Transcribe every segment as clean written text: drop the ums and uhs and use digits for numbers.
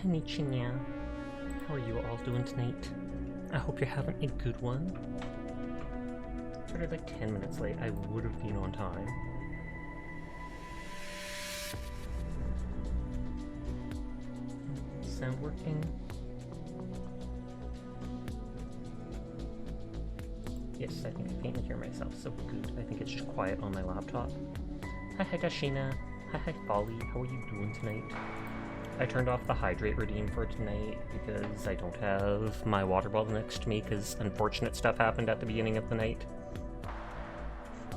Konnichiwa. How are you all doing tonight? I hope you're having a good one. Started like 10 minutes late. I would have been on time. Sound working? Yes, I think I can't hear myself, so good. I think it's just quiet on my laptop. Hi Dashina. Hi Folly. How are you doing tonight? I turned off the hydrate routine for tonight because I don't have my water bottle next to me because unfortunate stuff happened at the beginning of the night.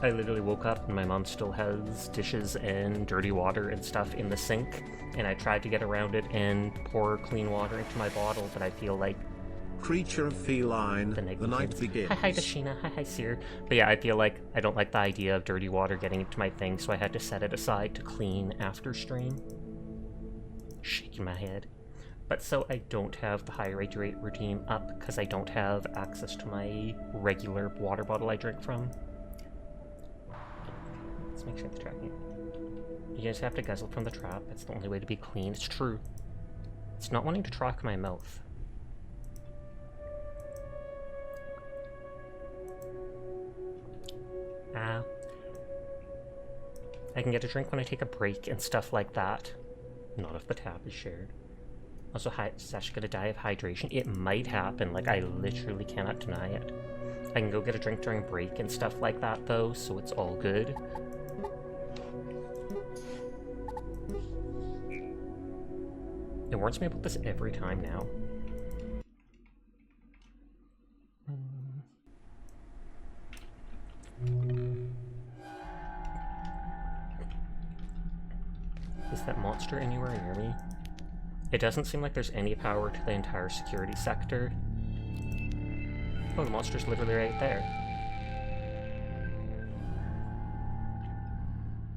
I literally woke up and my mom still has dishes and dirty water and stuff in the sink, and I tried to get around it and pour clean water into my bottle, but I feel like creature of feline, the night begins. Hi Dashina, hi Seer. But yeah, I feel like I don't like the idea of dirty water getting into my thing, so I had to set it aside to clean after stream. Shaking my head. But so I don't have the hydrate routine up because I don't have access to my regular water bottle I drink from. Let's make sure it's tracking. You just have to guzzle from the trap. It's the only way to be clean. It's true. It's not wanting to track my mouth. I can get a drink when I take a break and stuff like that. Not if the tap is shared. Also, is Sash gonna die of hydration? It might happen, like I literally cannot deny it. I can go get a drink during break and stuff like that though, so it's all good. It warns me about this every time now. Is that monster anywhere near me? It doesn't seem like there's any power to the entire security sector. Oh, the monster's literally right there.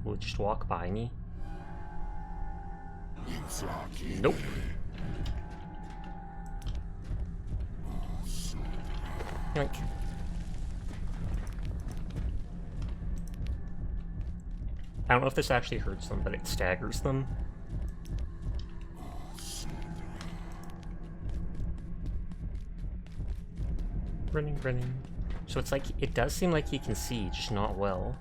Will it just walk by me? Nope. Yoink. I don't know if this actually hurts them, but it staggers them. Running. So it's like, it does seem like he can see, just not well.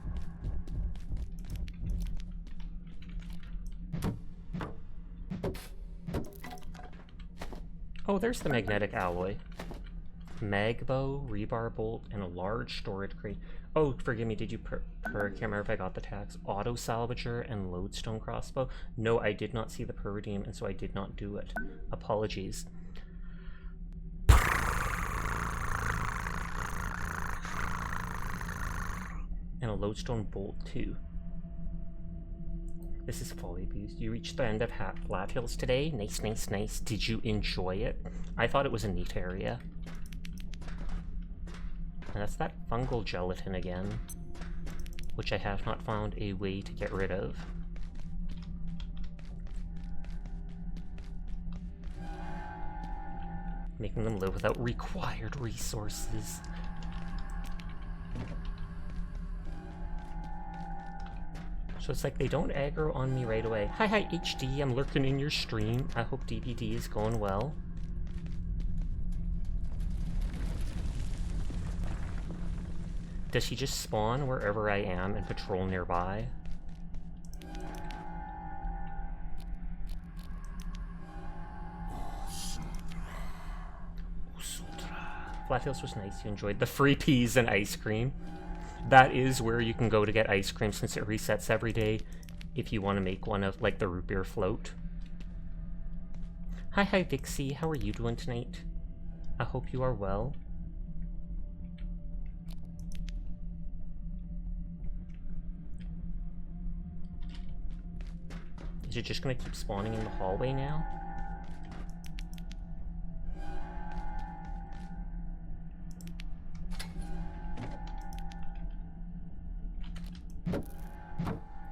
Oh, there's the magnetic alloy. Magbow, rebar bolt, and a large storage crate. Oh, forgive me, did you I can't remember if I got the tags. Auto salvager and lodestone crossbow. No, I did not see the per redeem, and so I did not do it. Apologies. And a lodestone bolt too. This is Folly Abused. You reached the end of Flat Hills today. Nice. Did you enjoy it? I thought it was a neat area. And that's that fungal gelatin again, which I have not found a way to get rid of. Making them live without required resources. So it's like they don't aggro on me right away. Hi HD, I'm lurking in your stream. I hope DBD is going well. Does he just spawn wherever I am and patrol nearby? Flat Hills was nice. You enjoyed the free peas and ice cream. That is where you can go to get ice cream since it resets every day if you want to make one of, like, the root beer float. Hi Vixie, how are you doing tonight? I hope you are well. Is it just gonna keep spawning in the hallway now?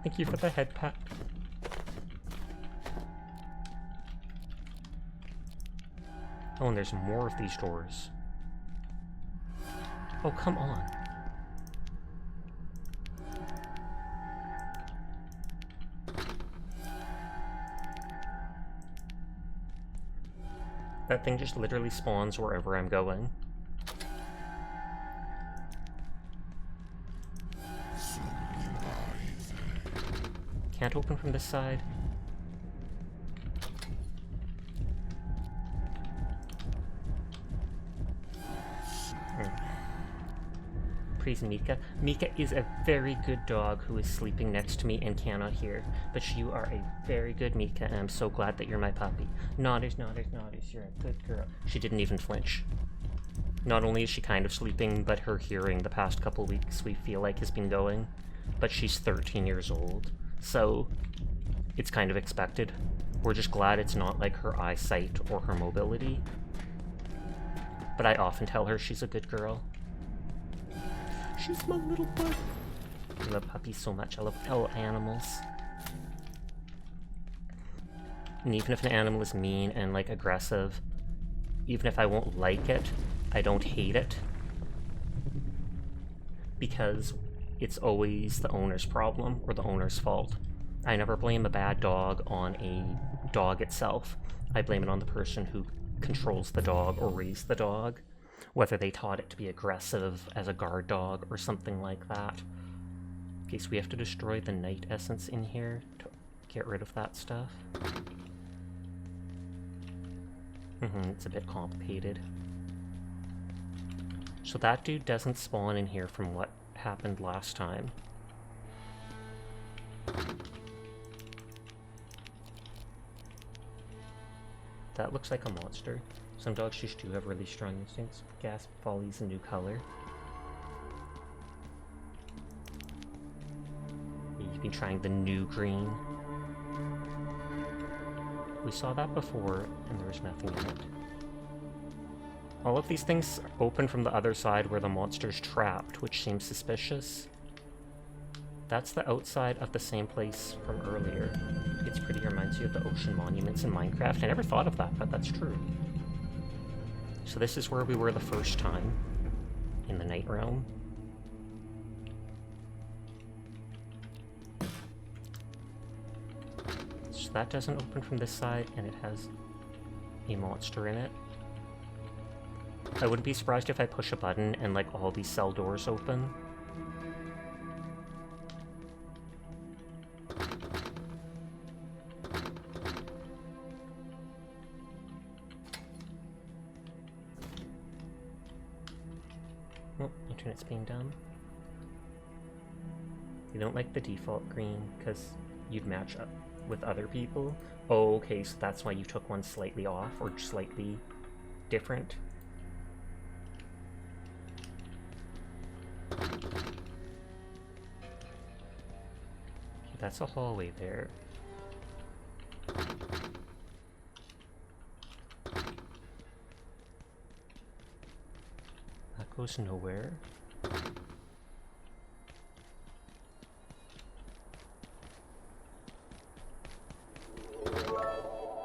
Thank you for the head pat. Oh, and there's more of these doors. Oh, come on. That thing just literally spawns wherever I'm going. Can't open from this side. Praise Mika. Mika is a very good dog who is sleeping next to me and cannot hear. But you are a very good Mika, and I'm so glad that you're my puppy. Nodders, nodders, nodders. You're a good girl. She didn't even flinch. Not only is she kind of sleeping, but her hearing the past couple weeks we feel like has been going. But she's 13 years old, so it's kind of expected. We're just glad it's not like her eyesight or her mobility. But I often tell her she's a good girl. She's my little bud. I love puppies so much. I love all animals. And even if an animal is mean and like aggressive, even if I won't like it, I don't hate it. Because it's always the owner's problem or the owner's fault. I never blame a bad dog on a dog itself. I blame it on the person who controls the dog or raised the dog. Whether they taught it to be aggressive as a guard dog or something like that. Okay, so we have to destroy the night essence in here to get rid of that stuff. It's a bit complicated. So that dude doesn't spawn in here from what happened last time. That looks like a monster. Some dogs just do have really strong instincts. Gasp, Folly's a new color. You've been trying the new green. We saw that before, and there was nothing in it. All of these things open from the other side where the monster's trapped, which seems suspicious. That's the outside of the same place from earlier. It's pretty, reminds you of the ocean monuments in Minecraft. I never thought of that, but that's true. So this is where we were the first time, in the Night Realm. So that doesn't open from this side, and it has a monster in it. I wouldn't be surprised if I push a button and like all these cell doors open. Internet's being dumb. You don't like the default green because you'd match up with other people? Oh, okay, so that's why you took one slightly off or slightly different. Okay, that's a hallway there. That goes nowhere.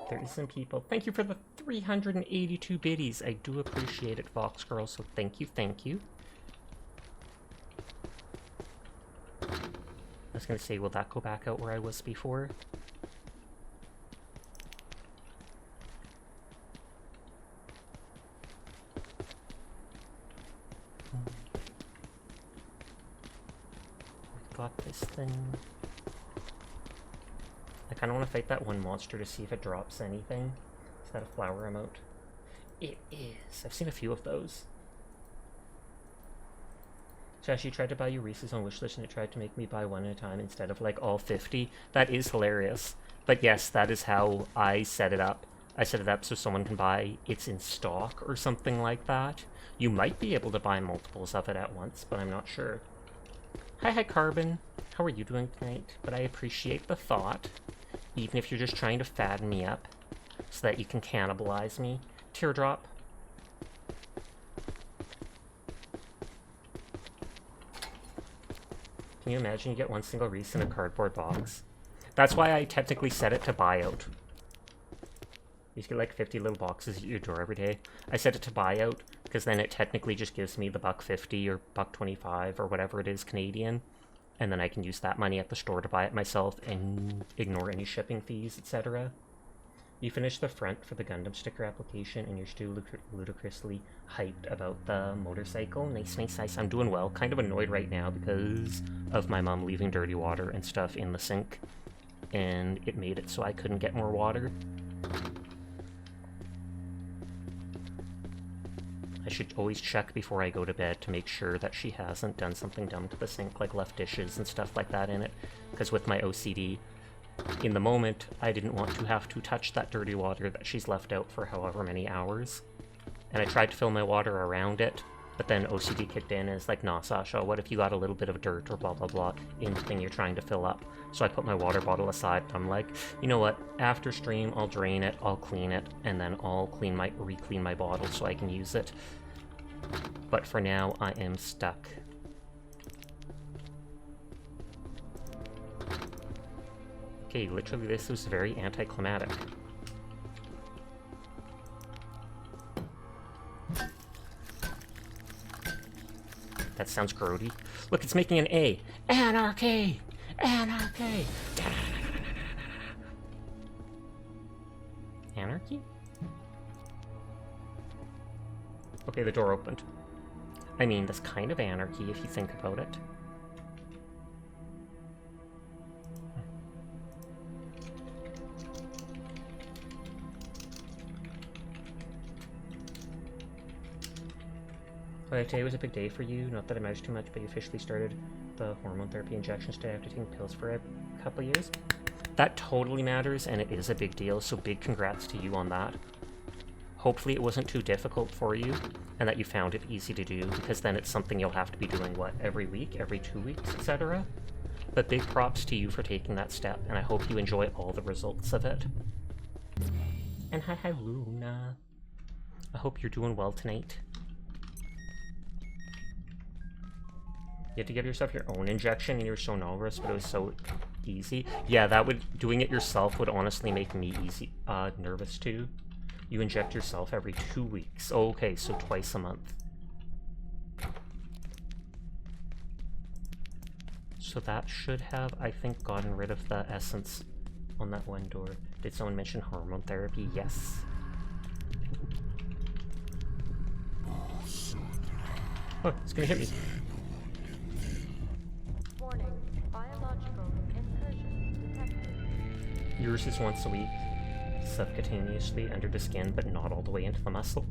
There is some people. Thank you for the 382 biddies. I do appreciate it, Fox Girl, so thank you, thank you. I was gonna say, will that go back out where I was before? We've got this thing. I kind of want to fight that one monster to see if it drops anything. Is that a flower emote? It is. I've seen a few of those. So she tried to buy you Reese's on wishlist and it tried to make me buy one at a time instead of like all 50. That is hilarious. But yes, that is how I set it up. I set it up so someone can buy it's in stock or something like that. You might be able to buy multiples of it at once, but I'm not sure. Hi Carbon. How are you doing tonight? But I appreciate the thought. Even if you're just trying to fatten me up so that you can cannibalize me. Teardrop. Can you imagine you get one single Reese in a cardboard box? That's why I technically set it to buyout. You get like 50 little boxes at your door every day. I set it to buyout because then it technically just gives me the $1.50 or $1.25 or whatever it is Canadian. And then I can use that money at the store to buy it myself and ignore any shipping fees, etc. You finished the front for the Gundam sticker application and you're still ludicrously hyped about the motorcycle. Nice, nice, nice. I'm doing well. Kind of annoyed right now because of my mom leaving dirty water and stuff in the sink. And it made it so I couldn't get more water. I should always check before I go to bed to make sure that she hasn't done something dumb to the sink, like left dishes and stuff like that in it. Because with my OCD, in the moment, I didn't want to have to touch that dirty water that she's left out for however many hours. And I tried to fill my water around it, but then OCD kicked in and it's like, nah, Sasha, what if you got a little bit of dirt or blah blah blah in the thing you're trying to fill up? So I put my water bottle aside and I'm like, you know what, after stream I'll drain it, I'll clean it, and then I'll re-clean my bottle so I can use it. But for now, I am stuck. Okay, literally this was very anticlimactic. That sounds grody. Look, it's making an A. Anarchy! Anarchy! Anarchy? Okay, the door opened. I mean, that's kind of anarchy if you think about it. Today was a big day for you. Not that it matters too much, but you officially started the hormone therapy injections today after taking pills for a couple of years. That totally matters, and it is a big deal, so big congrats to you on that. Hopefully it wasn't too difficult for you, and that you found it easy to do, because then it's something you'll have to be doing, what, every week, every 2 weeks, etc.? But big props to you for taking that step, and I hope you enjoy all the results of it. And hi Luna. I hope you're doing well tonight. You had to give yourself your own injection and you were so nervous, but it was so easy. Yeah, doing it yourself would honestly make me nervous too. You inject yourself every 2 weeks. Oh, okay, so twice a month. So that should have, I think, gotten rid of the essence on that one door. Did someone mention hormone therapy? Yes. Oh, it's gonna hit me. Warning, biological incursion detected. Yours is once a week, subcutaneously under the skin, but not all the way into the muscle.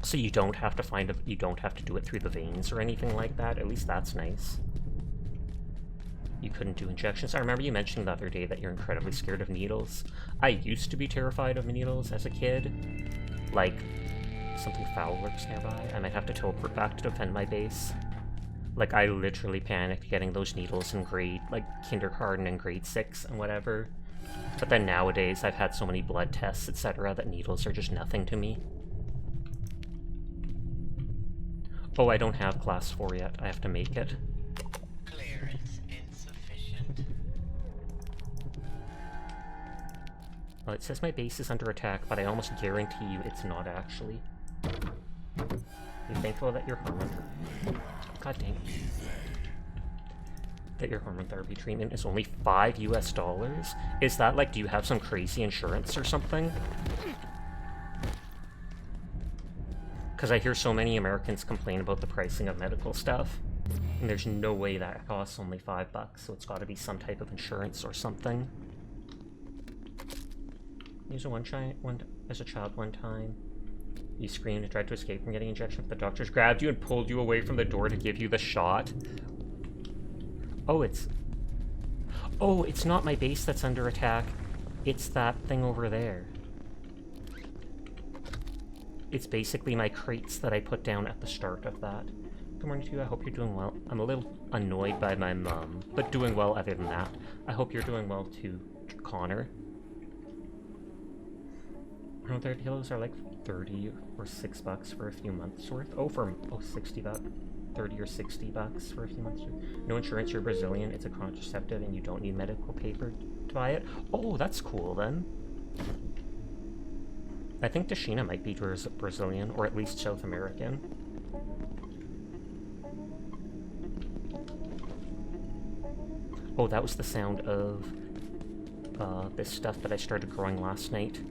So you don't have to you don't have to do it through the veins or anything like that. At least that's nice. You couldn't do injections. I remember you mentioning the other day that you're incredibly scared of needles. I used to be terrified of needles as a kid. Like, something foul lurks nearby. I might have to teleport back to defend my base. Like, I literally panicked getting those needles in kindergarten and grade 6 and whatever. But then nowadays, I've had so many blood tests, etc., that needles are just nothing to me. Oh, I don't have class 4 yet. I have to make it. Clearance insufficient. Well, it says my base is under attack, but I almost guarantee you it's not actually. Be thankful that your hormone... God dang it. That your hormone therapy treatment is only $5 US? Is that like, do you have some crazy insurance or something? Because I hear so many Americans complain about the pricing of medical stuff, and there's no way that costs only $5, so it's got to be some type of insurance or something. Use as a child one time. You screamed and tried to escape from getting injection, but the doctors grabbed you and pulled you away from the door to give you the shot. Oh, it's not my base that's under attack. It's that thing over there. It's basically my crates that I put down at the start of that. Good morning to you, I hope you're doing well. I'm a little annoyed by my mom, but doing well other than that. I hope you're doing well too, Connor. Around 30 kilos are like 30 or $6 for a few months worth. Oh, 60 bucks. 30 or 60 bucks for a few months worth. No insurance, you're Brazilian, it's a contraceptive, and you don't need medical paper to buy it. Oh, that's cool then. I think Dashina might be Brazilian, or at least South American. Oh, that was the sound of this stuff that I started growing last night.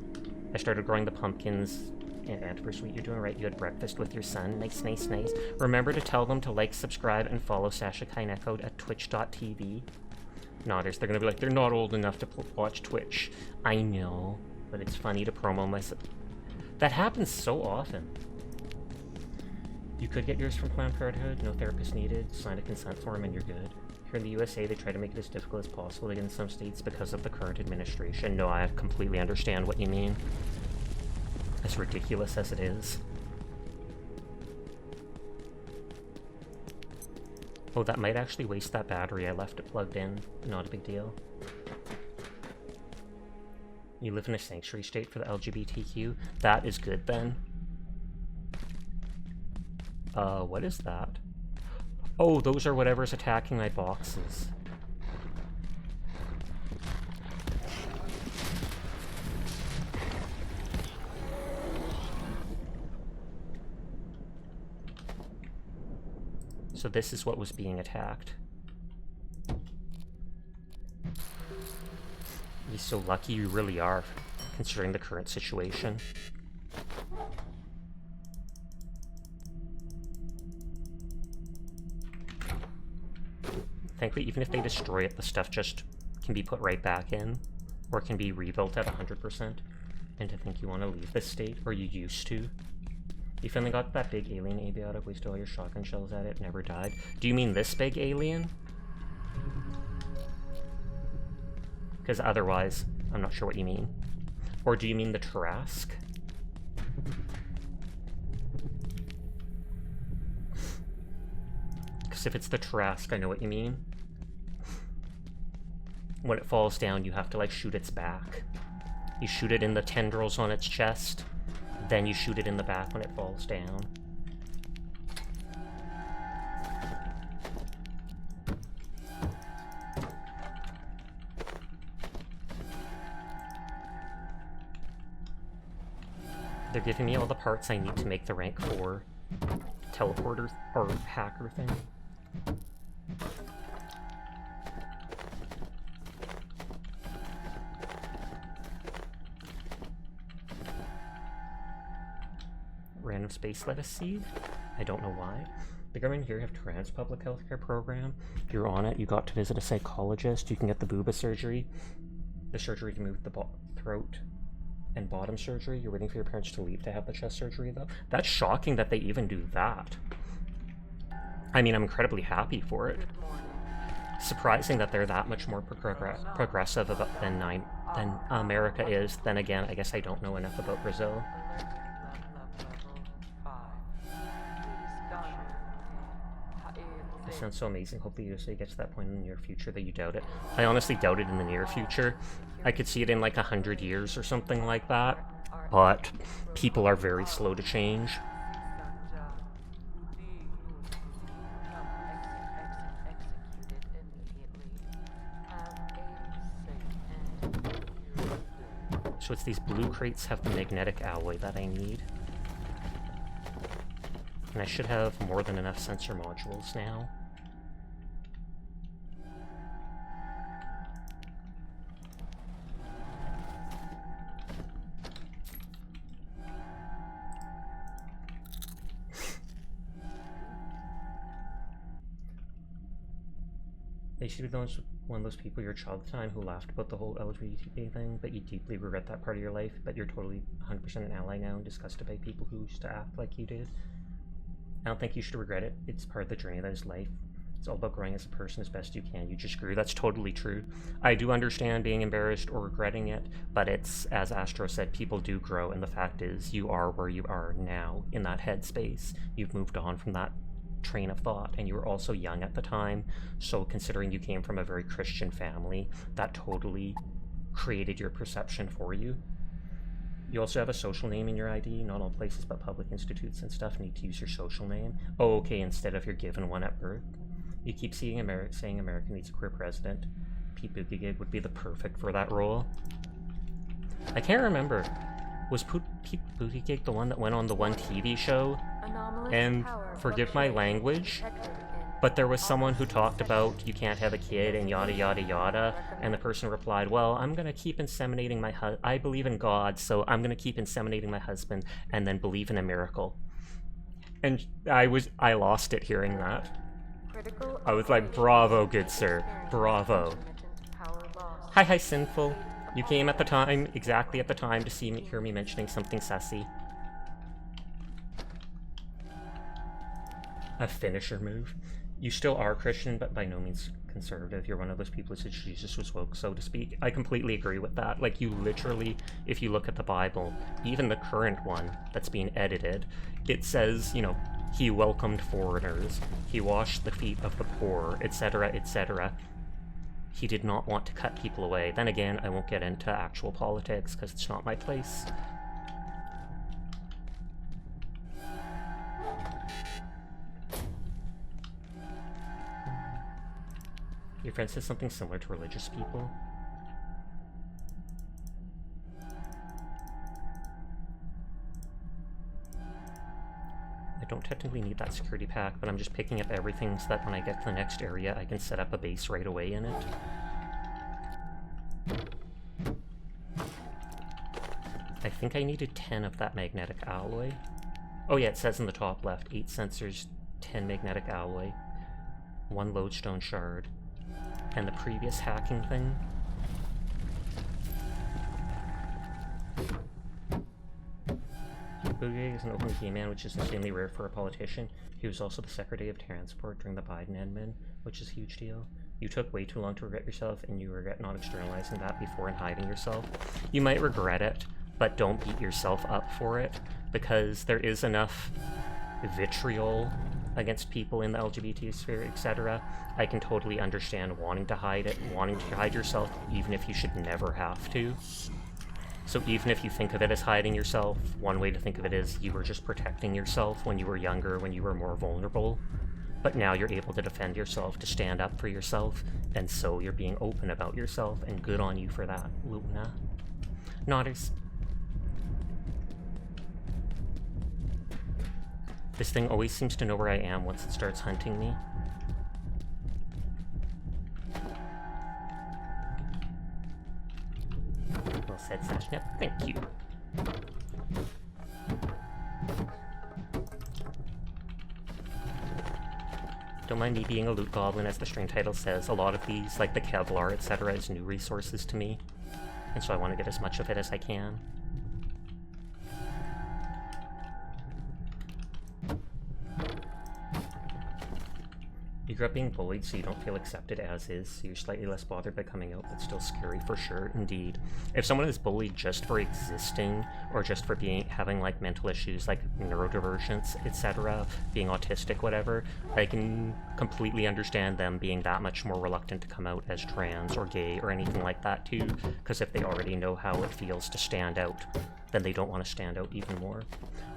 I started growing the pumpkins. And Antiversary, you're doing right. You had breakfast with your son. Nice, nice, nice. Remember to tell them to like, subscribe, and follow Sasha Kaineko at twitch.tv. Nodders, they're gonna be like, they're not old enough to watch Twitch. I know, but it's funny to promo myself. That happens so often. You could get yours from Planned Parenthood, no therapist needed, sign a consent form and you're good. Here in the USA, they try to make it as difficult as possible to get in some states because of the current administration. No, I completely understand what you mean. As ridiculous as it is. Oh, that might actually waste that battery. I left it plugged in. Not a big deal. You live in a sanctuary state for the LGBTQ? That is good then. What is that? Oh, those are whatever's attacking my boxes. So this is what was being attacked. You're so lucky you really are, considering the current situation. Thankfully, even if they destroy it, the stuff just can be put right back in, or can be rebuilt at 100%. And to think you want to leave this state, or you used to. You finally got that big alien abiotic, wasted all your shotgun shells at it, never died. Do you mean this big alien? Because otherwise, I'm not sure what you mean. Or do you mean the Tarrasque? Because if it's the Tarrasque, I know what you mean. When it falls down, you have to, like, shoot its back. You shoot it in the tendrils on its chest, then you shoot it in the back when it falls down. They're giving me all the parts I need to make the rank 4 teleporter or hacker thing. Random space lettuce seed? I don't know why. The government here have trans public healthcare program. If you're on it, you got to visit a psychologist. You can get the booba surgery. The surgery to move the throat and bottom surgery. You're waiting for your parents to leave to have the chest surgery, though. That's shocking that they even do that. I mean, I'm incredibly happy for it. Surprising that they're that much more progressive than America is. Then again, I guess I don't know enough about Brazil. This sounds so amazing. Hopefully USA gets to that point in the near future that you doubt it. I honestly doubt it in the near future. I could see it in like 100 years or something like that. But people are very slow to change. So it's these blue crates have the magnetic alloy that I need. And I should have more than enough sensor modules now. They should be one of those people your child at the time who laughed about the whole LGBT thing, but you deeply regret that part of your life, but you're totally 100% an ally now and disgusted by people who used to act like you did. I don't think you should regret it. It's part of the journey that is life. It's all about growing as a person as best you can. You just grew. That's totally true. I do understand being embarrassed or regretting it, but it's, as Astro said, people do grow, and the fact is you are where you are now in that headspace. You've moved on from that train of thought, and you were also young at the time, so considering you came from a very Christian family, that totally created your perception for you. You also have a social name in your ID. Not all places but public institutes and stuff need to use your social name. Oh, okay, instead of your given one at birth. You keep saying America needs a queer president. Pete Buttigieg would be the perfect for that role. I can't remember. Was Pete Buttigieg the one that went on the one TV show? And forgive my language, But there was someone who talked about you can't have a kid and yada yada yada, and the person replied, well, I'm gonna keep inseminating my I believe in God, so I'm gonna keep inseminating my husband and then believe in a miracle. And I lost it hearing that. I was like, bravo, good sir, bravo. Hi, Sinful. You came at the time, exactly at the time, to hear me mentioning something sassy. A finisher move. You still are Christian, but by no means conservative. You're one of those people who said Jesus was woke, so to speak. I completely agree with that. Like, you literally, if you look at the Bible, even the current one that's being edited, it says, you know, he welcomed foreigners, he washed the feet of the poor, etc., etc. He did not want to cut people away. Then again, I won't get into actual politics because it's not my place. Your friend says something similar to religious people. I don't technically need that security pack, but I'm just picking up everything so that when I get to the next area, I can set up a base right away in it. I think I needed 10 of that magnetic alloy. Oh yeah, it says in the top left, 8 sensors, 10 magnetic alloy, 1 lodestone shard, and the previous hacking thing. Bugay is an open gay man, which is extremely rare for a politician. He was also the Secretary of Transport during the Biden admin, which is a huge deal. You took way too long to regret yourself, and you regret not externalizing that before and hiding yourself. You might regret it, but don't beat yourself up for it, because there is enough vitriol against people in the LGBT sphere, etc. I can totally understand wanting to hide it, wanting to hide yourself, even if you should never have to. So even if you think of it as hiding yourself, one way to think of it is you were just protecting yourself when you were younger, when you were more vulnerable. But now you're able to defend yourself, to stand up for yourself, and so you're being open about yourself, and good on you for that, Luna. Nodders. This thing always seems to know where I am once it starts hunting me. Well said, Sashnep. Thank you. Don't mind me being a loot goblin, as the stream title says. A lot of these, like the Kevlar, etc., is new resources to me. And so I want to get as much of it as I can. You grew up being bullied, so you don't feel accepted as is, so you're slightly less bothered by coming out, but still scary for sure, indeed. If someone is bullied just for existing, or just for having like mental issues like neurodivergence, etc., being autistic, whatever, I can completely understand them being that much more reluctant to come out as trans or gay or anything like that too, because if they already know how it feels to stand out, then they don't want to stand out even more.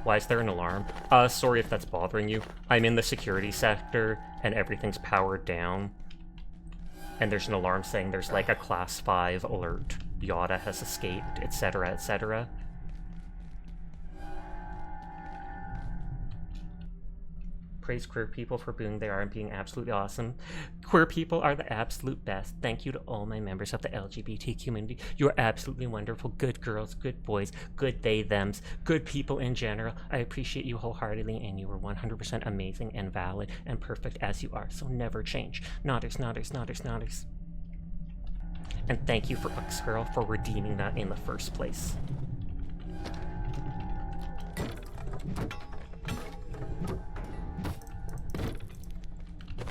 Why is there an alarm? Sorry if that's bothering you. I'm in the security sector, and everything's powered down. And there's an alarm saying there's like a class 5 alert. Yada has escaped, etc., etc. Praise queer people for being they are and being absolutely awesome. Queer people are the absolute best. Thank you to all my members of the LGBT community. You're absolutely wonderful. Good girls, good boys, good they, thems, good people in general. I appreciate you wholeheartedly, and you are 100% amazing and valid and perfect as you are, so never change. Nodders, nodders, nodders, nodders. And thank you for Uxgirl for redeeming that in the first place.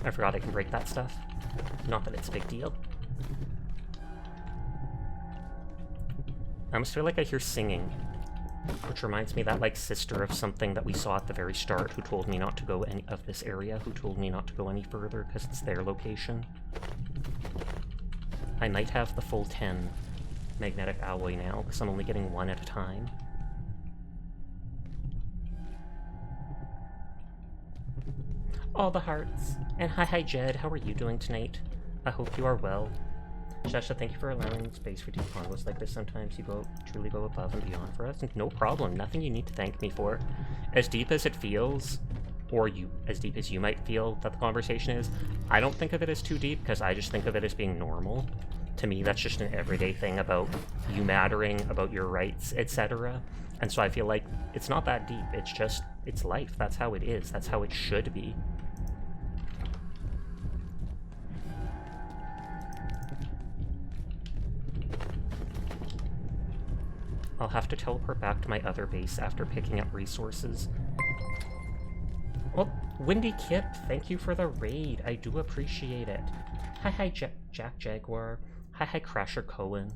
I forgot I can break that stuff. Not that it's a big deal. I almost feel like I hear singing, which reminds me that like sister of something that we saw at the very start who told me not to go any of this area, who told me not to go any further because it's their location. I might have the full 10 magnetic alloy now because I'm only getting 1 at a time. All the hearts. And hi Jed, how are you doing tonight? I hope you are well. Shasha, thank you for allowing space for deep convos like this. Sometimes you truly go above and beyond for us. And no problem, nothing you need to thank me for. As deep as it feels, or you as deep as you might feel that the conversation is. I don't think of it as too deep because I just think of it as being normal. To me, that's just an everyday thing about you mattering, about your rights, etc. And so I feel like it's not that deep. It's just, it's life. That's how it is. That's how it should be. I'll have to teleport back to my other base after picking up resources. Well, Windy Kip, thank you for the raid. I do appreciate it. Hi, Jack Jaguar. Hi, Crasher Cohen.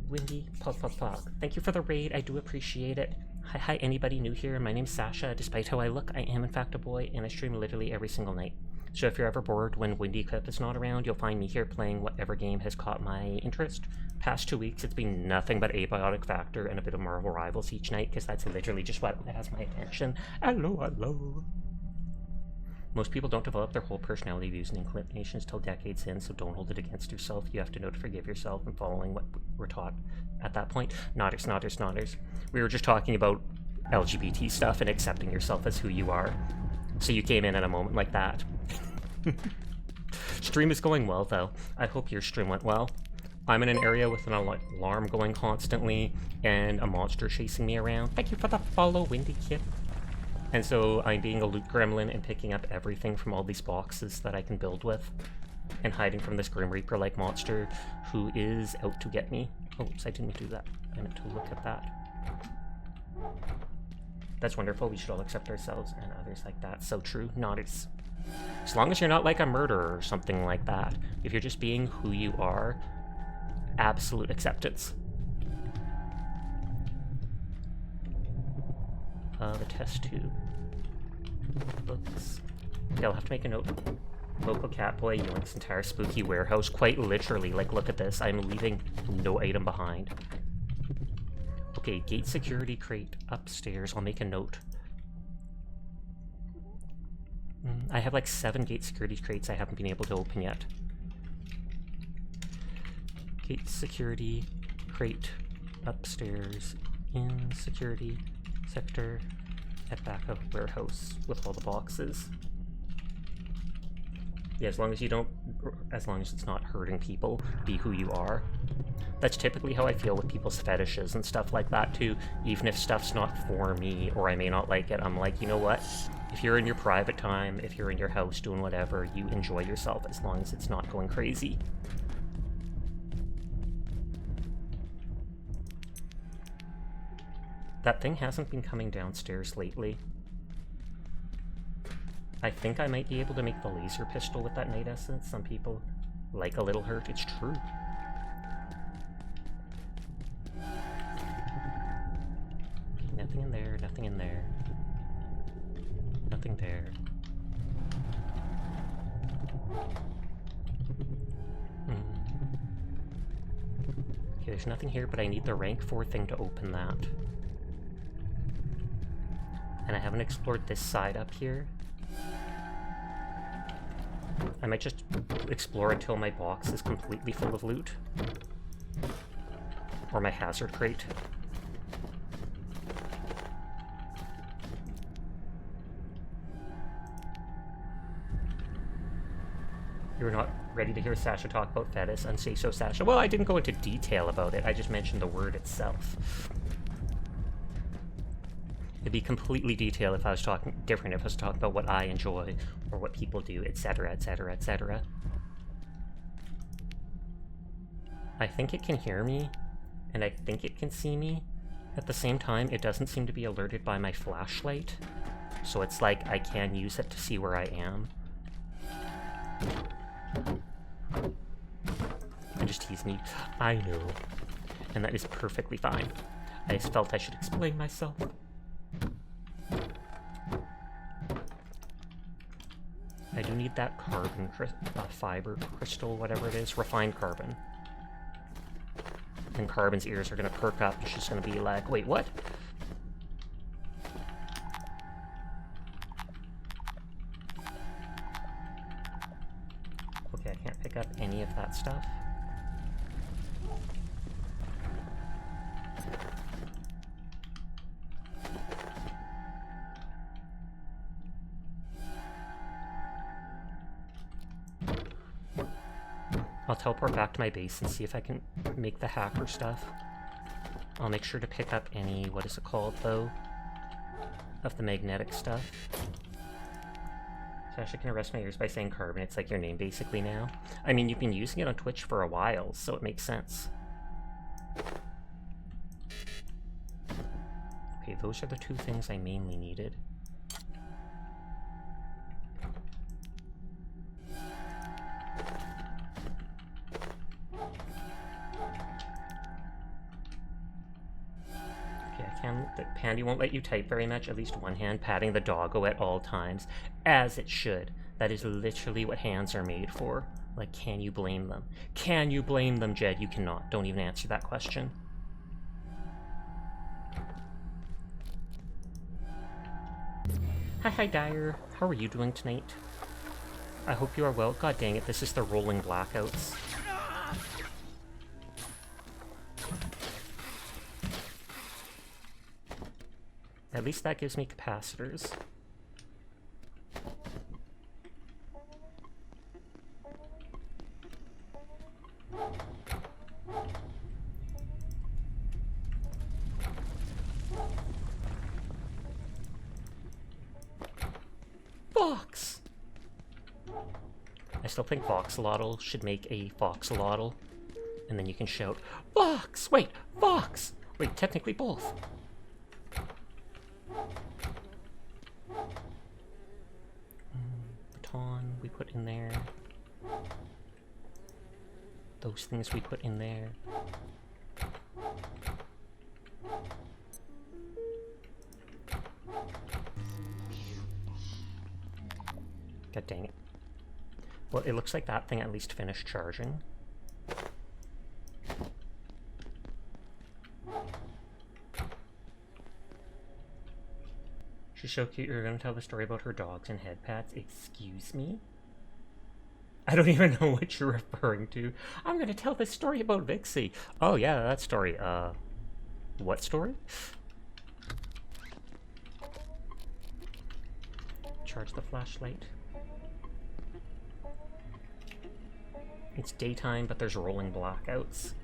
Windy Pog. Thank you for the raid. I do appreciate it. Hi, anybody new here? My name's Sasha. Despite how I look, I am in fact a boy, and I stream literally every single night. So if you're ever bored when Windy Clip is not around, you'll find me here playing whatever game has caught my interest. Past 2 weeks, it's been nothing but Abiotic Factor and a bit of Marvel Rivals each night, because that's literally just what has my attention. Hello. Most people don't develop their whole personality, views, and inclinations till decades in, so don't hold it against yourself. You have to know to forgive yourself and following what we're taught at that point. Nodders. We were just talking about LGBT stuff and accepting yourself as who you are. So you came in at a moment like that. Stream is going well, though. I hope your stream went well. I'm in an area with an alarm going constantly and a monster chasing me around. Thank you for the follow, Windy Kip. And so I'm being a loot gremlin and picking up everything from all these boxes that I can build with and hiding from this Grim Reaper-like monster who is out to get me. Oops, I didn't do that. I meant to look at that. That's wonderful. We should all accept ourselves and others like that. So true. Nodders. As long as you're not like a murderer or something like that. If you're just being who you are, absolute acceptance. The test tube. Books. Okay, I'll have to make a note. Local Catboy, Yoink's entire spooky warehouse. Quite literally, like, look at this. I'm leaving no item behind. Okay, gate security crate upstairs. I'll make a note. I have like 7 gate security crates I haven't been able to open yet. Gate security crate upstairs in security sector at back of warehouse with all the boxes. Yeah, as long as it's not hurting people, be who you are. That's typically how I feel with people's fetishes and stuff like that too. Even if stuff's not for me or I may not like it, I'm like, you know what? If you're in your private time, if you're in your house doing whatever, you enjoy yourself as long as it's not going crazy. That thing hasn't been coming downstairs lately. I think I might be able to make the laser pistol with that night essence. Some people like a little hurt. It's true. Nothing in there, nothing in there. Nothing there. Okay, there's nothing here, but I need the rank 4 thing to open that. And I haven't explored this side up here. I might just explore until my box is completely full of loot. Or my hazard crate. You're not ready to hear Sasha talk about fetish and say so, Sasha. Well, I didn't go into detail about it. I just mentioned the word itself. It'd be completely detailed if I was talking different, if I was talking about what I enjoy or what people do, etc., etc., etc. I think it can hear me, and I think it can see me. At the same time, it doesn't seem to be alerted by my flashlight, so it's like I can use it to see where I am. And just tease me. I know. And that is perfectly fine. I just felt I should explain myself. I do need that carbon fiber crystal, whatever it is, refined carbon. And Carbon's ears are gonna perk up, and she's gonna be like, wait, what? Okay, I can't pick up any of that stuff. I'll teleport back to my base and see if I can make the hacker stuff. I'll make sure to pick up any, what is it called, though? Of the magnetic stuff. So actually, can I rest my ears by saying Carbon? It's like your name, basically, now. I mean, you've been using it on Twitch for a while, so it makes sense. Okay, those are the two things I mainly needed. The Pandy won't let you type very much, at least one hand patting the doggo at all times, as it should. That is literally what hands are made for. Like, can you blame them? Can you blame them, Jed? You cannot. Don't even answer that question. Hi, Dyer. How are you doing tonight? I hope you are well. God dang it, this is the rolling blackouts. At least that gives me capacitors. Fox! I still think Voxolotl should make a Foxolotl. And then you can shout, Fox! Wait, Fox! Wait, technically both. Baton we put in there. Those things we put in there. God dang it. Well, it looks like that thing at least finished charging. She's so cute, you're gonna tell the story about her dogs and head pats. Excuse me? I don't even know what you're referring to. I'm gonna tell this story about Vixie. Oh yeah, that story. What story? Charge the flashlight. It's daytime, but there's rolling blackouts,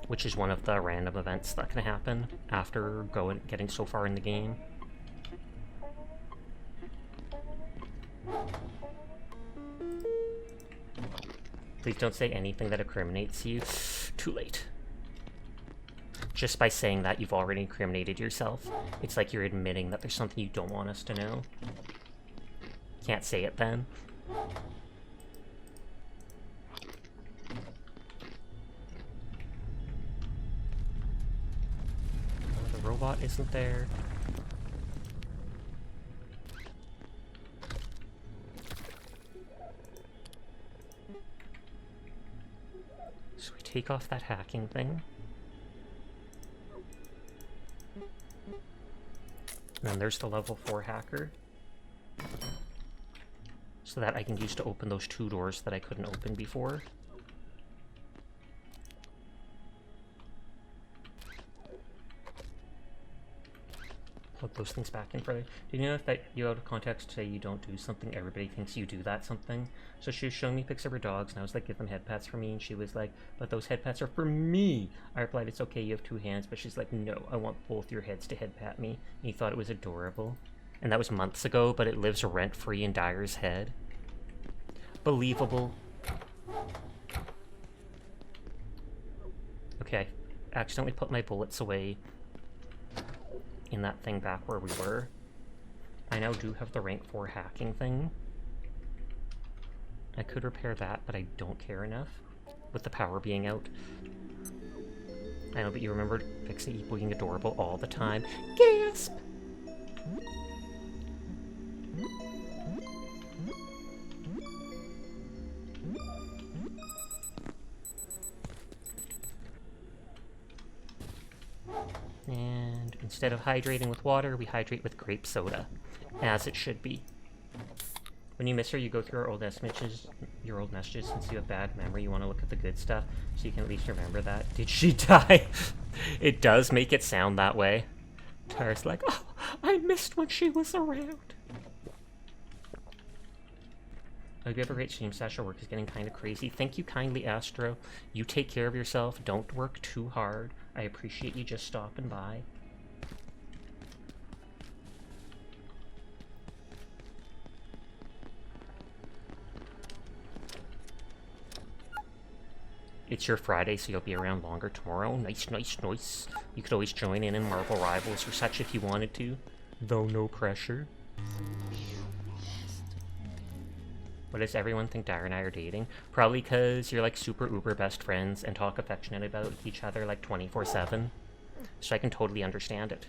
which is one of the random events that can happen after getting so far in the game. Please don't say anything that incriminates you. Too late. Just by saying that, you've already incriminated yourself. It's like you're admitting that there's something you don't want us to know. Can't say it then. Oh, the robot isn't there. So we take off that hacking thing. And then there's the level 4 hacker. So that I can use to open those 2 doors that I couldn't open before. Plug those things back in further. Did you know that you out of context say you don't do something, everybody thinks you do that something? So she was showing me pics of her dogs, and I was like, give them head pats for me, and she was like, but those head pats are for me! I replied, it's okay, you have 2 hands, but she's like, no, I want both your heads to head pat me. And he thought it was adorable. And that was months ago, but it lives rent-free in Dyer's head. Believable. Okay, I accidentally put my bullets away in that thing back where we were. I now do have the rank 4 hacking thing. I could repair that, but I don't care enough with the power being out. I know, but you remember Vixie being adorable all the time. Gasp! And instead of hydrating with water, we hydrate with grape soda, as it should be. When you miss her, you go through our old messages, since you have bad memory, you want to look at the good stuff, so you can at least remember that. Did she die? It does make it sound that way. Tara's like, oh, I missed when she was around. I hope you have a great stream, Sasha. Work is getting kind of crazy. Thank you kindly, Astro. You take care of yourself. Don't work too hard. I appreciate you just stopping by. It's your Friday, so you'll be around longer tomorrow. Nice, nice, nice. You could always join in Marvel Rivals or such if you wanted to. Though no pressure. What does everyone think Dara and I are dating? Probably because you're like super uber best friends and talk affectionate about each other like 24/7. So I can totally understand it.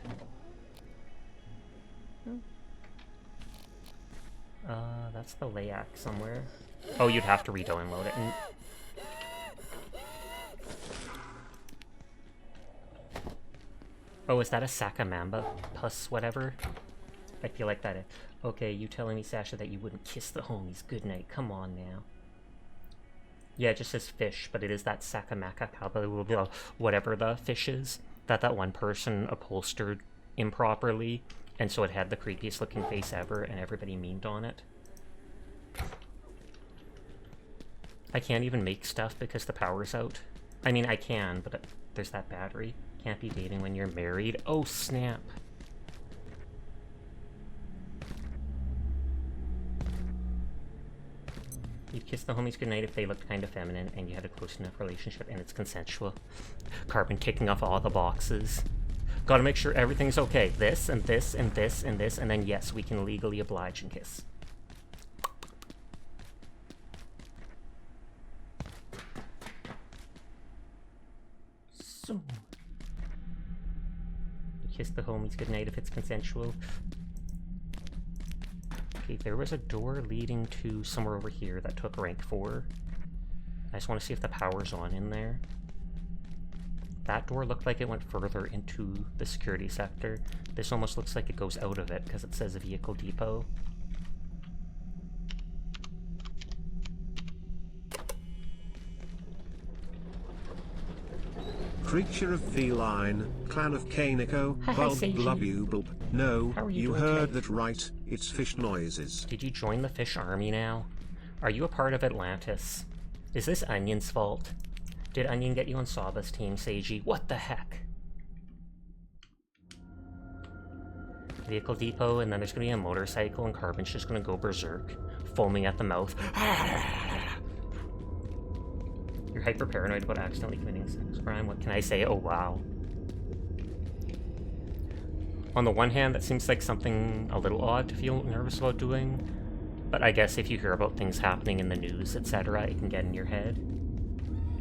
That's the layak somewhere. Oh, you'd have to re-download it. Oh, is that a Sakamamba plus whatever? I feel like that. Okay, you telling me, Sasha, that you wouldn't kiss the homies. Good night. Come on now. Yeah, it just says fish, but it is that Sakamaka Kaba, whatever the fish is, that one person upholstered improperly, and so it had the creepiest looking face ever, and everybody memed on it. I can't even make stuff because the power's out. I mean, I can, but there's that battery. Can't be dating when you're married. Oh, snap. You'd kiss the homies goodnight if they looked kind of feminine and you had a close enough relationship and it's consensual. Carbon ticking off all the boxes. Gotta make sure everything's okay. This, and this, and this, and this, and then yes, we can legally oblige and kiss. So... kiss the homies goodnight if it's consensual. Okay, there was a door leading to somewhere over here that took rank 4. I just want to see if the power's on in there. That door looked like it went further into the security sector. This almost looks like it goes out of it because it says Vehicle Depot. Creature of feline, clan of Kaneko, bulb blububulb. No, you heard that right, it's fish noises. Did you join the fish army now? Are you a part of Atlantis? Is this Onion's fault? Did Onion get you on Saba's team, Seiji? What the heck? Vehicle Depot, and then there's gonna be a motorcycle, and Carbon's just gonna go berserk, foaming at the mouth. You're hyper paranoid about accidentally committing sex crime. What can I say? Oh, wow. On the one hand, that seems like something a little odd to feel nervous about doing, but I guess if you hear about things happening in the news, etc., it can get in your head.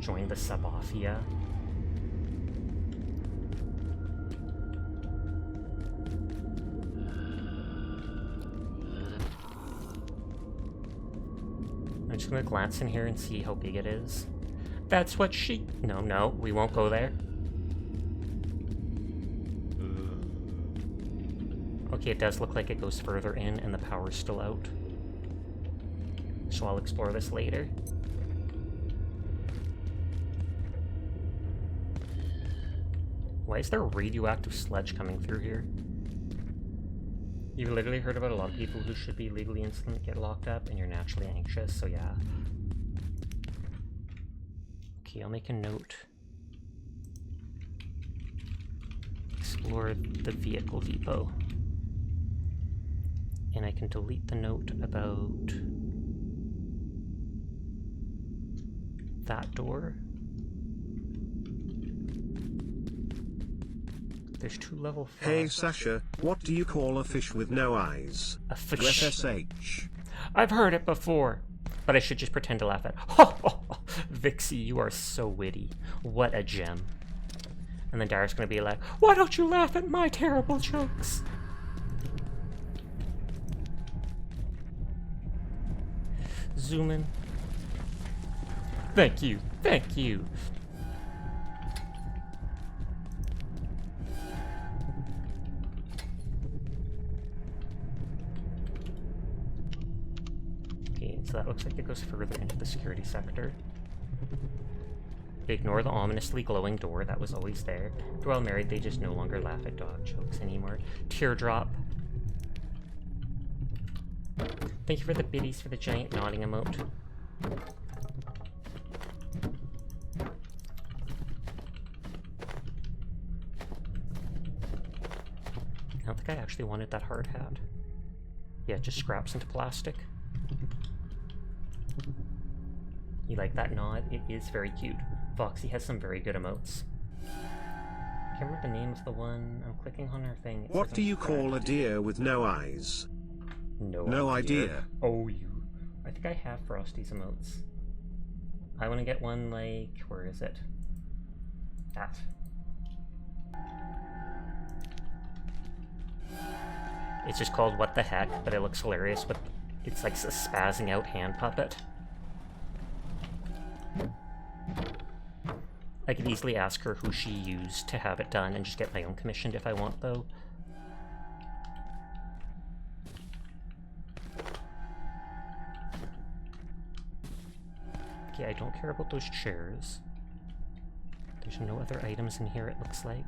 Join the Sabafia. I'm just gonna glance in here and see how big it is. That's what she... No, we won't go there. Okay, it does look like it goes further in and the power's still out. So I'll explore this later. Why is there a radioactive sludge coming through here? You've literally heard about a lot of people who should be legally innocent get locked up, and you're naturally anxious, so yeah. Okay, I'll make a note. Explore the Vehicle Depot. And I can delete the note about that door. There's 2 level 5. Hey Sasha, what do you call a fish with no eyes? A fish. FSH. I've heard it before, but I should just pretend to laugh at. Vixie, you are so witty. What a gem. And then Dara's gonna be like, why don't you laugh at my terrible jokes? Zoom in. Thank you. Thank you. Okay, so that looks like it goes further into the security sector. Ignore the ominously glowing door that was always there. While married, they just no longer laugh at dog jokes anymore. Teardrop. Thank you for the biddies for the giant nodding emote. I don't think I actually wanted that hard hat. Yeah, it just scraps into plastic. You like that nod? It is very cute. Foxy has some very good emotes. I can't remember the name of the one. I'm clicking on her thing. What do you call a deer with no eyes? No idea. Oh, you. I think I have Frosty's emotes. I want to get one like... Where is it? That. It's just called What the Heck, but it looks hilarious with... It's like a spazzing out hand puppet. I could easily ask her who she used to have it done and just get my own commissioned if I want, though. Okay, I don't care about those chairs. There's no other items in here, it looks like.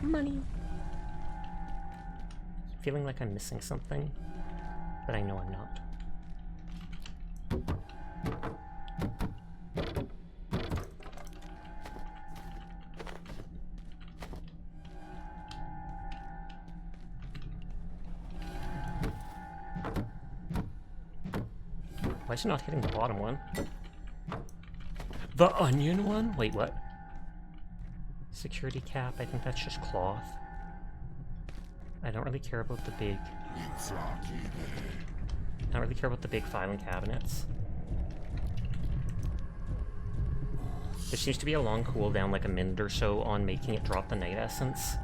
Money! Feeling like I'm missing something, but I know I'm not. Why is it not hitting the bottom one? The onion one? Wait, what? Security cap, I think that's just cloth. I don't really care about the big... I don't really care about the big filing cabinets. There seems to be a long cooldown, like a minute or so, on making it drop the night essence.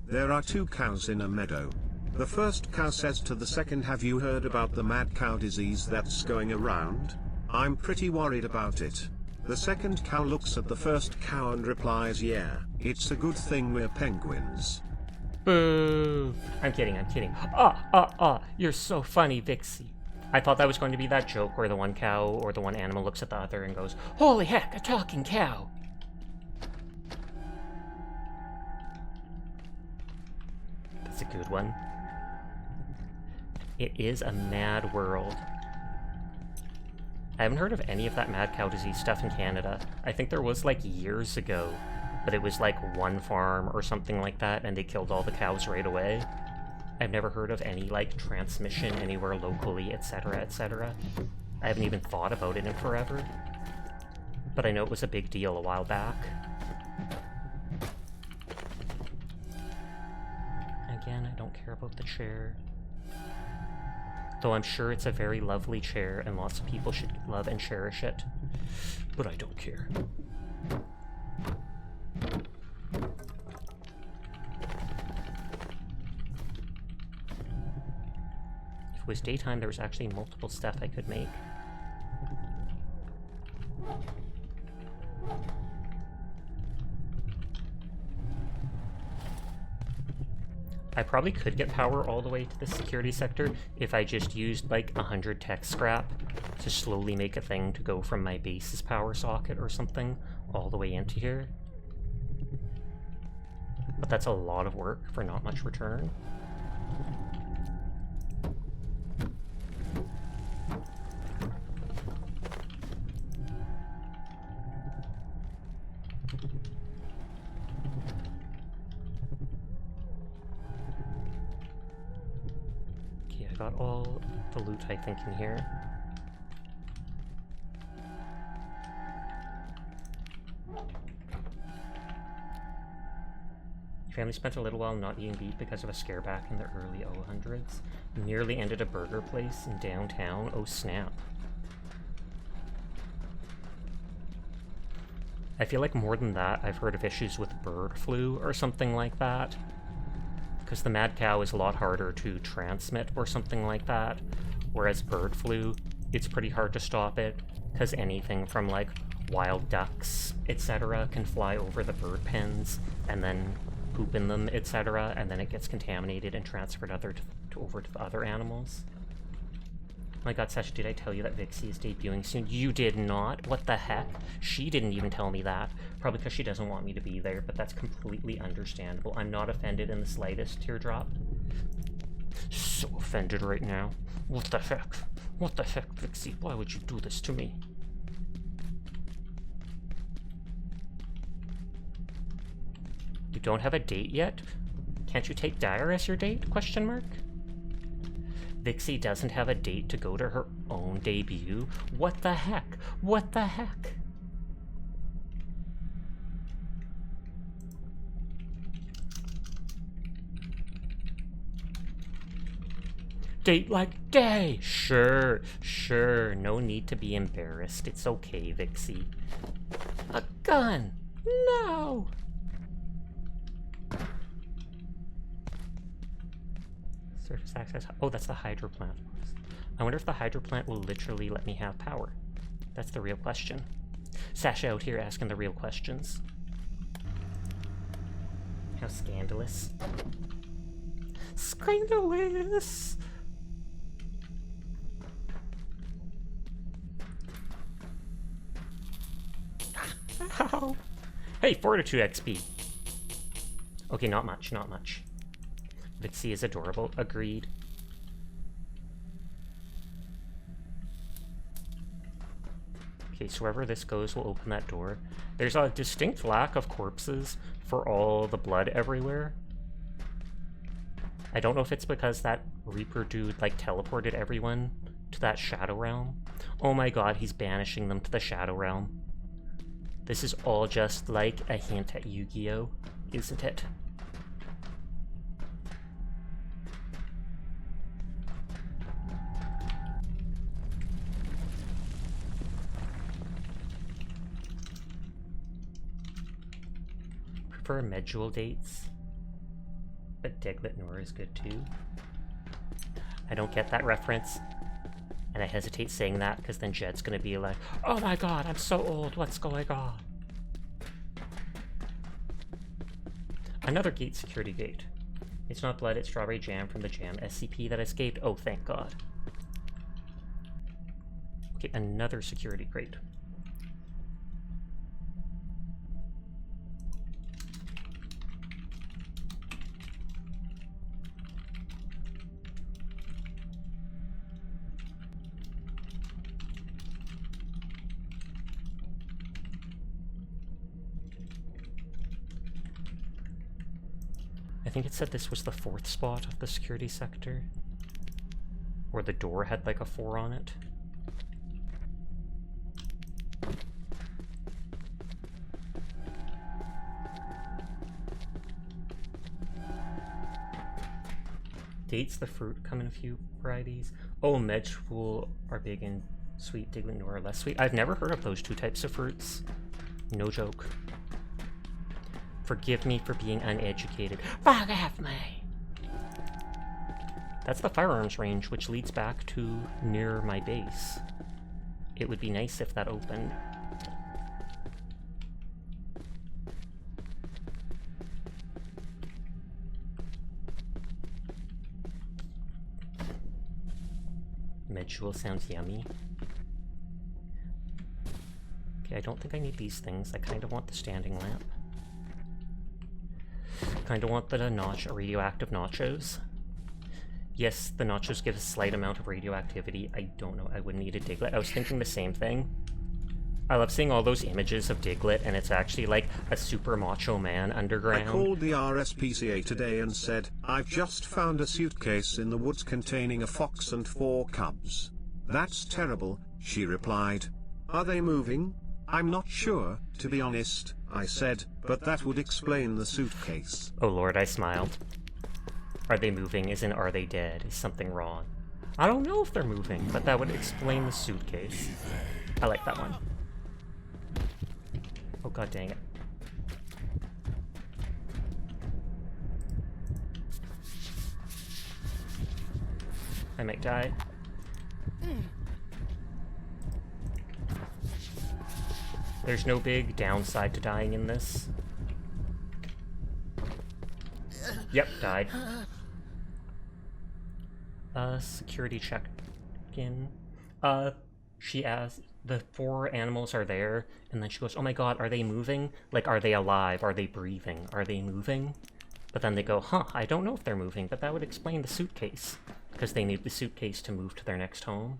There are 2 cows in a meadow. The first cow says to the second, "Have you heard about the mad cow disease that's going around? I'm pretty worried about it." The second cow looks at the first cow and replies, "Yeah, it's a good thing we're penguins." Boo! I'm kidding, I'm kidding. You're so funny, Vixie. I thought that was going to be that joke where the one cow or the one animal looks at the other and goes, "Holy heck, a talking cow!" That's a good one. It is a mad world. I haven't heard of any of that mad cow disease stuff in Canada. I think there was like years ago, but it was like one farm or something like that, and they killed all the cows right away. I've never heard of any like transmission anywhere locally, etc., etc. I haven't even thought about it in forever. But I know it was a big deal a while back. Again, I don't care about the chair. Though I'm sure it's a very lovely chair and lots of people should love and cherish it. But I don't care. If it was daytime, there was actually multiple stuff I could make. I probably could get power all the way to the security sector if I just used like 100 tech scrap to slowly make a thing to go from my base's power socket or something all the way into here. But that's a lot of work for not much return. Got all the loot, I think, in here. Your family spent a little while not eating beef because of a scare back in the early 0000s. Nearly ended a burger place in downtown. Oh snap. I feel like more than that, I've heard of issues with bird flu or something like that. Because the mad cow is a lot harder to transmit or something like that, whereas bird flu, it's pretty hard to stop it, because anything from like wild ducks, etc. can fly over the bird pens and then poop in them, etc., and then it gets contaminated and transferred over to the other animals. my god, Sasha, did I tell you that Vixie is debuting soon? You did not? What the heck? She didn't even tell me that. Probably because she doesn't want me to be there, but that's completely understandable. I'm not offended in the slightest, Teardrop. So offended right now. What the heck? What the heck, Vixie? Why would you do this to me? You don't have a date yet? Can't you take Dire as your date? Question mark? Vixie doesn't have a date to go to her own debut? What the heck? What the heck? Date like day! Sure, sure. No need to be embarrassed. It's okay, Vixie. A gun! No! Surface access. Oh, that's the Hydroplant. I wonder if the Hydroplant will literally let me have power. That's the real question. Sasha out here asking the real questions. How scandalous. Scandalous! Ow. Hey, Fortitude XP. Okay, not much, not much. Vixie is adorable. Agreed. Okay, so wherever this goes will open that door. There's a distinct lack of corpses for all the blood everywhere. I don't know if it's because that Reaper dude, like, teleported everyone to that Shadow Realm. Oh my god, he's banishing them to the Shadow Realm. This is all just like a hint at Yu-Gi-Oh!, isn't it? Prefer Medjool dates, but Diglett Nora is good too. I don't get that reference, and I hesitate saying that because then Jed's gonna be like, oh my god, I'm so old, what's going on? Another gate, security gate. It's not blood, it's strawberry jam from the jam SCP that escaped. Oh, thank god. Okay, another security crate. I think it said this was the 4th spot of the security sector. Or the door had like a 4 on it. Dates, the fruit come in a few varieties. Oh, Medjool are big and sweet, Diglett Nora are less sweet. I've never heard of those 2 types of fruits. No joke. Forgive me for being uneducated. Forgive me! That's the firearms range, which leads back to near my base. It would be nice if that opened. Medjool sounds yummy. Okay, I don't think I need these things. I kind of want the standing lamp. Kind of want the radioactive nachos. Yes, the nachos give a slight amount of radioactivity. I don't know, I wouldn't eat a Diglett. I was thinking the same thing. I love seeing all those images of Diglett, and it's actually like a super macho man underground. I called the RSPCA today and said, I've just found a suitcase in the woods containing a fox and 4 cubs. That's terrible, she replied. Are they moving? I'm not sure, to be honest, I said, but that would explain the suitcase. Oh lord, I smiled. Are they moving as in are they dead? Is something wrong? I don't know if they're moving, but that would explain the suitcase. I like that one. Oh god dang it. I might die. There's no big downside to dying in this. Yep, died. Security check in. She asked, the 4 animals are there, and then she goes, oh my god, are they moving? Like, are they alive? Are they breathing? Are they moving? But then they go, huh, I don't know if they're moving, but that would explain the suitcase. Because they need the suitcase to move to their next home.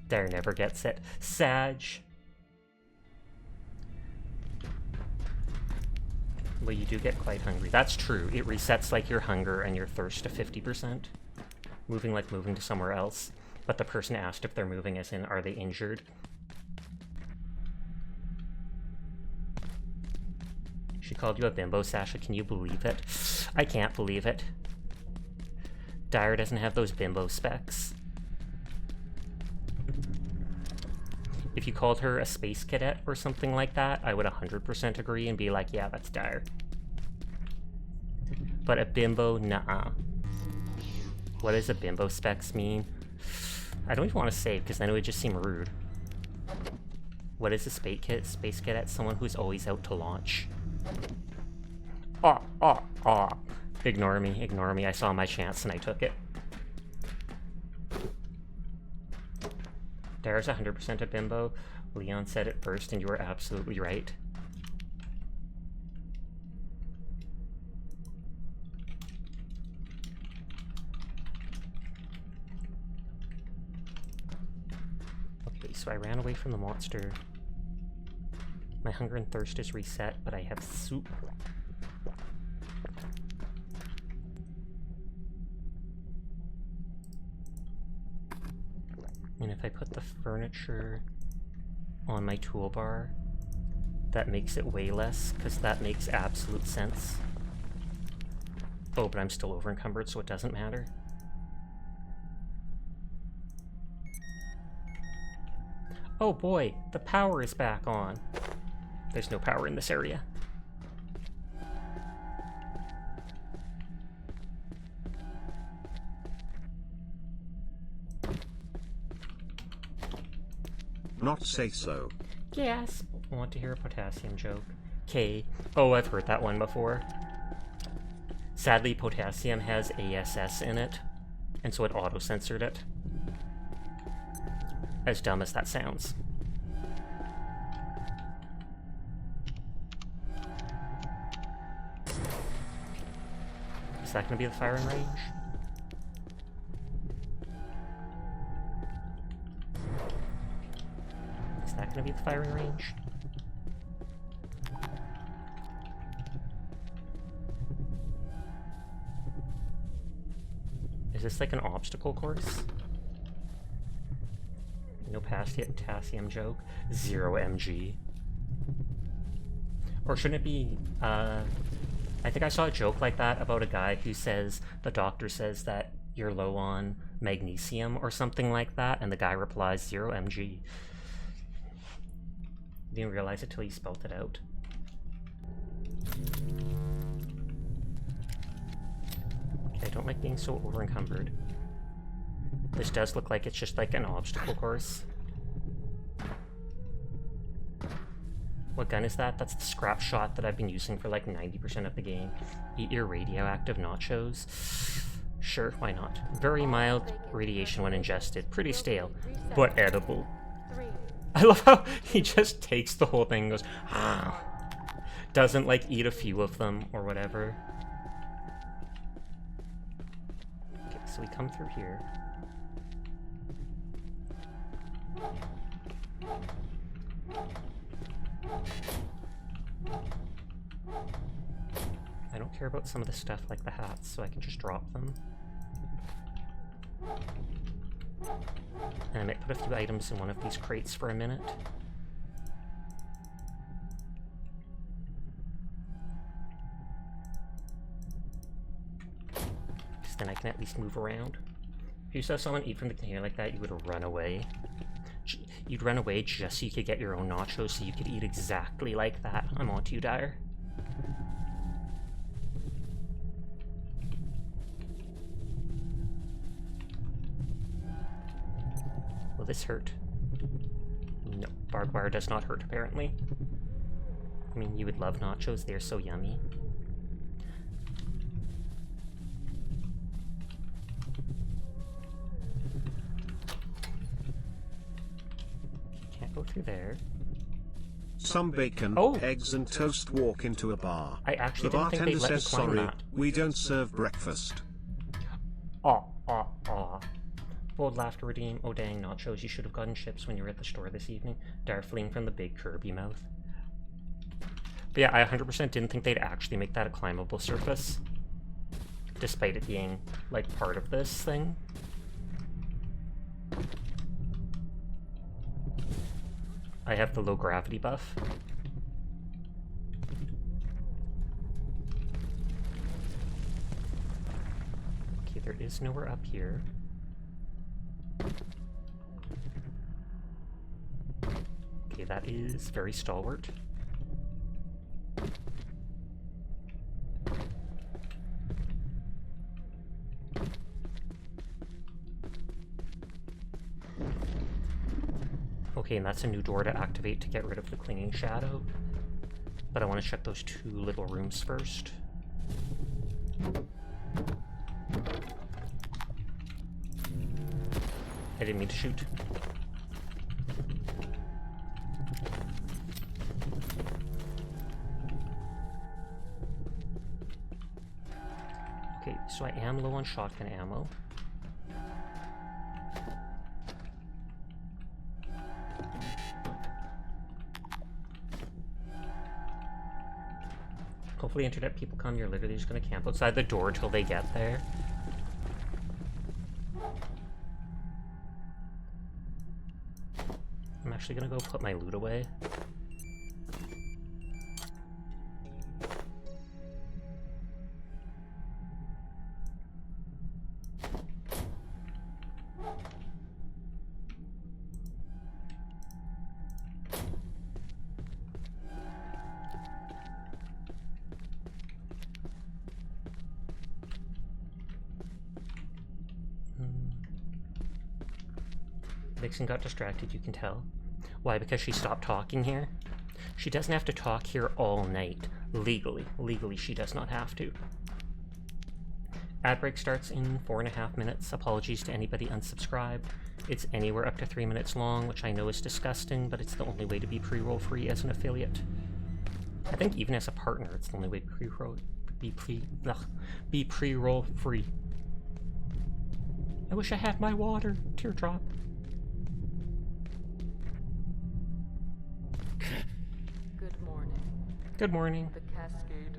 Dare never gets it. Sag. Well, you do get quite hungry. That's true. It resets like your hunger and your thirst to 50%. Moving like moving to somewhere else. But the person asked if they're moving as in, are they injured? She called you a bimbo, Sasha. Can you believe it? I can't believe it. Dyer doesn't have those bimbo specs. If you called her a space cadet or something like that, I would 100% agree and be like, yeah, that's Dyer. But a bimbo, nuh-uh. What does a bimbo specs mean? I don't even want to say because then it would just seem rude. What is a space cadet? Someone who's always out to launch. Ignore me, ignore me. I saw my chance and I took it. Dara's 100% a bimbo. Leon said it first and you were absolutely right. Okay, so I ran away from the monster. My hunger and thirst is reset, but I have soup. And if I put the furniture on my toolbar, that makes it way less, because that makes absolute sense. Oh, but I'm still over encumbered, so it doesn't matter. Oh boy, the power is back on. There's no power in this area. Not say so. Yes. I want to hear a potassium joke. K. Oh, I've heard that one before. Sadly, potassium has ASS in it, and so it auto-censored it. As dumb as that sounds. Is that going to be the firing range? Is that going to be the firing range? Is this like an obstacle course? No potassium joke. 0 mg. Or shouldn't it be, I think I saw a joke like that about a guy who says, the doctor says that you're low on magnesium or something like that, and the guy replies 0 mg. Didn't realize it till he spelt it out. Okay, I don't like being so over encumbered. This does look like it's just like an obstacle course. What gun is that? That's the scrap shot that I've been using for like 90% of the game. Eat your radioactive nachos. Sure, why not? Very mild radiation when ingested. Pretty stale, but edible. I love how he just takes the whole thing and goes, ah. Doesn't like eat a few of them or whatever. Okay, so we come through here. I don't care about some of the stuff like the hats, so I can just drop them. And I might put a few items in one of these crates for a minute. Because then I can at least move around. If you saw someone eat from the container like that, you would run away. You'd run away just so you could get your own nachos, so you could eat exactly like that. I'm on to you, Dyer. Will this hurt? No, barbed wire does not hurt, apparently. I mean, you would love nachos, they're so yummy. go through there. Some bacon, Oh. eggs and toast walk into a bar. I actually The didn't think they'd bartender let me says, climb sorry, that. we don't serve breakfast. Aw, aw, aw. Bold laugh to redeem. Oh dang, nachos, you should have gotten chips when you were at the store this evening. Dar fleeing from the big Kirby mouth. But yeah, I 100% didn't think they'd actually make that a climbable surface. Despite it being, like, part of this thing. I have the low gravity buff. Okay, there is nowhere up here. Okay, that is very stalwart. Okay, and that's a new door to activate to get rid of the clinging shadow. But I want to check those two little rooms first. I didn't mean to shoot. Okay, so I am low on shotgun ammo. Hopefully internet people come, you're literally just gonna camp outside the door till they get there. I'm actually gonna go put my loot away. Vixen got distracted, you can tell. Why? Because she stopped talking here? She doesn't have to talk here all night. Legally. Legally, she does not have to. Ad break starts in 4.5 minutes. Apologies to anybody unsubscribed. It's anywhere up to 3 minutes long, which I know is disgusting, but it's the only way to be pre-roll free as an affiliate. I think even as a partner, it's the only way to be pre-roll free. I wish I had my water. Teardrop. Good morning. Good morning. The cascade.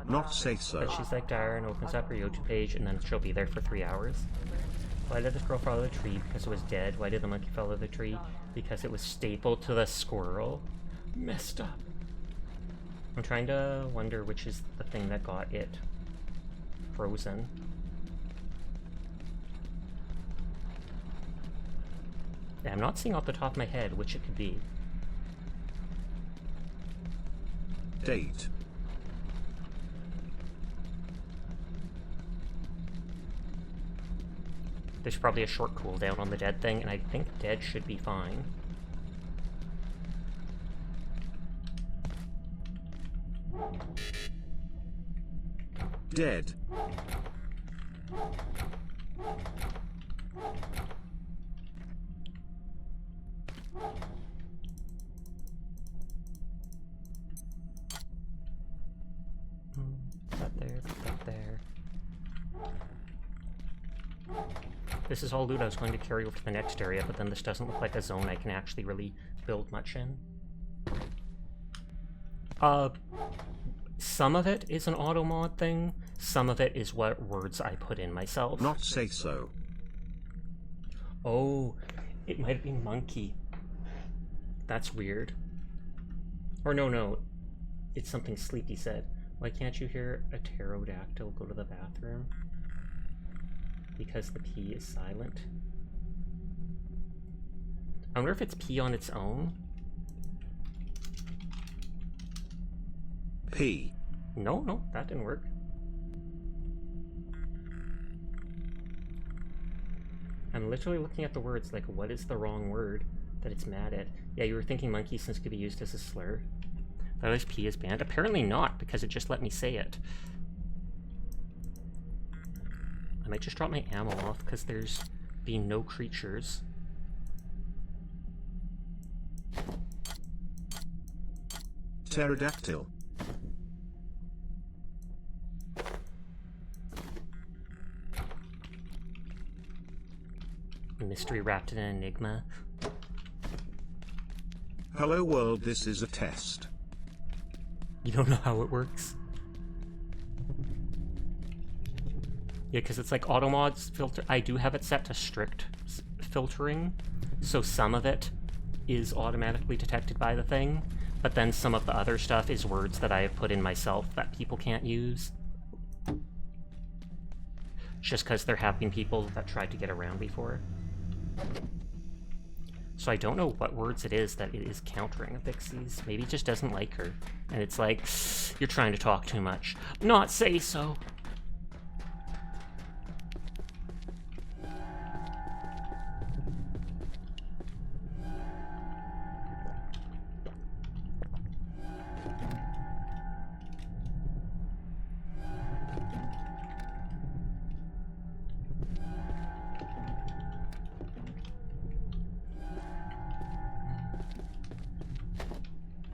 Not say so. But she's like Dara and opens up her YouTube page and then she'll be there for 3 hours. Why did this girl follow the tree? Because it was dead. Why did the monkey follow the tree? Because it was stapled to the squirrel. Messed up. I'm trying to wonder which is the thing that got it frozen. Yeah, I'm not seeing off the top of my head which it could be. Date. There's probably a short cooldown on the dead thing, and I think dead should be fine. Dead. Put that there, put that there. This is all loot I was going to carry over to the next area, but then this doesn't look like a zone I can actually really build much in. Some of it is an auto mod thing, some of it is what words I put in myself. Not say so. Oh, it might have been monkey. That's weird. Or no, it's something Sleepy said. Why can't you hear a pterodactyl go to the bathroom? Because the P is silent. I wonder if it's P on its own. P. No, that didn't work. I'm literally looking at the words like, what is the wrong word that it's mad at? Yeah, you were thinking monkey since it could be used as a slur. That was P is banned. Apparently not, because it just let me say it. I might just drop my ammo off, because there's been no creatures. pterodactyl. Mystery wrapped in an enigma. Hello world, this is a test. You don't know how it works? Yeah, because it's like automod's filter. I do have it set to strict filtering, so some of it is automatically detected by the thing, but then some of the other stuff is words that I have put in myself that people can't use. Just because there have been people that tried to get around before. So I don't know what words it is that it is countering Vixie's. Maybe it just doesn't like her. And it's like, you're trying to talk too much. Not say so.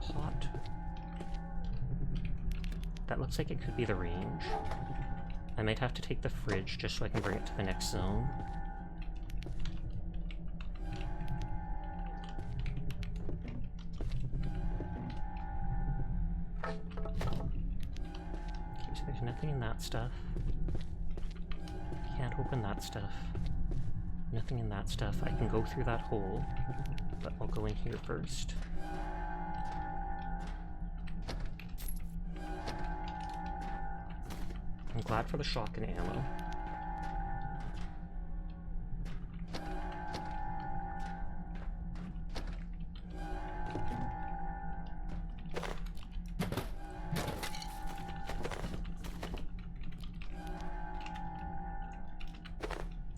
Pot. That looks like it could be the range. I might have to take the fridge just so I can bring it to the next zone. Okay, so there's nothing in that stuff. Can't open that stuff. Nothing in that stuff. I can go through that hole, but I'll go in here first. I'm glad for the shotgun ammo.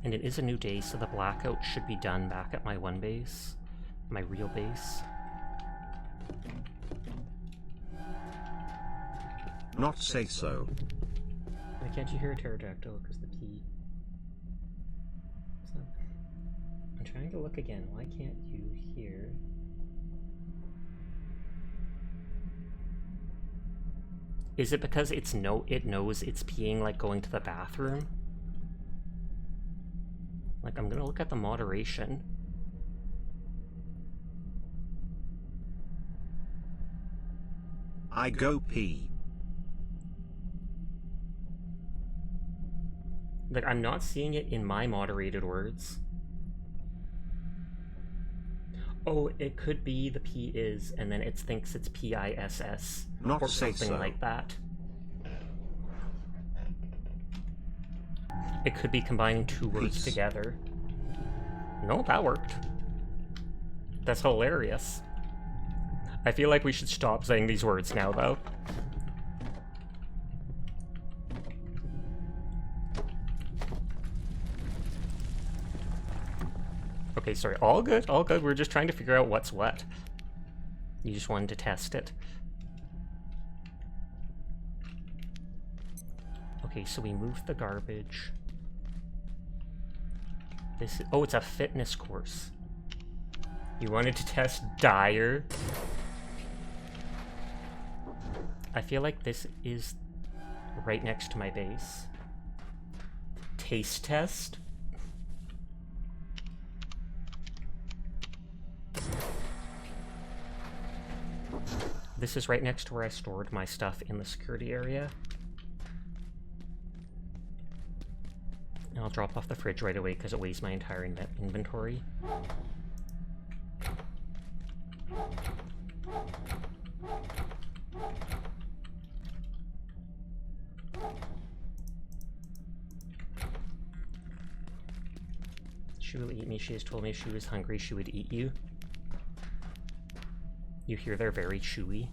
And it is a new day, so the blackout should be done back at my one base. My real base. Not say so. Why can't you hear a pterodactyl? Because the key. So, I'm trying to look again. Why can't you hear? Is it because it knows it's peeing, like going to the bathroom? Like, I'm gonna look at the moderation. I go pee. Like, I'm not seeing it in my moderated words. Oh, it could be the P is, and then it thinks it's PISS. Not or say something so. like that. It could be combining two words Peace. together. No, that worked. That's hilarious. I feel like we should stop saying these words now, though. Okay, sorry. All good, all good. We're just trying to figure out what's what. You just wanted to test it. Okay, so we moved the garbage. This is, oh, it's a fitness course. You wanted to test Dyer? I feel like this is right next to my base. Taste test? This is right next to where I stored my stuff in the security area. And I'll drop off the fridge right away because it weighs my entire inventory. She will eat me. She has told me if she was hungry, she would eat you. You hear they're very chewy.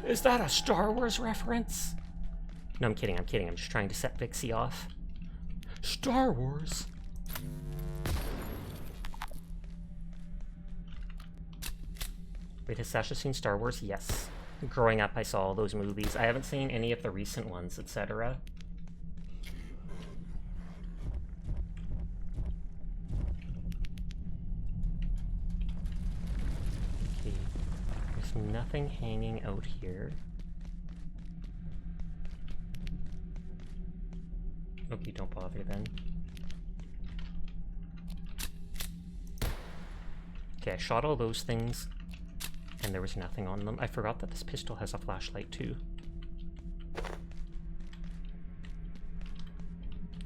Is that a Star Wars reference? No, I'm kidding, I'm kidding. I'm just trying to set Vixie off. Star Wars? Wait, has Sasha seen Star Wars? Yes. Growing up, I saw all those movies. I haven't seen any of the recent ones, etc. Okay. So nothing hanging out here. Okay, don't bother then. Okay, I shot all those things, and there was nothing on them. I forgot that this pistol has a flashlight too.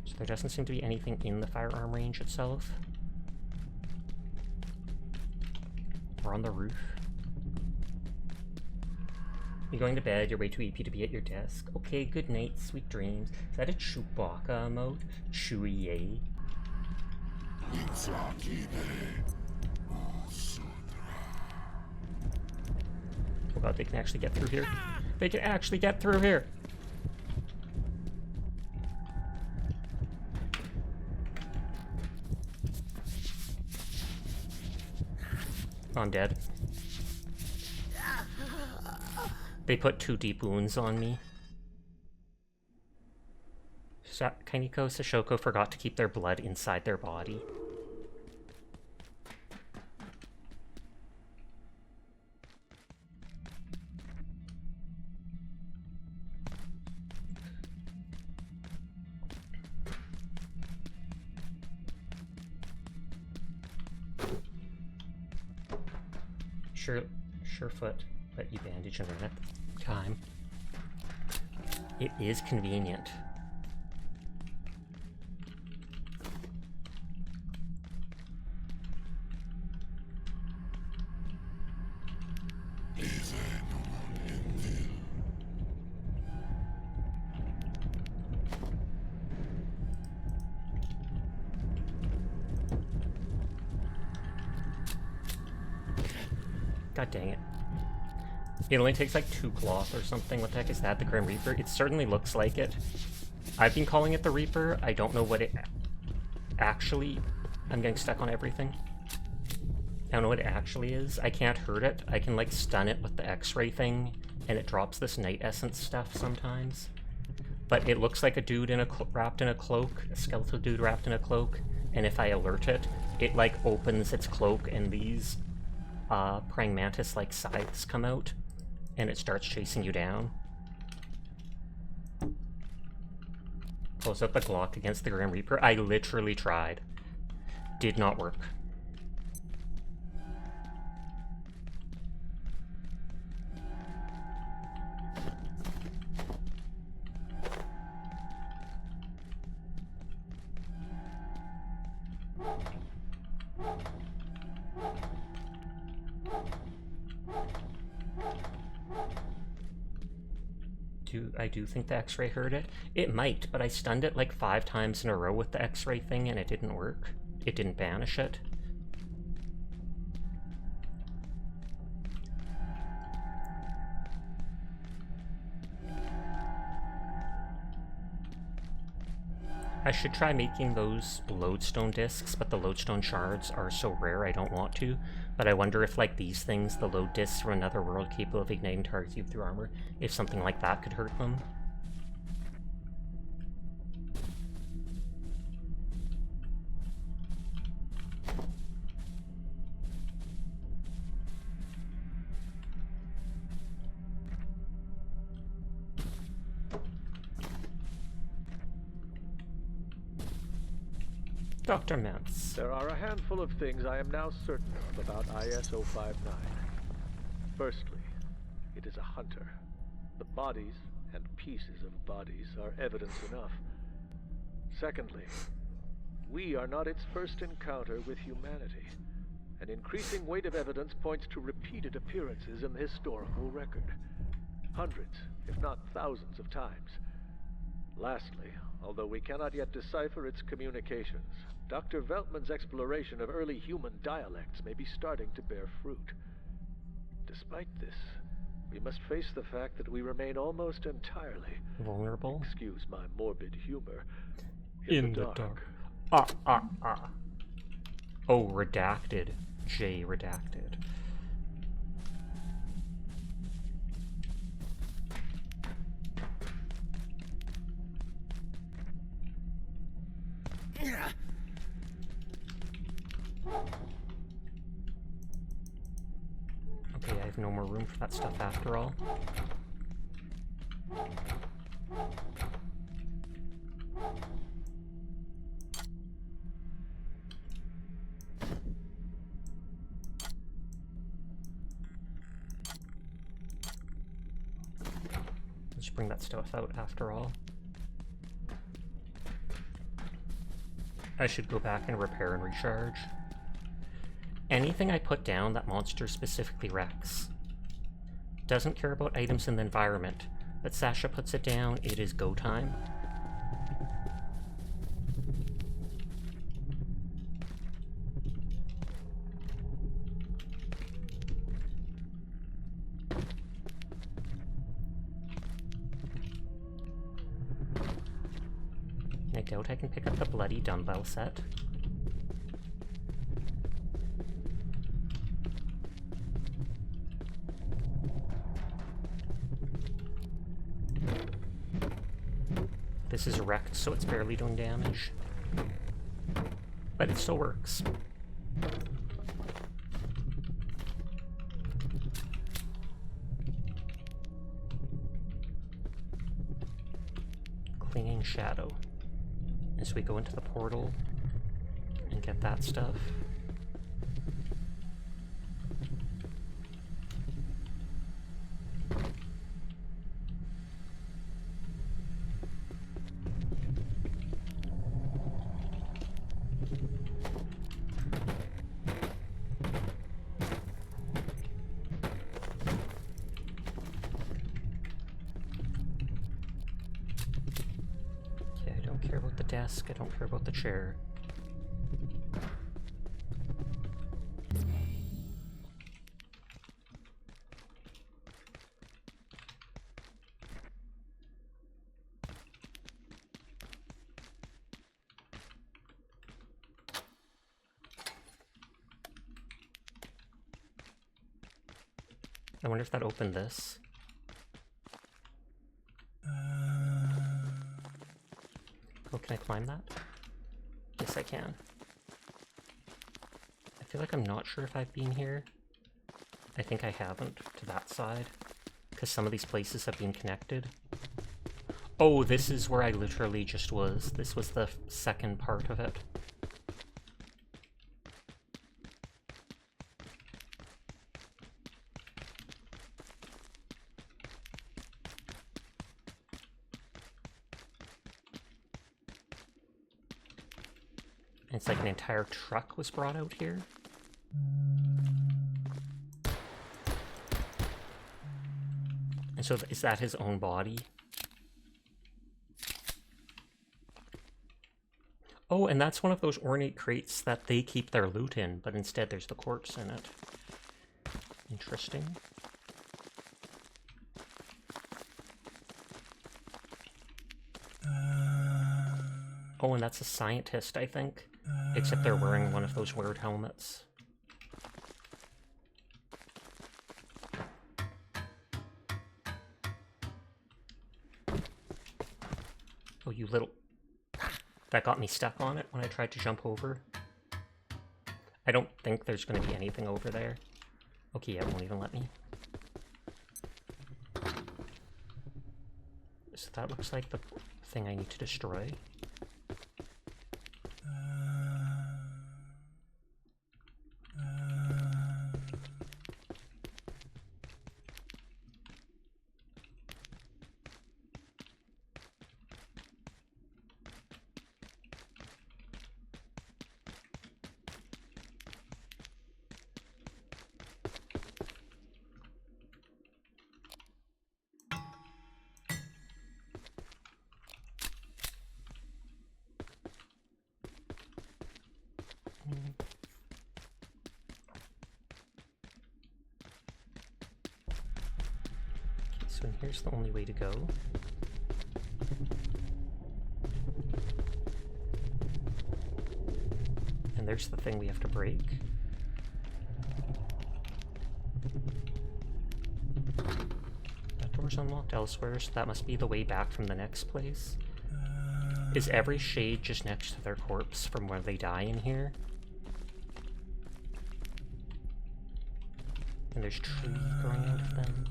So there doesn't seem to be anything in the firearm range itself. We're on the roof. You're going to bed, you're way too EP to be at your desk. Okay, good night, sweet dreams. Is that a Chewbacca emote? Chewie. Oh god, they can actually get through here. They can actually get through here! I'm dead. They put 2 deep wounds on me. Kainiko Sashoko forgot to keep their blood inside their body. Surefoot let you bandage under that time. It is convenient. God dang it. It only takes like 2 cloth or something. What the heck is that? The Grim Reaper? It certainly looks like it. I've been calling it the Reaper. I don't know what it actually... I'm getting stuck on everything. I don't know what it actually is. I can't hurt it. I can like stun it with the X-ray thing, and it drops this night essence stuff sometimes. But it looks like a dude in wrapped in a cloak, a skeletal dude wrapped in a cloak, and if I alert it, it like opens its cloak and these praying mantis like scythes come out, and it starts chasing you down. Close up the Glock against the Grim Reaper. I literally tried. Did not work. I do think the X-ray hurt it. It might, but I stunned it like 5 times in a row with the X-ray thing and it didn't work. It didn't banish it. I should try making those lodestone discs, but the lodestone shards are so rare I don't want to. But I wonder if, like these things, the load discs from another world capable of igniting targets you through armor, if something like that could hurt them. Dr. Mance. There are a handful of things I am now certain of about IS-059. Firstly, it is a hunter. The bodies and pieces of bodies are evidence enough. Secondly, we are not its first encounter with humanity. An increasing weight of evidence points to repeated appearances in the historical record. Hundreds, if not thousands of times. Lastly, although we cannot yet decipher its communications, Dr. Veltman's exploration of early human dialects may be starting to bear fruit. Despite this, we must face the fact that we remain almost entirely vulnerable. Excuse my morbid humor. In the dark. Oh, redacted. J redacted. Okay, I have no more room for that stuff after all. Let's bring that stuff out after all. I should go back and repair and recharge. Anything I put down, that monster specifically wrecks. Doesn't care about items in the environment, but Sasha puts it down, it is go time. I doubt I can pick up the bloody dumbbell set. This is wrecked, so it's barely doing damage. But it still works. Clinging Shadow. As we go into the portal and get that stuff. Desk. I don't care about the chair. I wonder if that opened this. Oh, can I climb that? Yes, I can. I feel like I'm not sure if I've been here. I think I haven't to that side, because some of these places have been connected. Oh, this is where I literally just was. This was the second part of it. It's like an entire truck was brought out here. And so is that his own body? Oh, and that's one of those ornate crates that they keep their loot in, but instead there's the corpse in it. Interesting. Oh, and that's a scientist, I think. Except they're wearing one of those weird helmets. Oh, you little... That got me stuck on it when I tried to jump over. I don't think there's going to be anything over there. Okay, yeah, it won't even let me. So that looks like the thing I need to destroy. So here's the only way to go. And there's the thing we have to break. That door's unlocked elsewhere, so that must be the way back from the next place. Is every shade just next to their corpse from where they die in here? And there's tree growing out of them.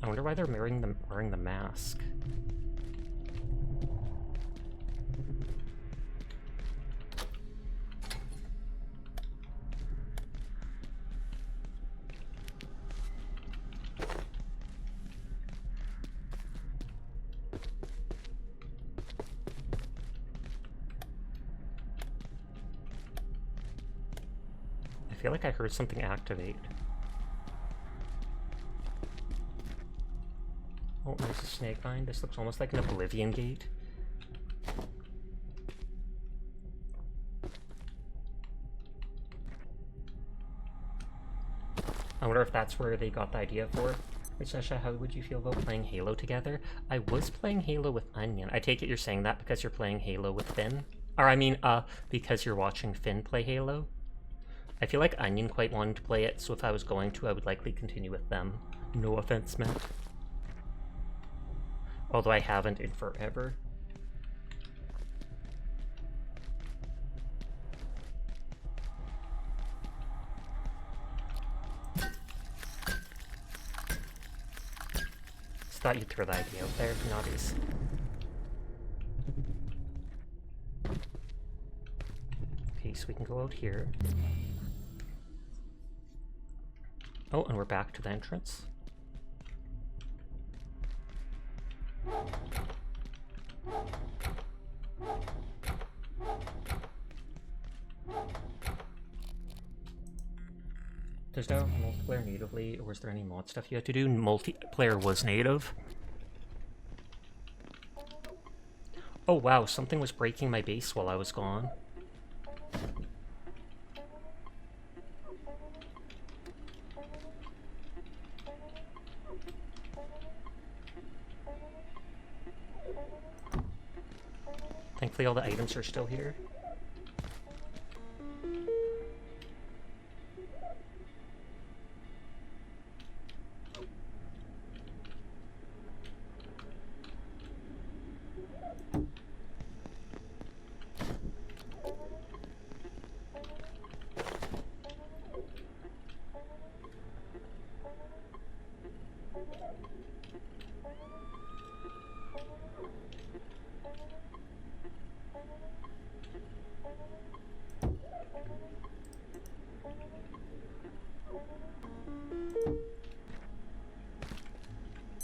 I wonder why they're wearing the mask. I feel like I heard something activate. Oh, there's a snake vine. This looks almost like an Oblivion gate. I wonder if that's where they got the idea for. Hey, Sasha, how would you feel about playing Halo together? I was playing Halo with Onion. I take it you're saying that because you're playing Halo with Finn? Or I mean, because you're watching Finn play Halo? I feel like Onion quite wanted to play it, so if I was going to, I would likely continue with them. No offense, Matt. Although I haven't in forever. Just thought you'd throw the idea out there, naughties. Okay, so we can go out here. Oh, and we're back to the entrance. There's no multiplayer natively, or was there any mod stuff you had to do? Multiplayer was native. Oh wow, something was breaking my base while I was gone. Thankfully all the items are still here.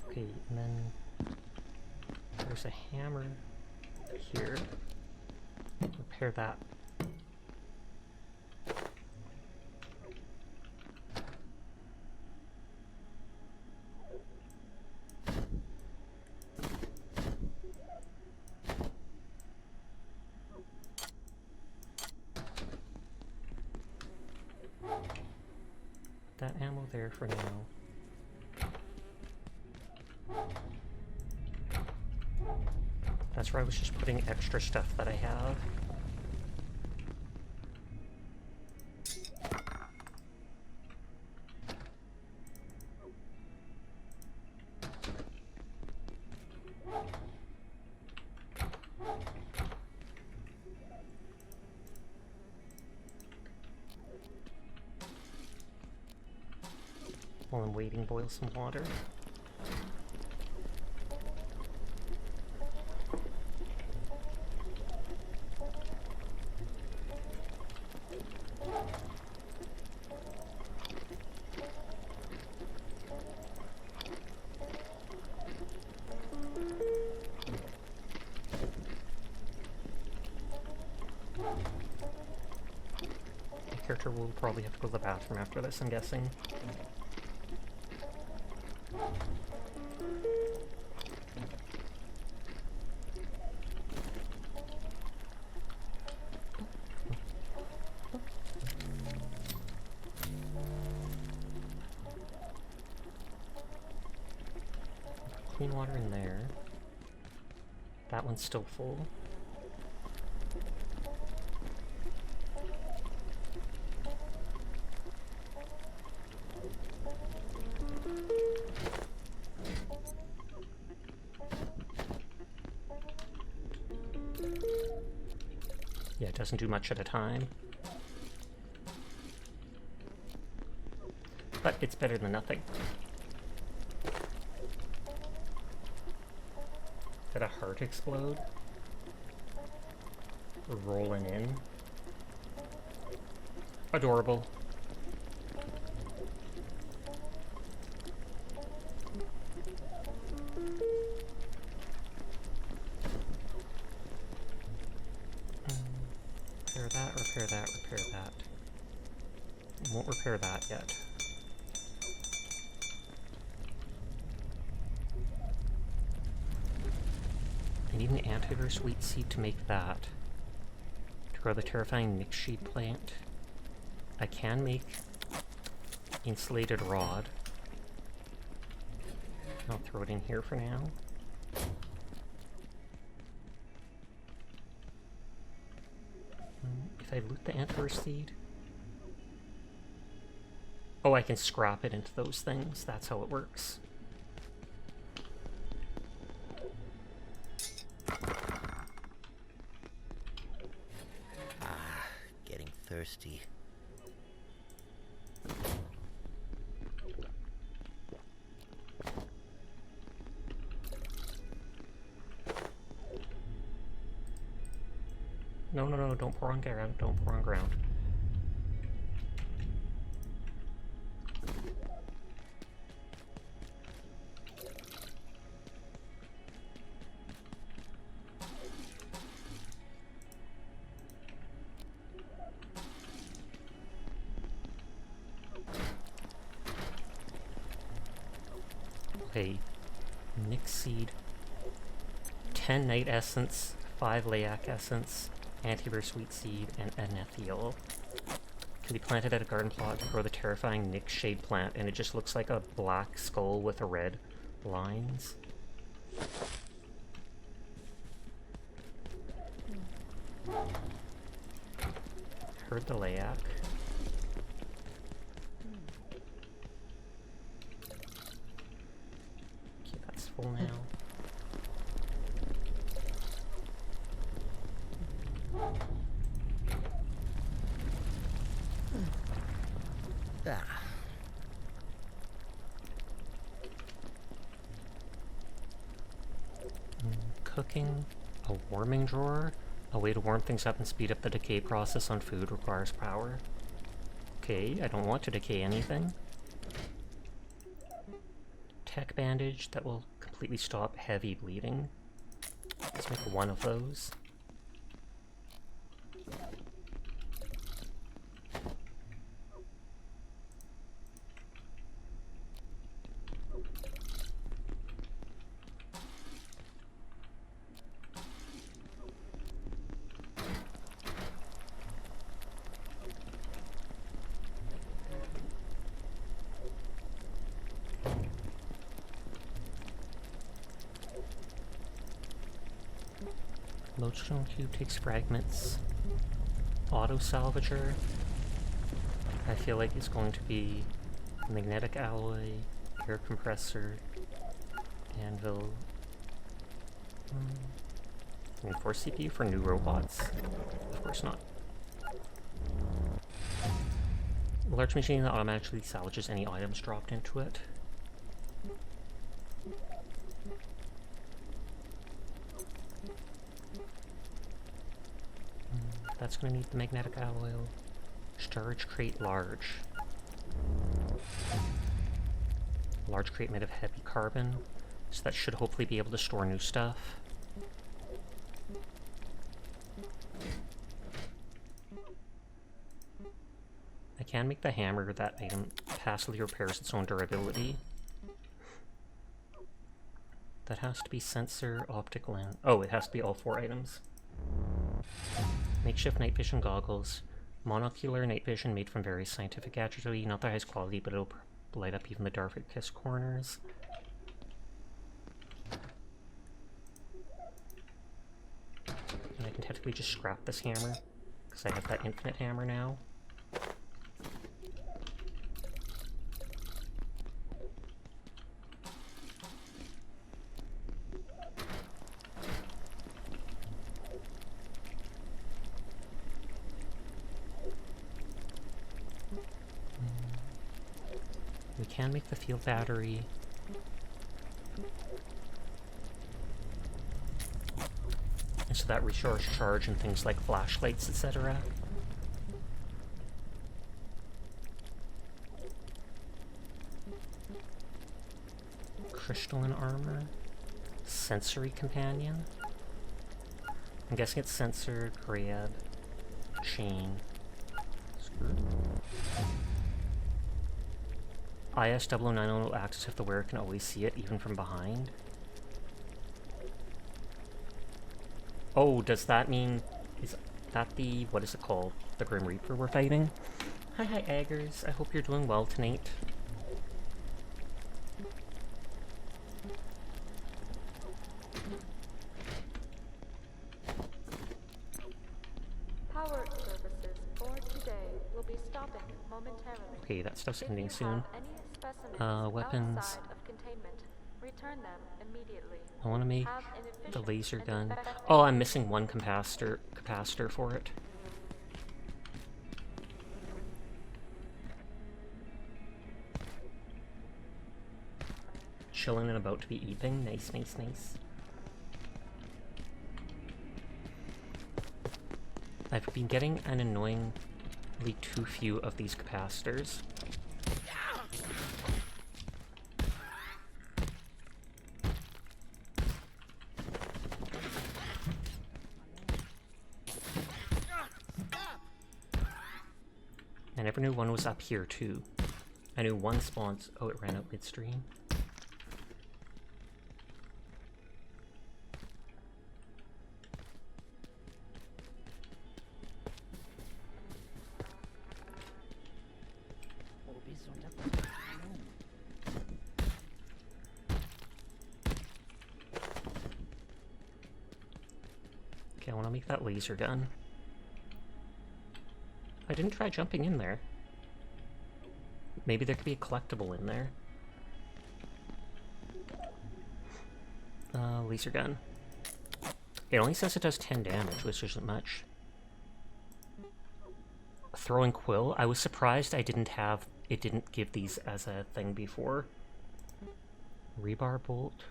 Okay, and then there's a hammer here. Repair that. That ammo there for now. That's where I was just putting extra stuff that I have. While I'm waiting, boil some water. My character will probably have to go to the bathroom after this, I'm guessing. Clean water in there. That one's still full. Yeah, it doesn't do much at a time. but it's better than nothing. Did a heart explode? Rolling in. Adorable. Repair that, repair that, repair that. Won't repair that yet. I need an antivirus wheat seed to make that. To grow the terrifying Nightshade plant. I can make insulated rod. I'll throw it in here for now. If I loot the antivirus seed... Oh, I can scrap it into those things. That's how it works. Getting thirsty. No, no, no, don't pour on ground. Don't pour on ground. Okay, Nyx seed, 10 night essence, 5 layak essence, antivirus sweet seed, and anethial. Can be planted at a garden plot to grow the terrifying Nightshade plant, and it just looks like a black skull with a red lines. Heard the layak. Okay, that's full now. Cooking, a warming drawer, a way to warm things up and speed up the decay process on food requires power. Okay, I don't want to decay anything. Tech bandage that will completely stop heavy bleeding. Let's make one of those. Lodestone cube takes fragments. Auto salvager. I feel like it's going to be magnetic alloy, air compressor, anvil. Reinforced CPU for new robots? Of course not. A large machine that automatically salvages any items dropped into it. That's going to need the magnetic alloy. Storage crate large. Large crate made of heavy carbon, so that should hopefully be able to store new stuff. I can make the hammer that item passively repairs its own durability. That has to be sensor, optical, and... oh, it has to be all 4 items. Makeshift night vision goggles. Monocular night vision made from various scientific gadgetry. Not the highest quality, but it'll light up even the darkest corners. And I can technically just scrap this hammer, because I have that infinite hammer now. We can make the field battery. And so that restores charge and things like flashlights, etc. Crystalline armor. Sensory companion. I'm guessing it's sensor, grab, chain, screw. IS-0090 will act as if the wearer can always see it, even from behind. Oh, does that mean... is that the... what is it called? The Grim Reaper we're fighting? Hi, Aggers. I hope you're doing well tonight. Power services for today will be stopping momentarily. Okay, that stuff's If ending you soon. have any specimens Weapons. outside of containment, return them immediately. I want to make Have an the efficient laser and gun. effective- Oh, I'm missing one capacitor for it. Chilling and about to be eating. Nice, nice, nice. I've been getting an annoyingly too few of these capacitors. I never knew one was up here too. I knew one spawns. Oh, it ran out midstream. Okay, I want to make that laser gun. I didn't try jumping in there. Maybe there could be a collectible in there. Laser gun. It only says it does 10 damage, which isn't much. Throwing quill. I was surprised it didn't give these as a thing before. Rebar bolt.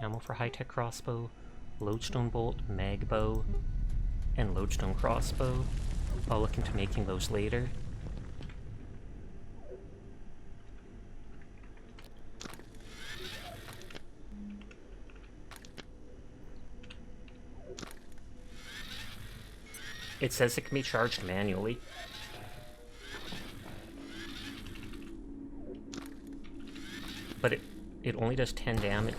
Ammo for high-tech crossbow. Lodestone bolt, mag bow, and lodestone crossbow. I'll look into making those later. It says it can be charged manually. But it only does 10 damage.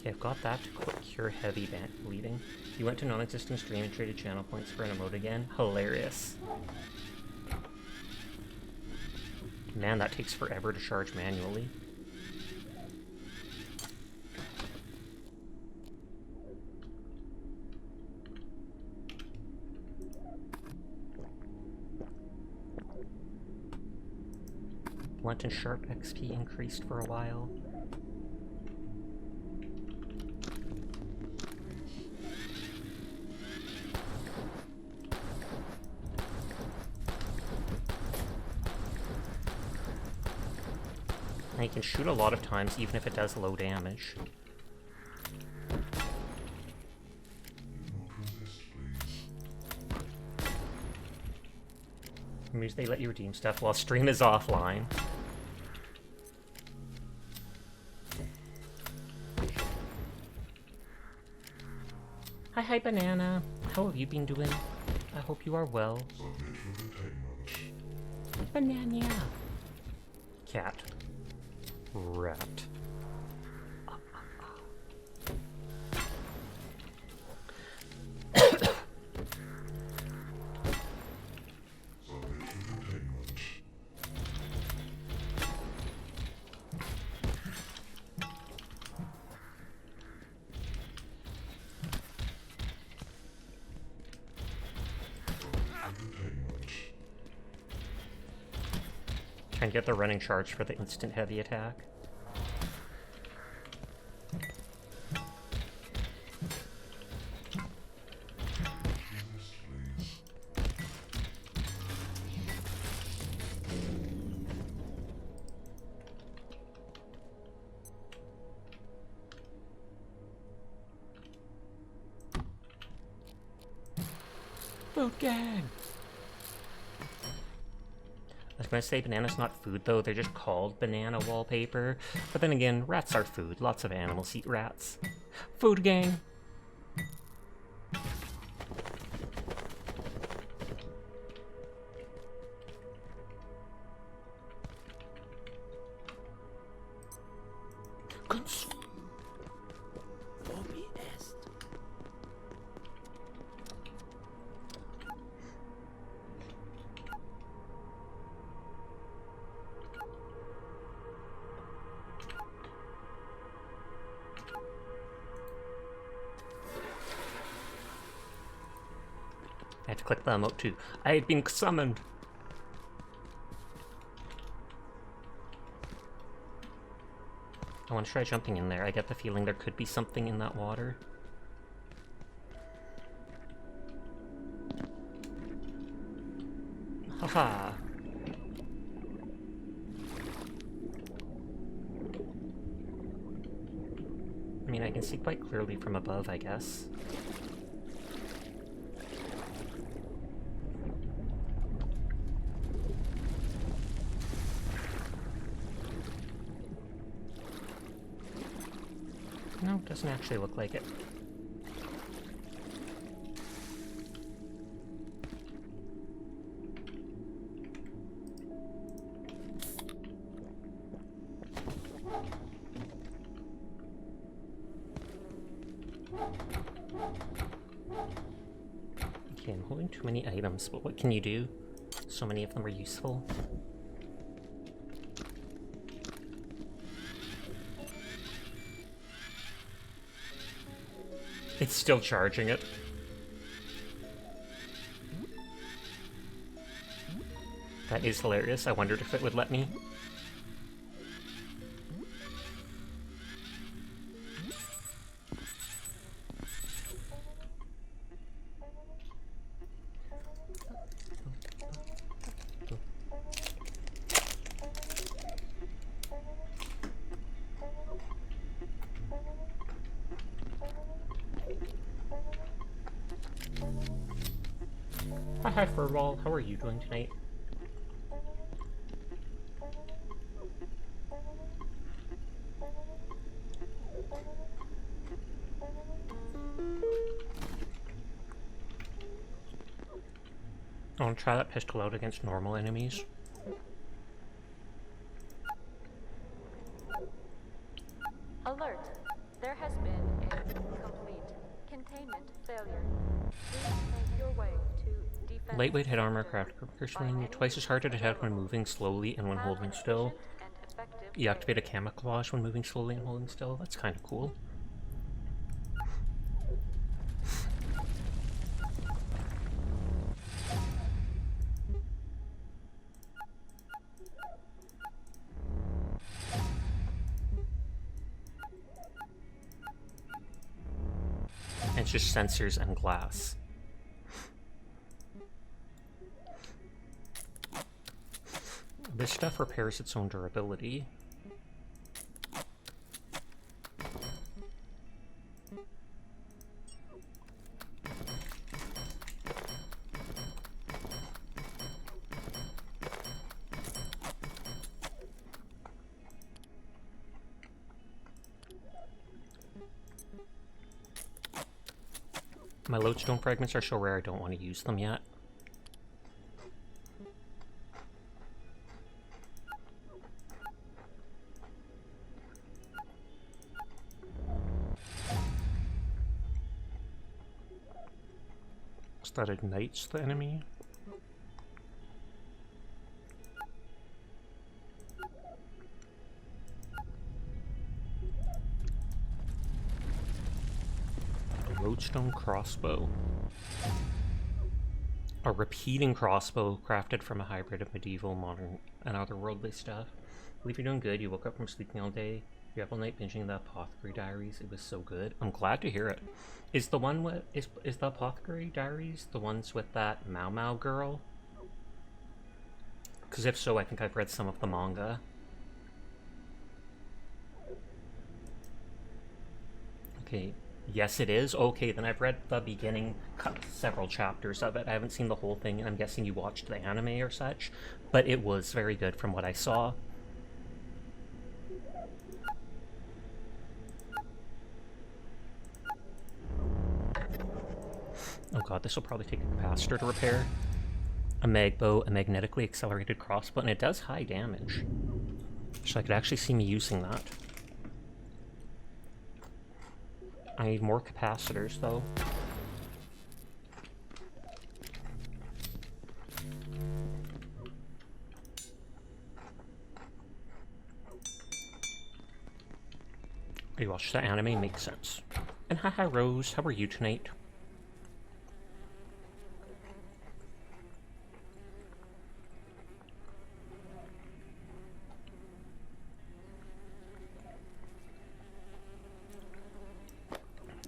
Okay, I've got that to cure heavy bleeding. You went to non-existent stream and traded channel points for an emote again? Hilarious. Man, that takes forever to charge manually. Blunt and sharp XP increased for a while. And you can shoot a lot of times even if it does low damage. It means they let you redeem stuff while stream is offline. Hi, Banana. How have you been doing? I hope you are well. Banana. Cat. Rat. Trying to get the running charge for the instant heavy attack. Food gang! I was gonna say banana's not food though, they're just called banana wallpaper. But then again, rats are food. Lots of animals eat rats. Food gang! I had to click the emote too. I had been summoned! I want to try jumping in there. I get the feeling there could be something in that water. Haha! I mean, I can see quite clearly from above, I guess. No, doesn't actually look like it. Okay, I'm holding too many items, but what can you do? So many of them are useful. It's still charging it. That is hilarious. I wondered if it would let me. Hi, Furball. How are you doing tonight? I want to try that pistol out against normal enemies. Alert! There has been a complete containment failure. Please make your way to defense. Lightweight head armor craft cushioning. Twice as hard to detect when moving slowly and when holding still. You activate a camouflage when moving slowly and holding still. That's kind of cool. It's just sensors and glass. This stuff repairs its own durability. My lodestone fragments are so rare I don't want to use them yet. That ignites the enemy. A lodestone crossbow. A repeating crossbow crafted from a hybrid of medieval, modern, and otherworldly stuff. I believe you're doing good. You woke up from sleeping all day. You have all night binging the Apothecary Diaries. It was so good. I'm glad to hear it. Is the one with is the Apothecary Diaries the ones with that Mau Mau girl? Because if so, I think I've read some of the manga. Okay. Yes, it is. Okay, then I've read the beginning, several chapters of it. I haven't seen the whole thing, and I'm guessing you watched the anime or such. But it was very good from what I saw. Oh god, this will probably take a capacitor to repair. A mag bow, a magnetically accelerated crossbow, and it does high damage. So I could actually see me using that. I need more capacitors, though. You watched the anime? Makes sense. And haha, Rose, how are you tonight?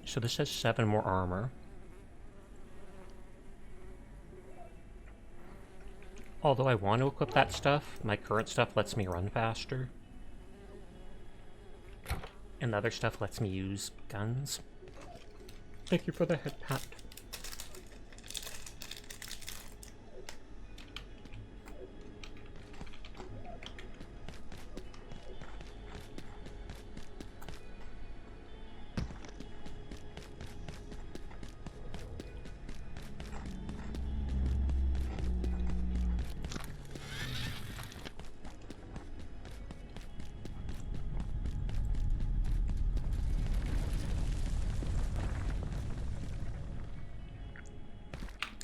So this has 7 more armor. Although I want to equip that stuff, my current stuff lets me run faster. And the other stuff lets me use guns. Thank you for the head pat.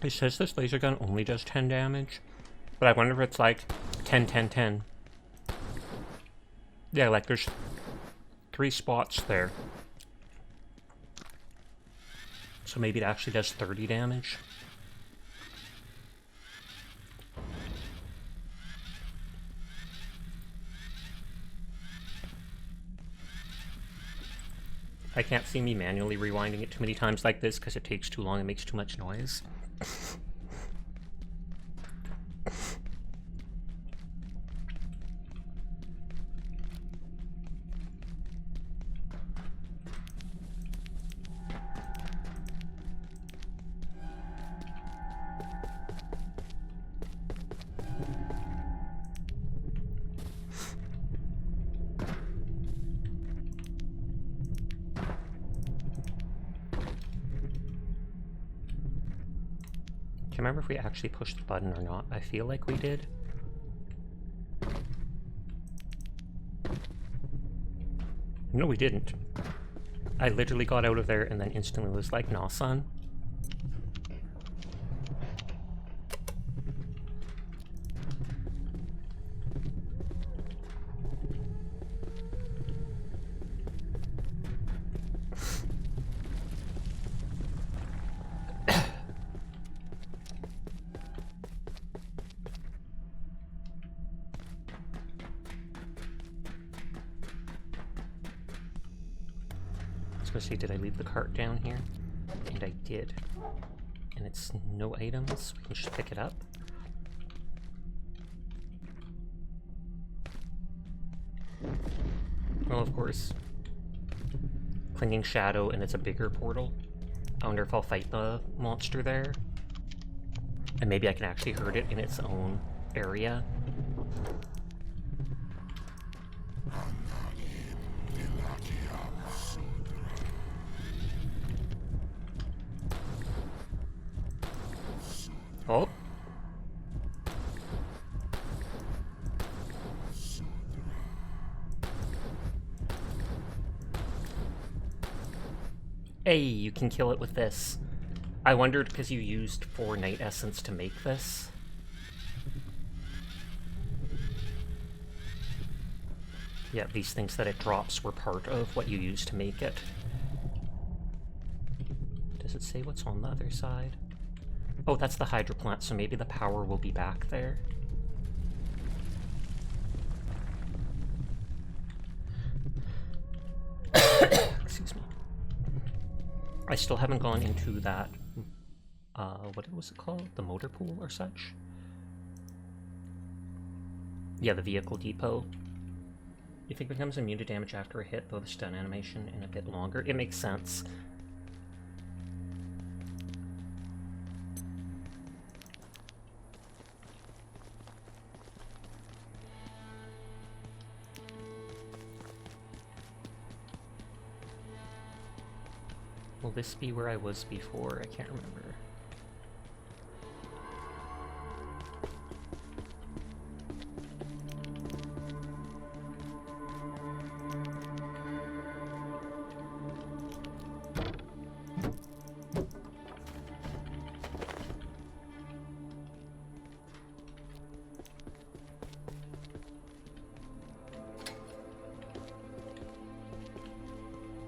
It says this laser gun only does 10 damage, but I wonder if it's like 10, 10, 10. Yeah, like there's 3 spots there. So maybe it actually does 30 damage. I can't see me manually rewinding it too many times like this because it takes too long and makes too much noise. I remember if we actually pushed the button or not. I feel like we did. No, we didn't. I literally got out of there and then instantly was like, nah, son. I was gonna say, did I leave the cart down here? And I did. And it's no items, we can just pick it up. Well, of course. Clinging Shadow, and it's a bigger portal. I wonder if I'll fight the monster there. And maybe I can actually hurt it in its own area. Oh. Hey, you can kill it with this. I wondered because you used 4 Night Essence to make this. Yeah, these things that it drops were part of what you used to make it. Does it say what's on the other side? Oh, that's the hydroplant, so maybe the power will be back there. Excuse me. I still haven't gone into that, what was it called? The motor pool or such? Yeah, the vehicle depot. If it becomes immune to damage after a hit, though the stun animation in a bit longer. It makes sense. Will this be where I was before? I can't remember.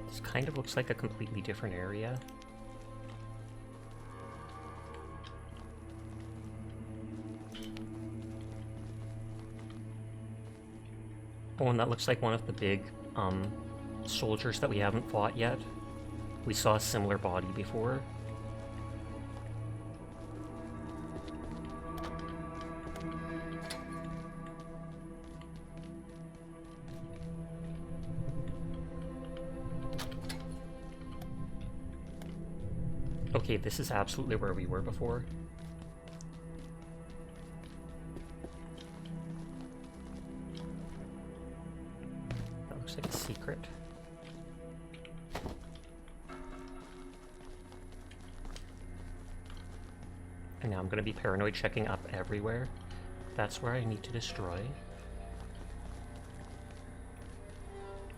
This kind of looks like a completely different area. Oh, and that looks like one of the big, soldiers that we haven't fought yet. We saw a similar body before. Okay, this is absolutely where we were before. That looks like a secret. And now I'm gonna be paranoid checking up everywhere. That's where I need to destroy.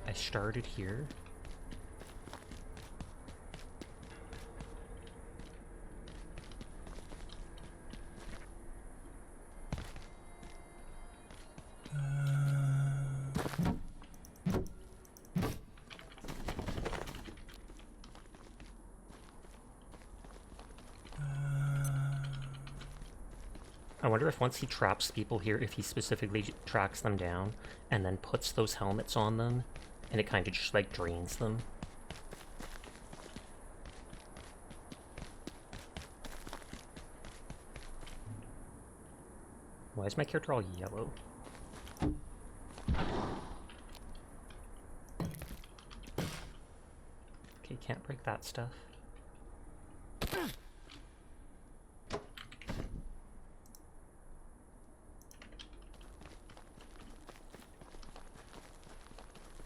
I started here. I wonder if once he traps people here, if he specifically tracks them down and then puts those helmets on them, and it kind of just like drains them. Why is my character all yellow? Okay, can't break that stuff.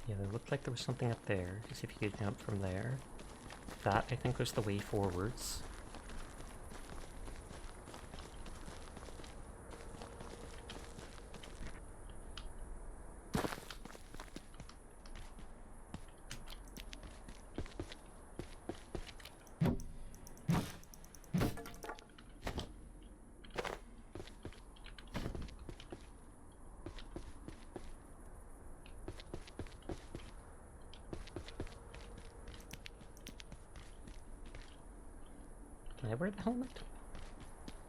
Yeah, it looked like there was something up there. See if you could jump from there. That, I think, was the way forwards. Can I wear the helmet?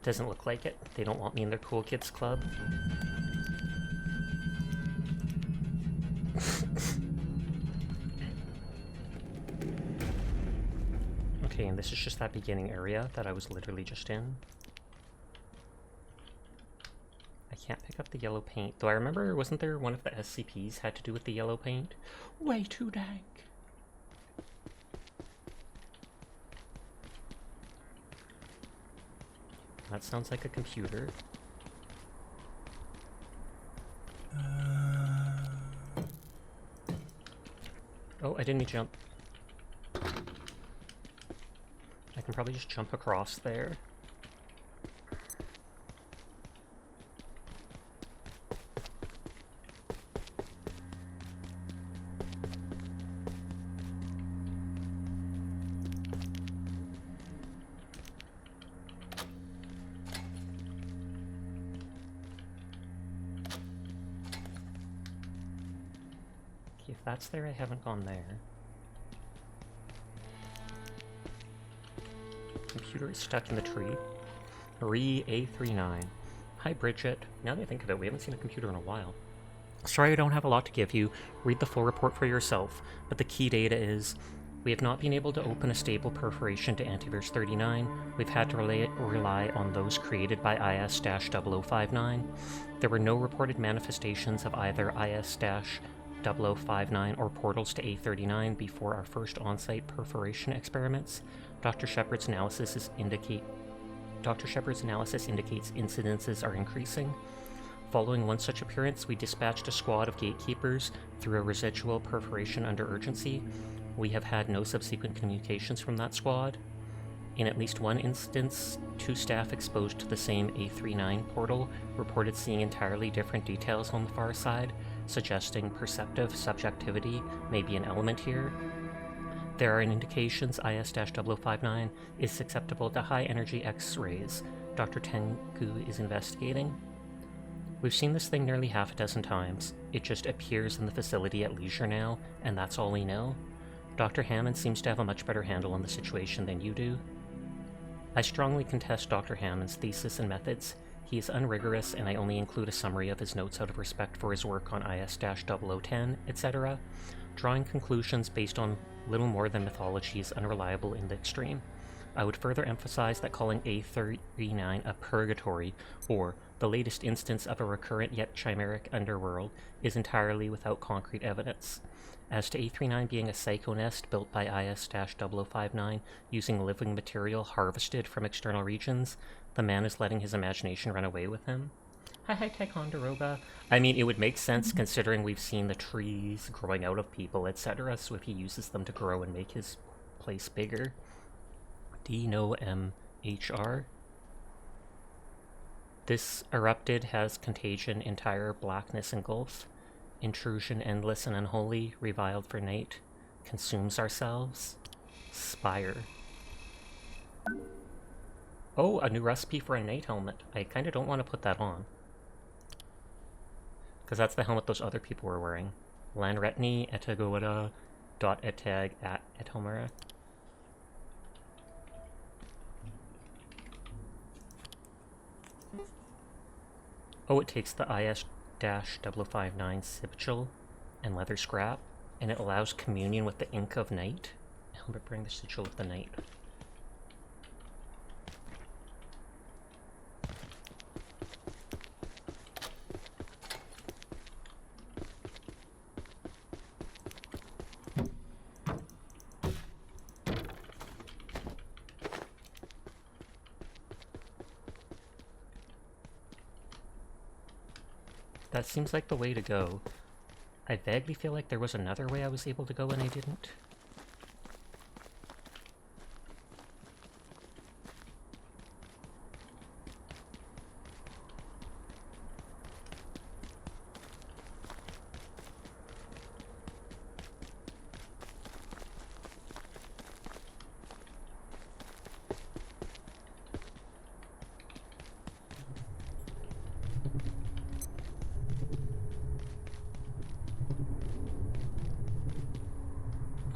Doesn't look like it. They don't want me in their cool kids club. Okay, and this is just that beginning area that I was literally just in. I can't pick up the yellow paint. Though I remember, wasn't there one of the SCPs had to do with the yellow paint? Way too dank. That sounds like a computer. Oh, I didn't jump. I can probably just jump across there. If that's there, I haven't gone there. Computer is stuck in the tree. A39. Hi, Bridget. Now that I think of it, we haven't seen a computer in a while. Sorry I don't have a lot to give you. Read the full report for yourself, but the key data is we have not been able to open a stable perforation to antivirus 39. We've had to rely on those created by IS-0059. There were no reported manifestations of either IS-0059 or portals to A39 before our first on-site perforation experiments. Dr. Shepard's analysis indicates incidences are increasing. Following one such appearance, we dispatched a squad of gatekeepers through a residual perforation under urgency. We have had no subsequent communications from that squad. In at least one instance, 2 staff exposed to the same A39 portal reported seeing entirely different details on the far side, suggesting perceptive subjectivity may be an element here. There are indications IS-0059 is susceptible to high-energy X-rays. Dr. Tengu is investigating. We've seen this thing nearly half a dozen times. It just appears in the facility at leisure now, and that's all we know. Dr. Hammond seems to have a much better handle on the situation than you do. I strongly contest Dr. Hammond's thesis and methods. He is unrigorous, and I only include a summary of his notes out of respect for his work on IS-0010, etc. Drawing conclusions based on little more than mythology is unreliable in the extreme. I would further emphasize that calling A39 a purgatory, or the latest instance of a recurrent yet chimeric underworld, is entirely without concrete evidence. As to A39 being a psycho nest built by IS-0059 using living material harvested from external regions, the man is letting his imagination run away with him. Hi, Ticonderoga. I mean, it would make sense considering we've seen the trees growing out of people, etc., so if he uses them to grow and make his place bigger. D-No-M-H-R. This erupted has contagion, entire blackness engulf. Intrusion endless and unholy, reviled for night. Consumes ourselves. Spire. Oh, a new recipe for a night helmet. I kinda don't want to put that on. Because that's the helmet those other people were wearing. Lanretni etagoda dot etag at etomera. Oh, it takes the IS-0059 sigil and leather scrap, and it allows communion with the ink of night. Helmet bring the sigil of the night. That seems like the way to go. I vaguely feel like there was another way I was able to go and I didn't.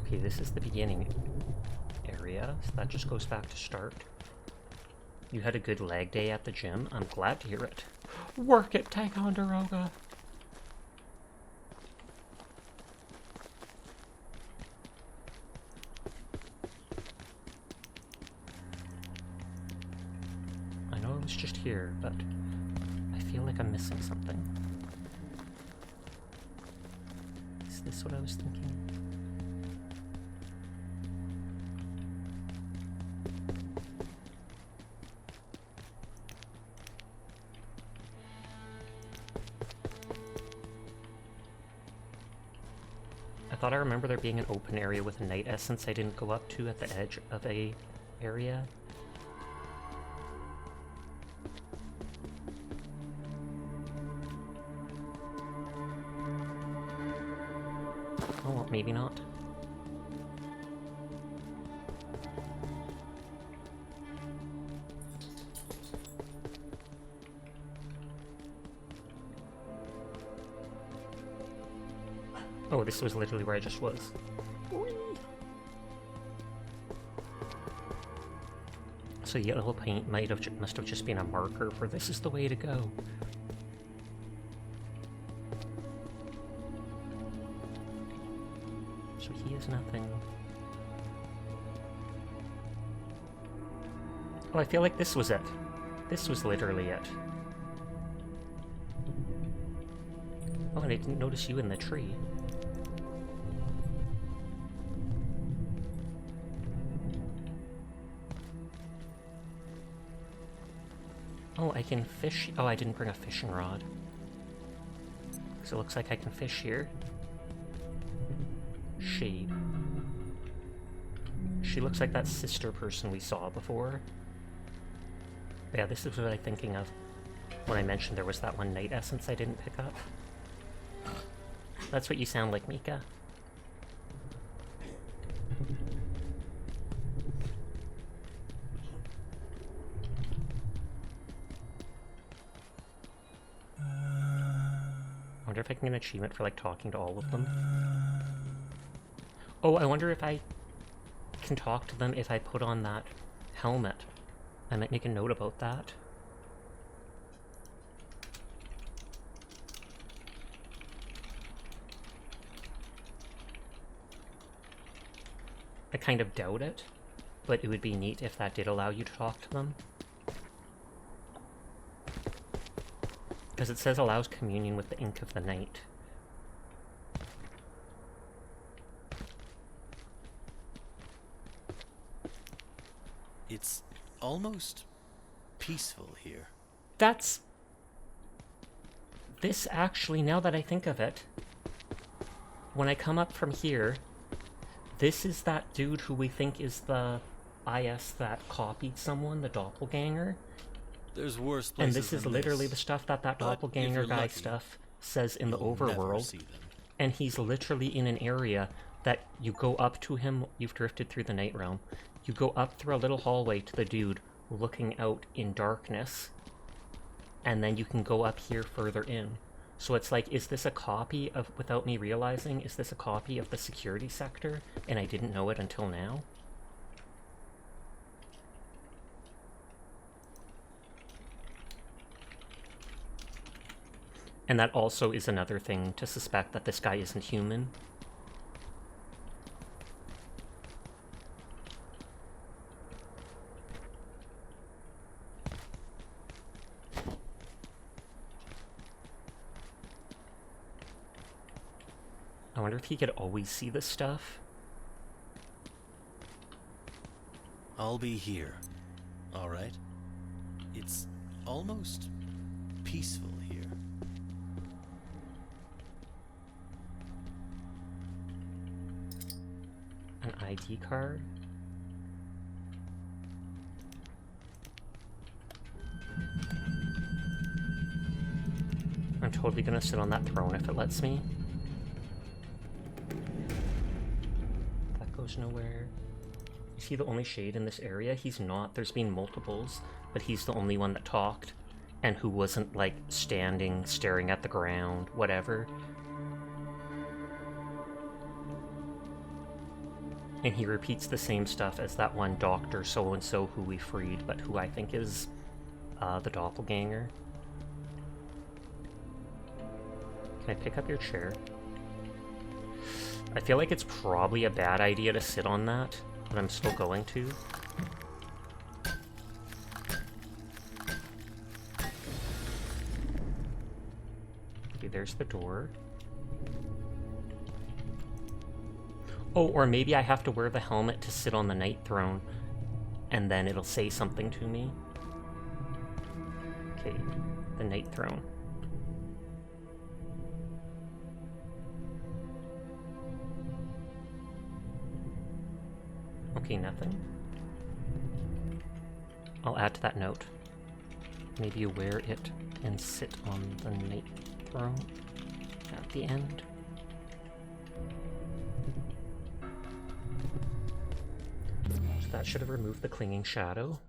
Okay, this is the beginning area, so that just goes back to start. You had a good leg day at the gym. I'm glad to hear it. Work it, Ticonderoga! I know I was just here, but I feel like I'm missing something. Is this what I was thinking? I thought I remember there being an open area with a night essence I didn't go up to at the edge of a area. Oh, well, maybe not. Oh, this was literally where I just was. So So the yellow paint must have just been a marker for this is the way to go. So he has nothing. Oh, I feel like this was it. This was literally it. Oh, and I didn't notice you in the tree. Oh, I can fish. Oh, I didn't bring a fishing rod. So it looks like I can fish here. Shade. She looks like that sister person we saw before. Yeah, this is what I'm thinking of when I mentioned there was that one night essence I didn't pick up. That's what you sound like, Mika. I wonder if I can get an achievement for, like, talking to all of them. Oh, I wonder if I can talk to them if I put on that helmet. I might make a note about that. I kind of doubt it, but it would be neat if that did allow you to talk to them. Because it says allows communion with the ink of the night. It's almost peaceful here. That's... This actually, now that I think of it, when I come up from here, this is that dude who we think is the IS that copied someone, the doppelganger. There's worse places And this is than literally this. the stuff that But if doppelganger you're guy lucky, stuff says in the you'll never overworld. see them. And he's literally in an area that you go up to him, you've drifted through the night realm. You go up through a little hallway to the dude looking out in darkness, and then you can go up here further in. So it's like, is this a copy of, without me realizing, is this a copy of the security sector, and I didn't know it until now? And that also is another thing to suspect that this guy isn't human. I wonder if he could always see this stuff. I'll be here. All right? It's almost peaceful here. An ID card? I'm totally gonna sit on that throne if it lets me. That goes nowhere. Is he the only shade in this area? He's not. There's been multiples, but he's the only one that talked, and who wasn't, like, standing, staring at the ground, whatever. And he repeats the same stuff as that one doctor so-and-so who we freed, but who I think is the doppelganger. Can I pick up your chair? I feel like it's probably a bad idea to sit on that, but I'm still going to. Okay, there's the door. Oh, or maybe I have to wear the helmet to sit on the night throne, and then it'll say something to me. Okay, the night throne. Okay, nothing. I'll add to that note. Maybe you wear it and sit on the night throne at the end. So that should have removed the clinging shadow.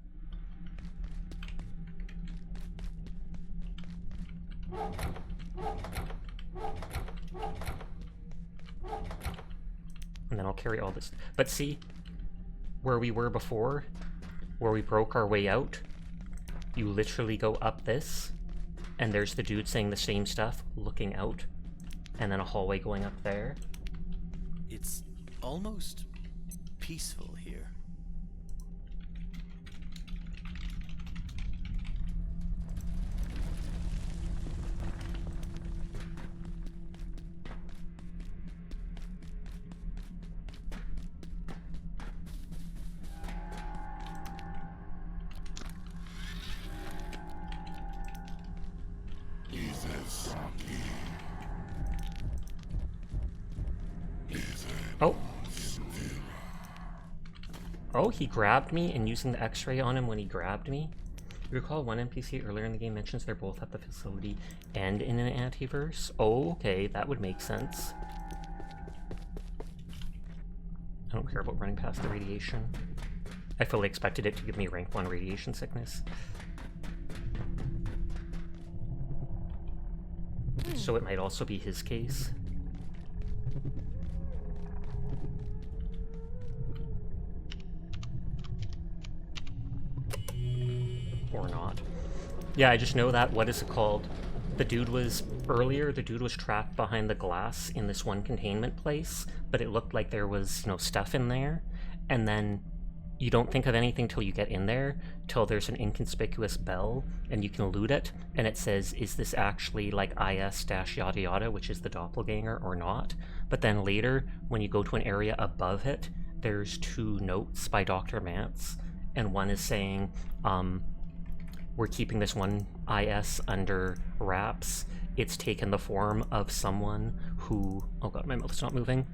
And then I'll carry all this. But see, where we were before, where we broke our way out, you literally go up this, and there's the dude saying the same stuff, looking out, and then a hallway going up there. It's almost peaceful here. Oh. Oh, he grabbed me, and using the x-ray on him when he grabbed me. You recall one NPC earlier in the game mentions they're both at the facility and in an antiverse? Oh, okay, that would make sense. I don't care about running past the radiation. I fully expected it to give me rank 1 radiation sickness. So it might also be his case. Or not. Yeah, I just know that, what is it called? The dude was trapped behind the glass in this one containment place, but it looked like there was, you know, stuff in there, and then you don't think of anything till you get in there, till there's an inconspicuous bell, and you can loot it, and it says, is this actually like IS-yada yada, which is the doppelganger, or not? But then later, when you go to an area above it, there's 2 notes by Dr. Mance, and one is saying, we're keeping this one IS under wraps. It's taken the form of someone who... Oh god, my mouth's not moving.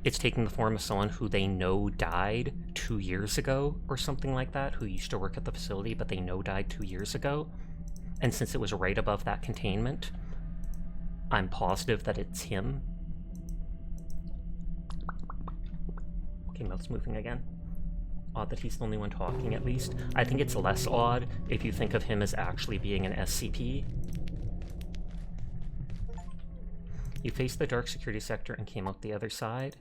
It's taking the form of someone who they know died 2 years ago, or something like that, who used to work at the facility, but they know died 2 years ago. And since it was right above that containment, I'm positive that it's him. Okay, mouth's moving again. Odd that he's the only one talking, at least. I think it's less odd if you think of him as actually being an SCP. You faced the dark security sector and came out the other side.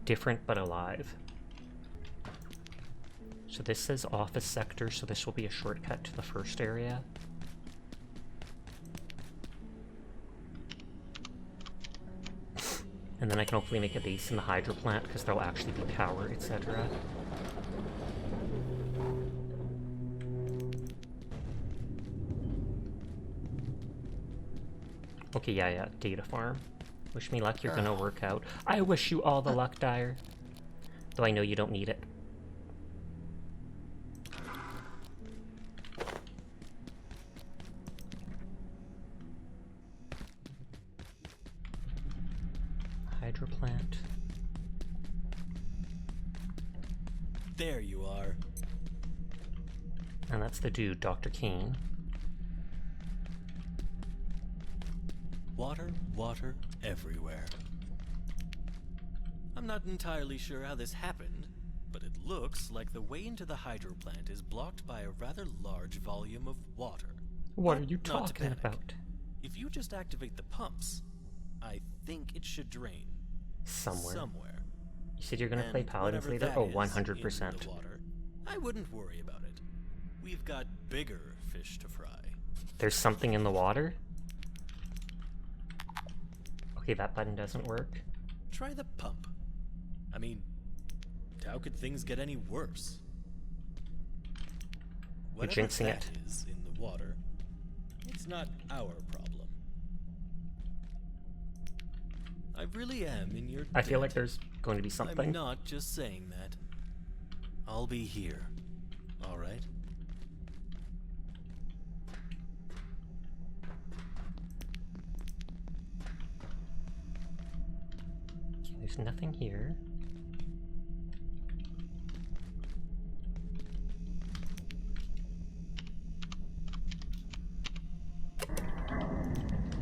Different but alive. So this says office sector, so this will be a shortcut to the first area. And then I can hopefully make a base in the Hydroplant, because there'll actually be power, etc. Okay, yeah, data farm. Wish me luck, you're gonna work out. I wish you all the luck, Dyer. Though I know you don't need it. Hydroplant. There you are. And that's the dude, Dr. Kane. Water, water, everywhere. I'm not entirely sure how this happened, but it looks like the way into the hydroplant is blocked by a rather large volume of water. What are you Not to talking panic. about? If you just activate the pumps, I think it should drain. Somewhere. You said you're gonna And play Paladins whatever later? that Oh, is 100%. in the water, I wouldn't worry about it. We've got bigger fish to fry. There's something in the water? Okay, that button doesn't work. Try the pump. I mean, how could things get any worse? You're Whatever jinxing that it. is in the water, it's not our problem. I really am in your I feel debt. like there's going to be something. I'm not just saying that. I'll be here. All right? There's nothing here.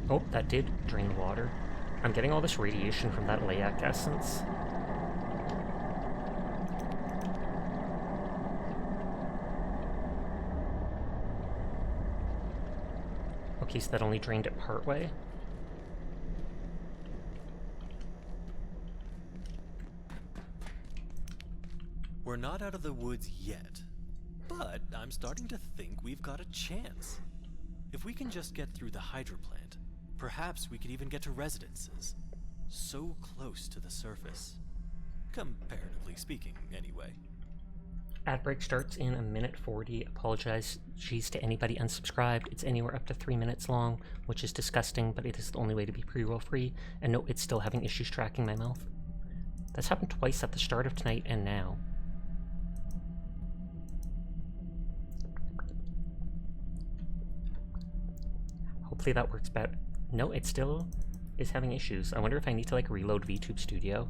Oh, that did drain the water. I'm getting all this radiation from that Layak essence. Okay, so that only drained it partway. We're not out of the woods yet, but I'm starting to think we've got a chance. If we can just get through the Hydroplant, perhaps we could even get to residences. So close to the surface. Comparatively speaking, anyway. Ad break starts in 1:40. Apologize to anybody unsubscribed. It's anywhere up to 3 minutes long, which is disgusting, but it is the only way to be pre-roll free. And no, it's still having issues tracking my mouth. That's happened twice at the start of tonight and now. Hopefully that works better. No, it still is having issues. I wonder if I need to like reload VTube Studio.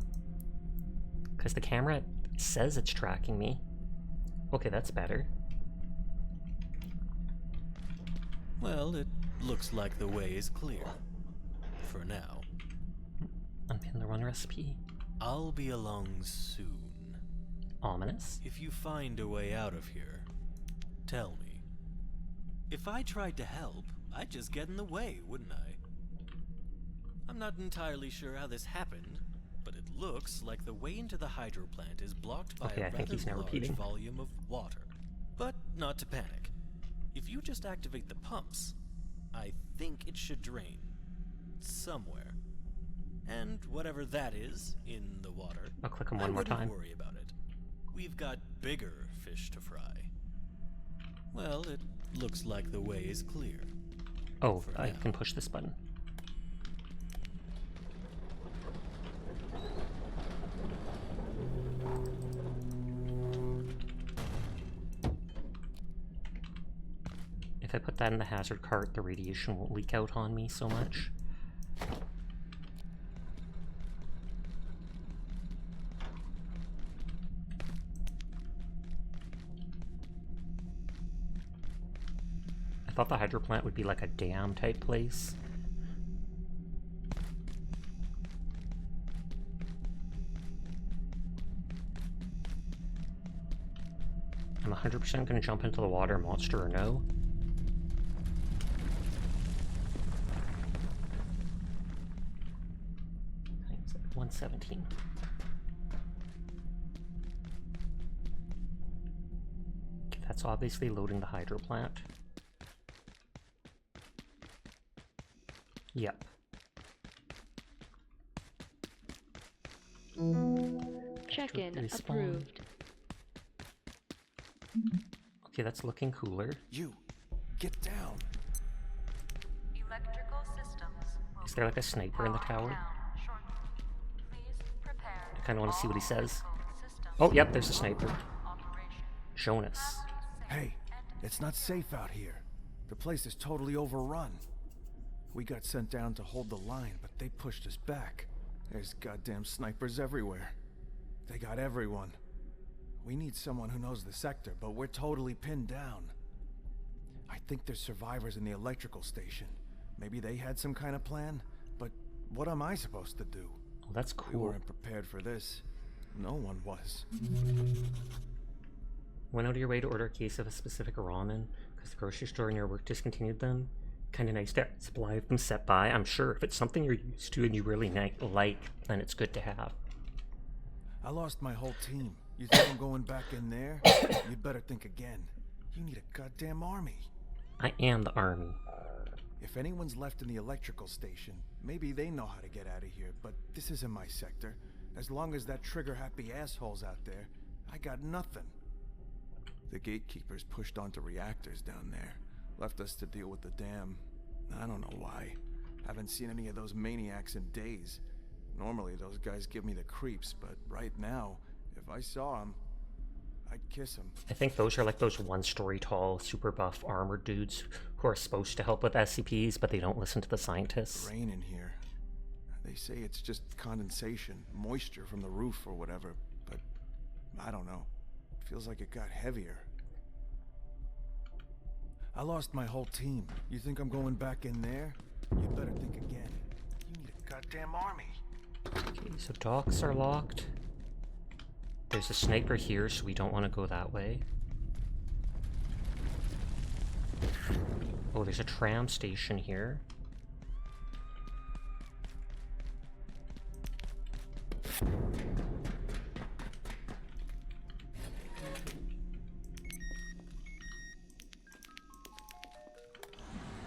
Because the camera says it's tracking me. Okay, that's better. Well, it looks like the way is clear. For now. Unpin the run recipe. I'll be along soon. Ominous. If you find a way out of here, tell me. If I tried to help, I'd just get in the way, wouldn't I? I'm not entirely sure how this happened, but it looks like the way into the Hydroplant is blocked by a rather large volume of water. But not to panic. If you just activate the pumps, I think it should drain. Somewhere. And whatever that is in the water, I'll click them one more time. Don't worry about it. We've got bigger fish to fry. Well, it looks like the way is clear. Oh, I can push this button. If I put that in the hazard cart, the radiation won't leak out on me so much. I thought the Hydroplant would be like a dam type place. I'm 100% going to jump into the water, monster or no. Times 117. Okay, that's obviously loading the Hydroplant. Yep. Check-in approved. Okay, that's looking cooler. You, get down. Electrical systems. Is there like a sniper in the tower? I kind of want to see what he says. Oh, yep, there's a sniper. Jonas. Hey, it's not safe out here. The place is totally overrun. We got sent down to hold the line, but they pushed us back. There's goddamn snipers everywhere. They got everyone. We need someone who knows the sector, but we're totally pinned down. I think there's survivors in the electrical station. Maybe they had some kind of plan, but what am I supposed to do? Well, that's We cool. weren't prepared for this. No one was. Went out of your way to order a case of a specific ramen because the grocery store near work discontinued them. Kind of nice to have supply of them set by. I'm sure if it's something you're used to and you really like, then it's good to have. I lost my whole team. You think I'm going back in there? You'd better think again. You need a goddamn army. I am the army. If anyone's left in the electrical station, maybe they know how to get out of here, but this isn't my sector. As long as that trigger-happy asshole's out there, I got nothing. The gatekeepers pushed onto reactors down there. Left us to deal with the dam. I don't know why. Haven't seen any of those maniacs in days. Normally those guys give me the creeps, but right now, if I saw them, I'd kiss them. I think those are like those one-story tall, super buff armored dudes who are supposed to help with SCPs, but they don't listen to the scientists. Rain in here. They say it's just condensation, moisture from the roof or whatever, but I don't know. It feels like it got heavier. I lost my whole team. You think I'm going back in there? You better think again. You need a goddamn army. Okay, so docks are locked. There's a sniper here, so we don't want to go that way. Oh, there's a tram station here.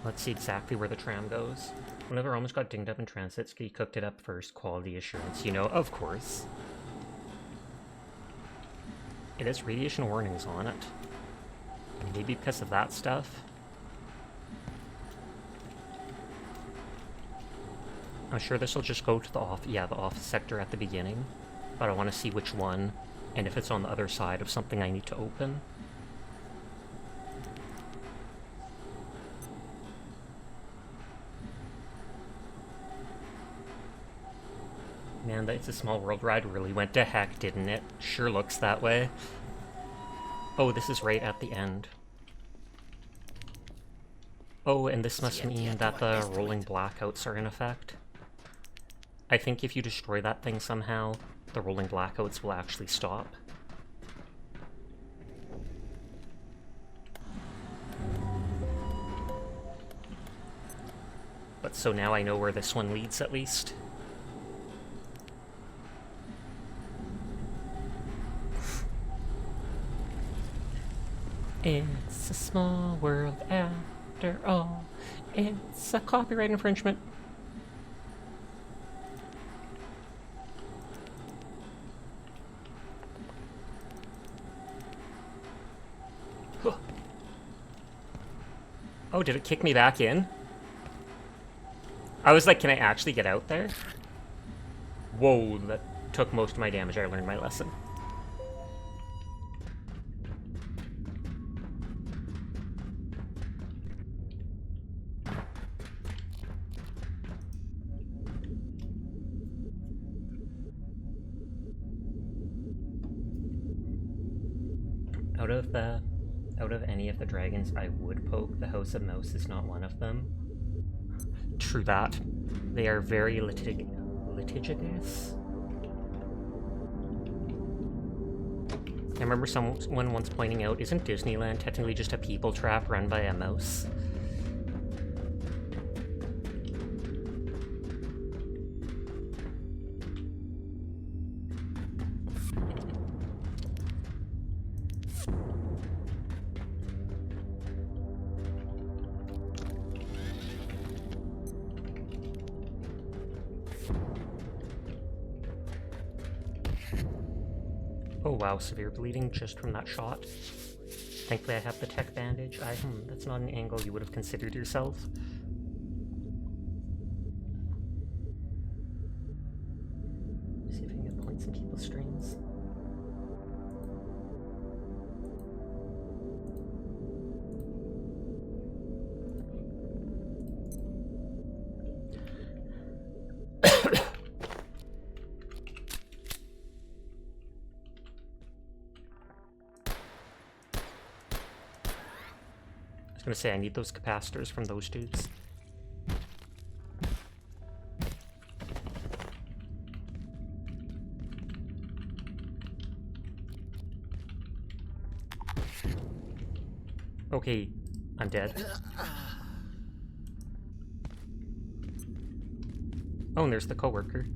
Let's see exactly where the tram goes. Whenever almost got dinged up in transit, Ski cooked it up first. Quality assurance. You know, of course. It has radiation warnings on it. Maybe because of that stuff. I'm sure this will just go to the office sector at the beginning. But I want to see which one, and if it's on the other side of something I need to open. Man, the It's a Small World ride really went to heck, didn't it? Sure looks that way. Oh, this is right at the end. Oh, and this must mean that the rolling blackouts are in effect. I think if you destroy that thing somehow, the rolling blackouts will actually stop. But so now I know where this one leads, at least. It's a small world after all. It's a copyright infringement. Huh. Oh, did it kick me back in? I was like, can I actually get out there? Whoa, that took most of my damage. I learned my lesson. Out of any of the dragons I would poke, the House of Mouse is not one of them. True that. They are very litigious. I remember someone once pointing out, isn't Disneyland technically just a people trap run by a mouse? Oh wow, severe bleeding just from that shot. Thankfully I have the tech bandage. That's not an angle you would have considered yourself. See if I can get points in people's streams. I was gonna say, I need those capacitors from those dudes. Okay, I'm dead. Oh, and there's the coworker.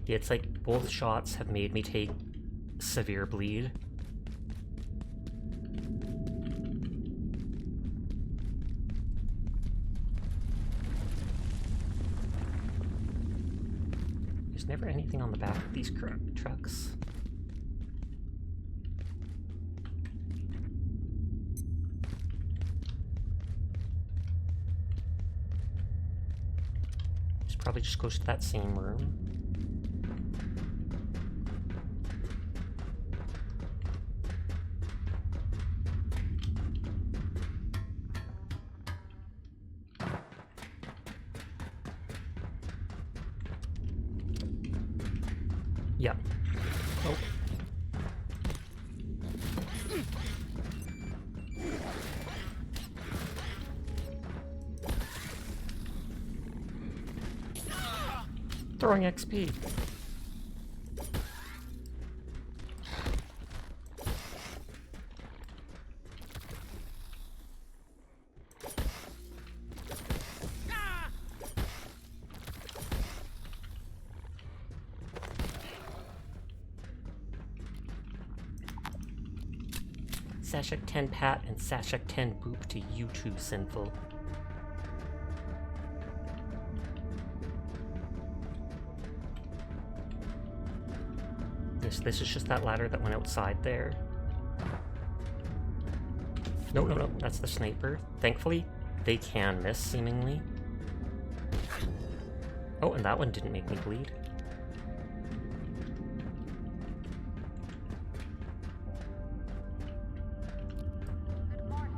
Yeah, it's like both shots have made me take severe bleed. There's never anything on the back of these trucks. This probably just goes to that same room. Yeah. Oh. Throwing XP. Sashak 10 Pat and Sashak 10 Boop to you too, Sinful. This is just that ladder that went outside there. No, no, no, that's the sniper. Thankfully, they can miss, seemingly. Oh, and that one didn't make me bleed. Good morning.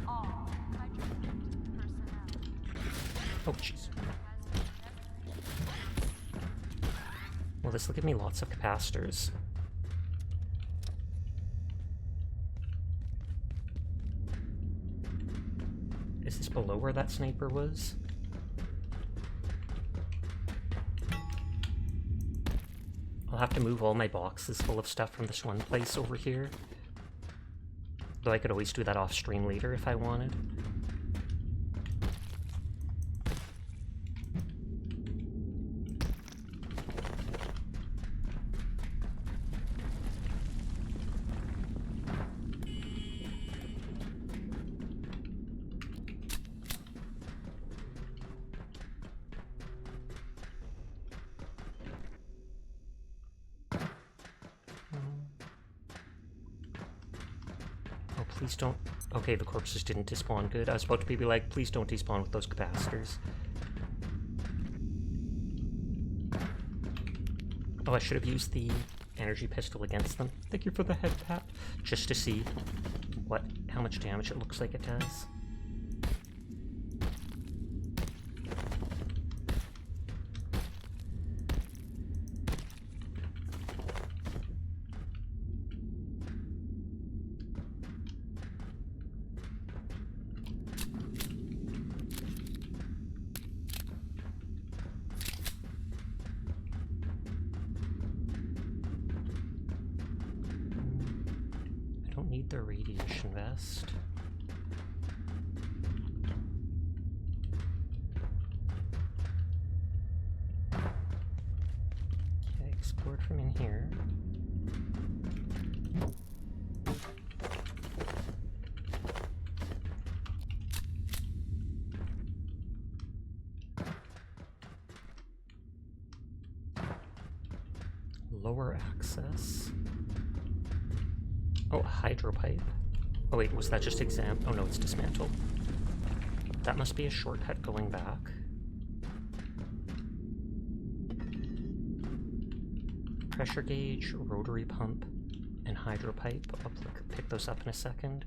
All Hydroplant personnel. Oh, jeez. Well, this will give me lots of capacitors. Is this below where that sniper was? I'll have to move all my boxes full of stuff from this one place over here. Though I could always do that off stream later if I wanted. Please don't... Okay, the corpses didn't despawn. Good. I was about to be like, please don't despawn with those capacitors. Oh, I should have used the energy pistol against them. Thank you for the head tap. Just to see how much damage it looks like it does. Need the radiation vest. Okay, explored from in here. Lower access. Oh, hydro pipe. Oh wait, was that just oh no, it's dismantled. That must be a shortcut going back. Pressure gauge, rotary pump, and hydro pipe. I'll pick those up in a second.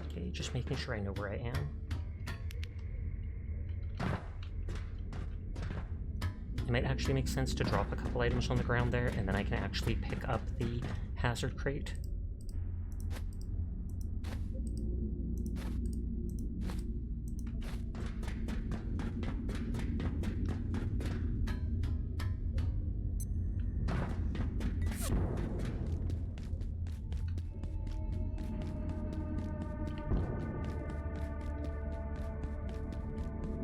Okay, just making sure I know where I am. It might actually make sense to drop a couple items on the ground there, and then I can actually pick up the hazard crate.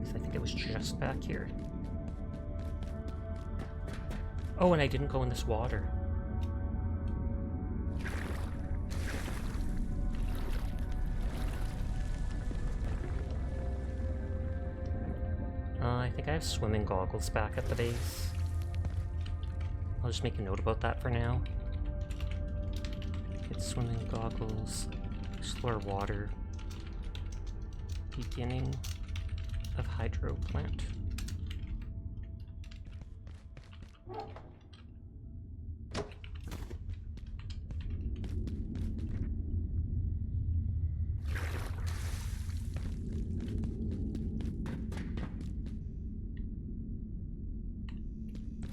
I think it was just back here. Oh, and I didn't go in this water. I think I have swimming goggles back at the base. I'll just make a note about that for now. Get swimming goggles, explore water, beginning of Hydroplant.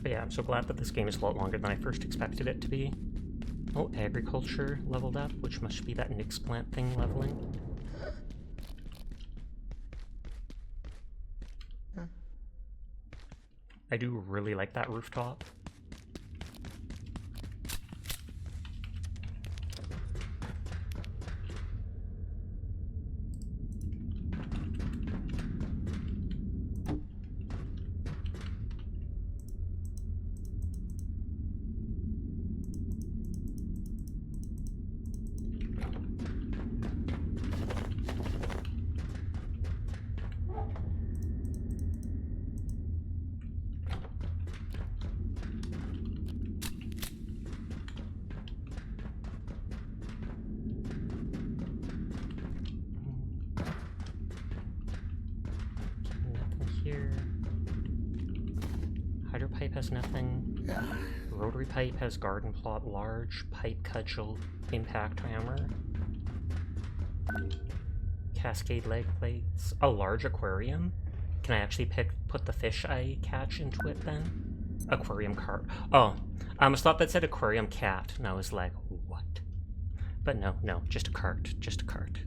But yeah, I'm so glad that this game is a lot longer than I first expected it to be. Oh, agriculture leveled up, which must be that Nyx plant thing leveling. I do really like that rooftop. has nothing. Rotary pipe has garden plot, large pipe cudgel, impact hammer. Cascade leg plates, a large aquarium. Can I actually put the fish I catch into it then? Aquarium cart. Oh, I almost thought that said aquarium cat, and I was like, what? But no, just a cart, just a cart.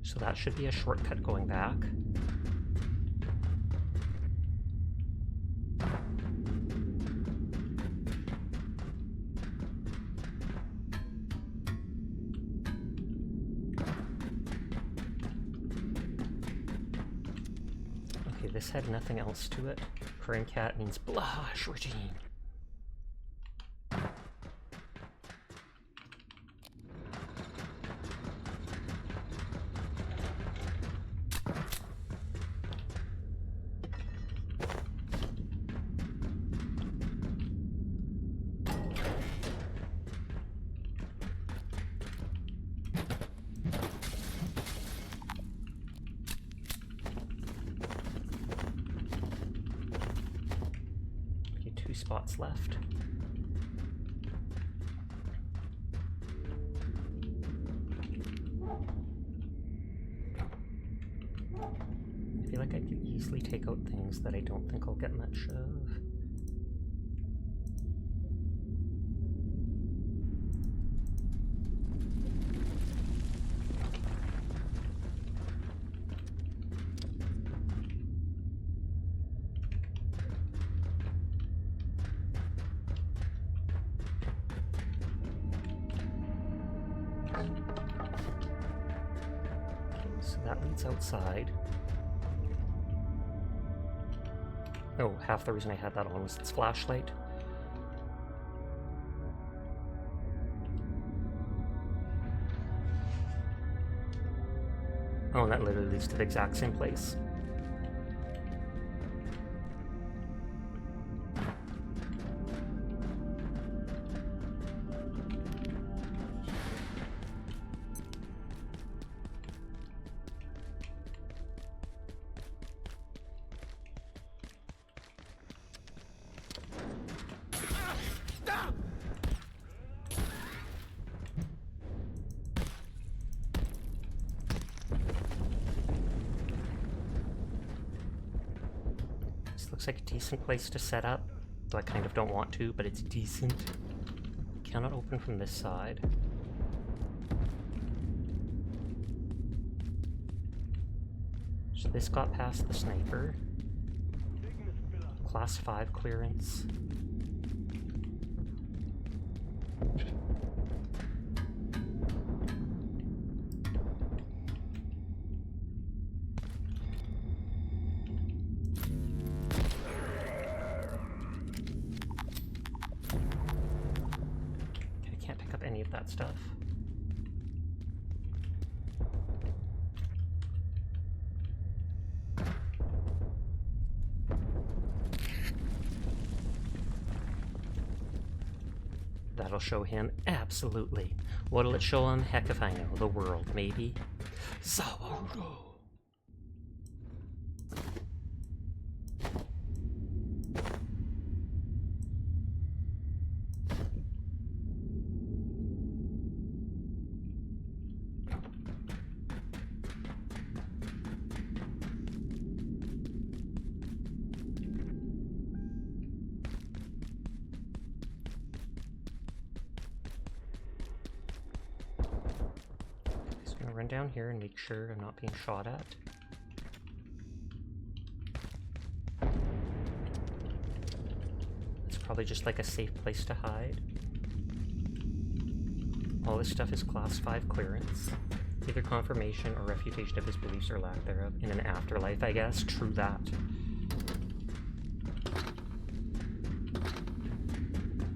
So that should be a shortcut going back. Okay, this had nothing else to it. Aquarium cat means blush routine. Spots left. I feel like I could easily take out things that I don't think I'll get much of. So that leads outside. Oh, half the reason I had that on was its flashlight. Oh, and that literally leads to the exact same place. Looks like a decent place to set up, though I kind of don't want to, but it's decent. Cannot open from this side. So this got past the sniper. Class 5 clearance. That stuff. That'll show him? Absolutely. What'll it show him? Heck if I know. The world, maybe. Sawarudo! Run down here and make sure I'm not being shot at. It's probably just like a safe place to hide. All this stuff is class 5 clearance. Either confirmation or refutation of his beliefs or lack thereof in an afterlife, I guess. True that.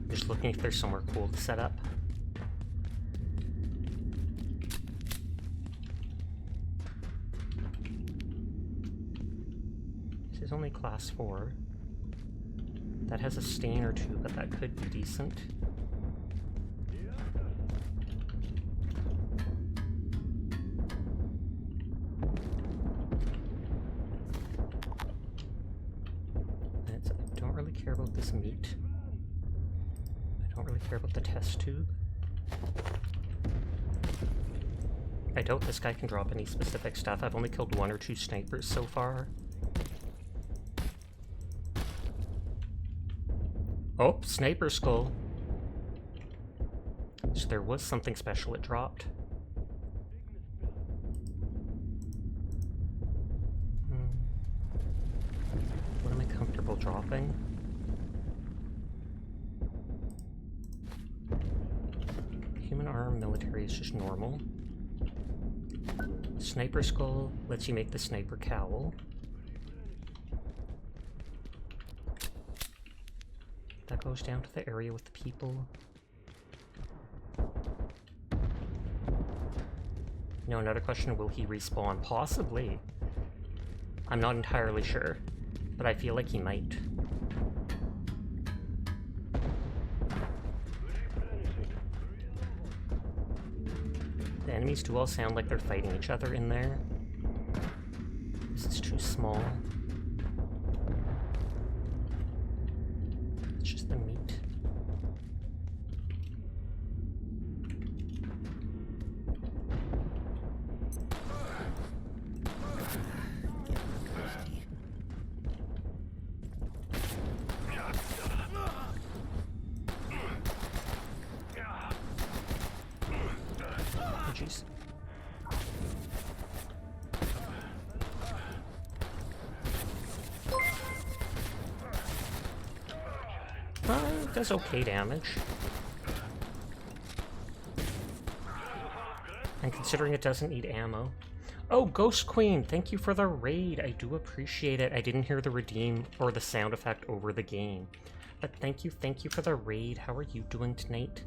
Just looking if there's somewhere cool to set up. Is only class 4. That has a stain or two, but that could be decent. care about this meat. I don't really care about the test tube. I doubt this guy can drop any specific stuff. I've only killed 1 or 2 snipers so far. Oh, sniper skull. So there was something special it dropped. What am I comfortable dropping? Human arm military is just normal. Sniper skull lets you make the sniper cowl. That goes down to the area with the people. Now another question, will he respawn? Possibly. I'm not entirely sure, but I feel like he might. The enemies do all sound like they're fighting each other in there. This is too small. It's just the meat. Oh, jeez. It does okay damage. And considering it doesn't need ammo. Oh, Ghost Queen, thank you for the raid. I do appreciate it. I didn't hear the redeem or the sound effect over the game. But thank you for the raid. How are you doing tonight?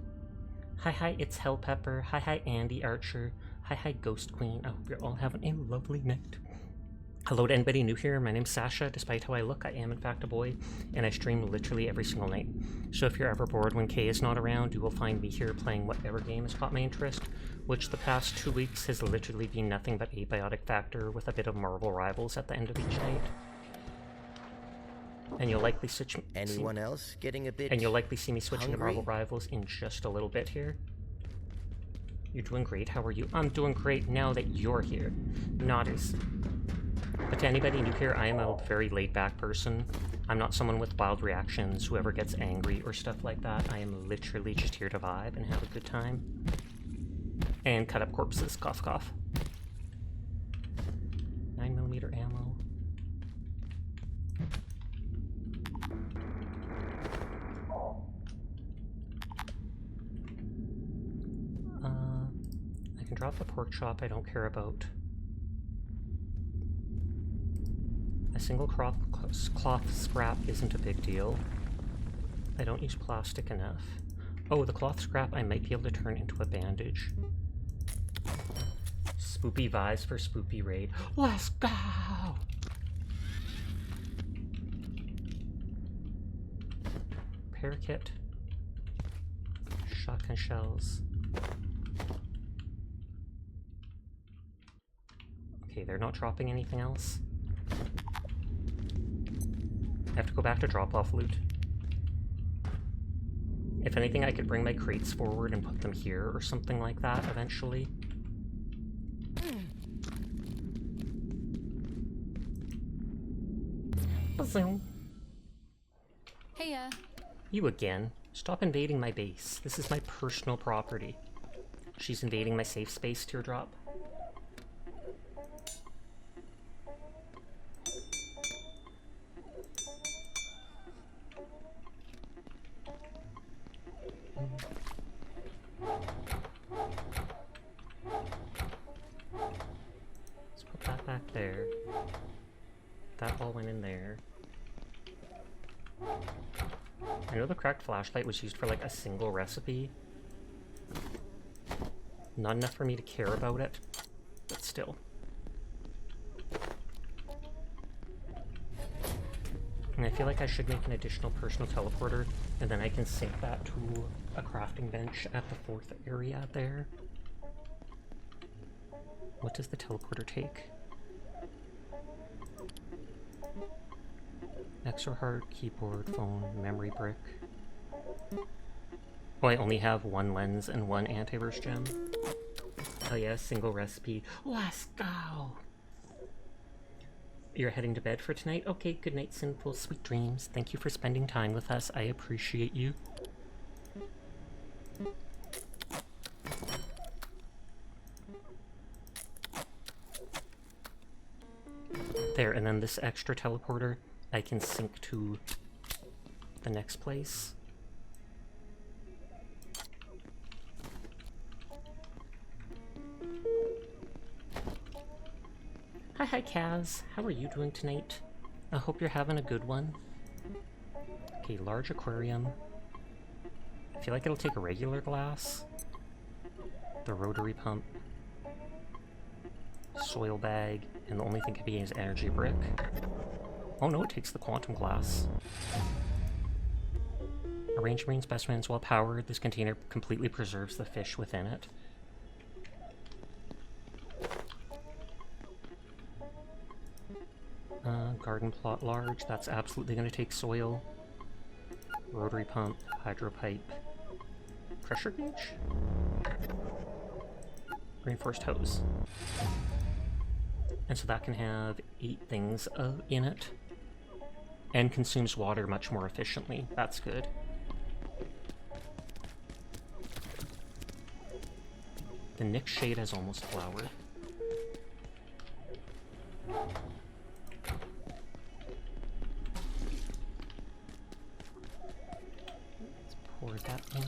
Hi, it's Hell Pepper. Hi, Andy Archer. Hi, Ghost Queen. I hope you're all having a lovely night. Hello to anybody new here. My name's Sasha. Despite how I look, I am in fact a boy, and I stream literally every single night. So if you're ever bored when Kay is not around, you will find me here playing whatever game has caught my interest, which the past 2 weeks has literally been nothing but Abiotic Factor with a bit of Marvel Rivals at the end of each night. And you'll likely switch. Anyone else getting a bit? And you'll likely see me switching hungry? to Marvel Rivals in just a little bit here. You're doing great. How are you? I'm doing great now that you're here. Nodders. But to anybody new here, I am a very laid-back person. I'm not someone with wild reactions, whoever gets angry or stuff like that. I am literally just here to vibe and have a good time. And cut up corpses. Cough, cough. 9mm ammo. I can drop the pork chop I don't care about. A single cloth scrap isn't a big deal. I don't use plastic enough. Oh, the cloth scrap I might be able to turn into a bandage. Spoopy vibes for Spoopy raid. Let's go! Repair kit. Shotgun shells. Okay, they're not dropping anything else. I have to go back to drop-off loot. If anything, I could bring my crates forward and put them here or something like that eventually. Hey, You again. Stop invading my base. This is my personal property. She's invading my safe space, Teardrop. Let's put that back there. That all went in there. I know the cracked flashlight was used for like a single recipe. Not enough for me to care about it, but still. And I feel like I should make an additional personal teleporter, and then I can sync that to a crafting bench at the 4th area there. What does the teleporter take? Extra hard keyboard, phone, memory brick. Oh, I only have one lens and one antivirus gem. Oh yeah, single recipe. Let's go! You're heading to bed for tonight? Okay, good night, Sinful. Sweet dreams. Thank you for spending time with us. I appreciate you. There, and then this extra teleporter I can sync to the next place. Hi, Kaz. How are you doing tonight? I hope you're having a good one. Okay, large aquarium. I feel like it'll take a regular glass. The rotary pump. Soil bag. And the only thing could be is energy brick. Oh no, it takes the quantum glass. Arranged marine specimens well powered. This container completely preserves the fish within it. Garden plot large. That's absolutely going to take soil. Rotary pump, hydro pipe, pressure gauge, reinforced hose. And so that can have 8 things in it. And consumes water much more efficiently. That's good. The Nyx shade has almost flowered. Let's pour that in.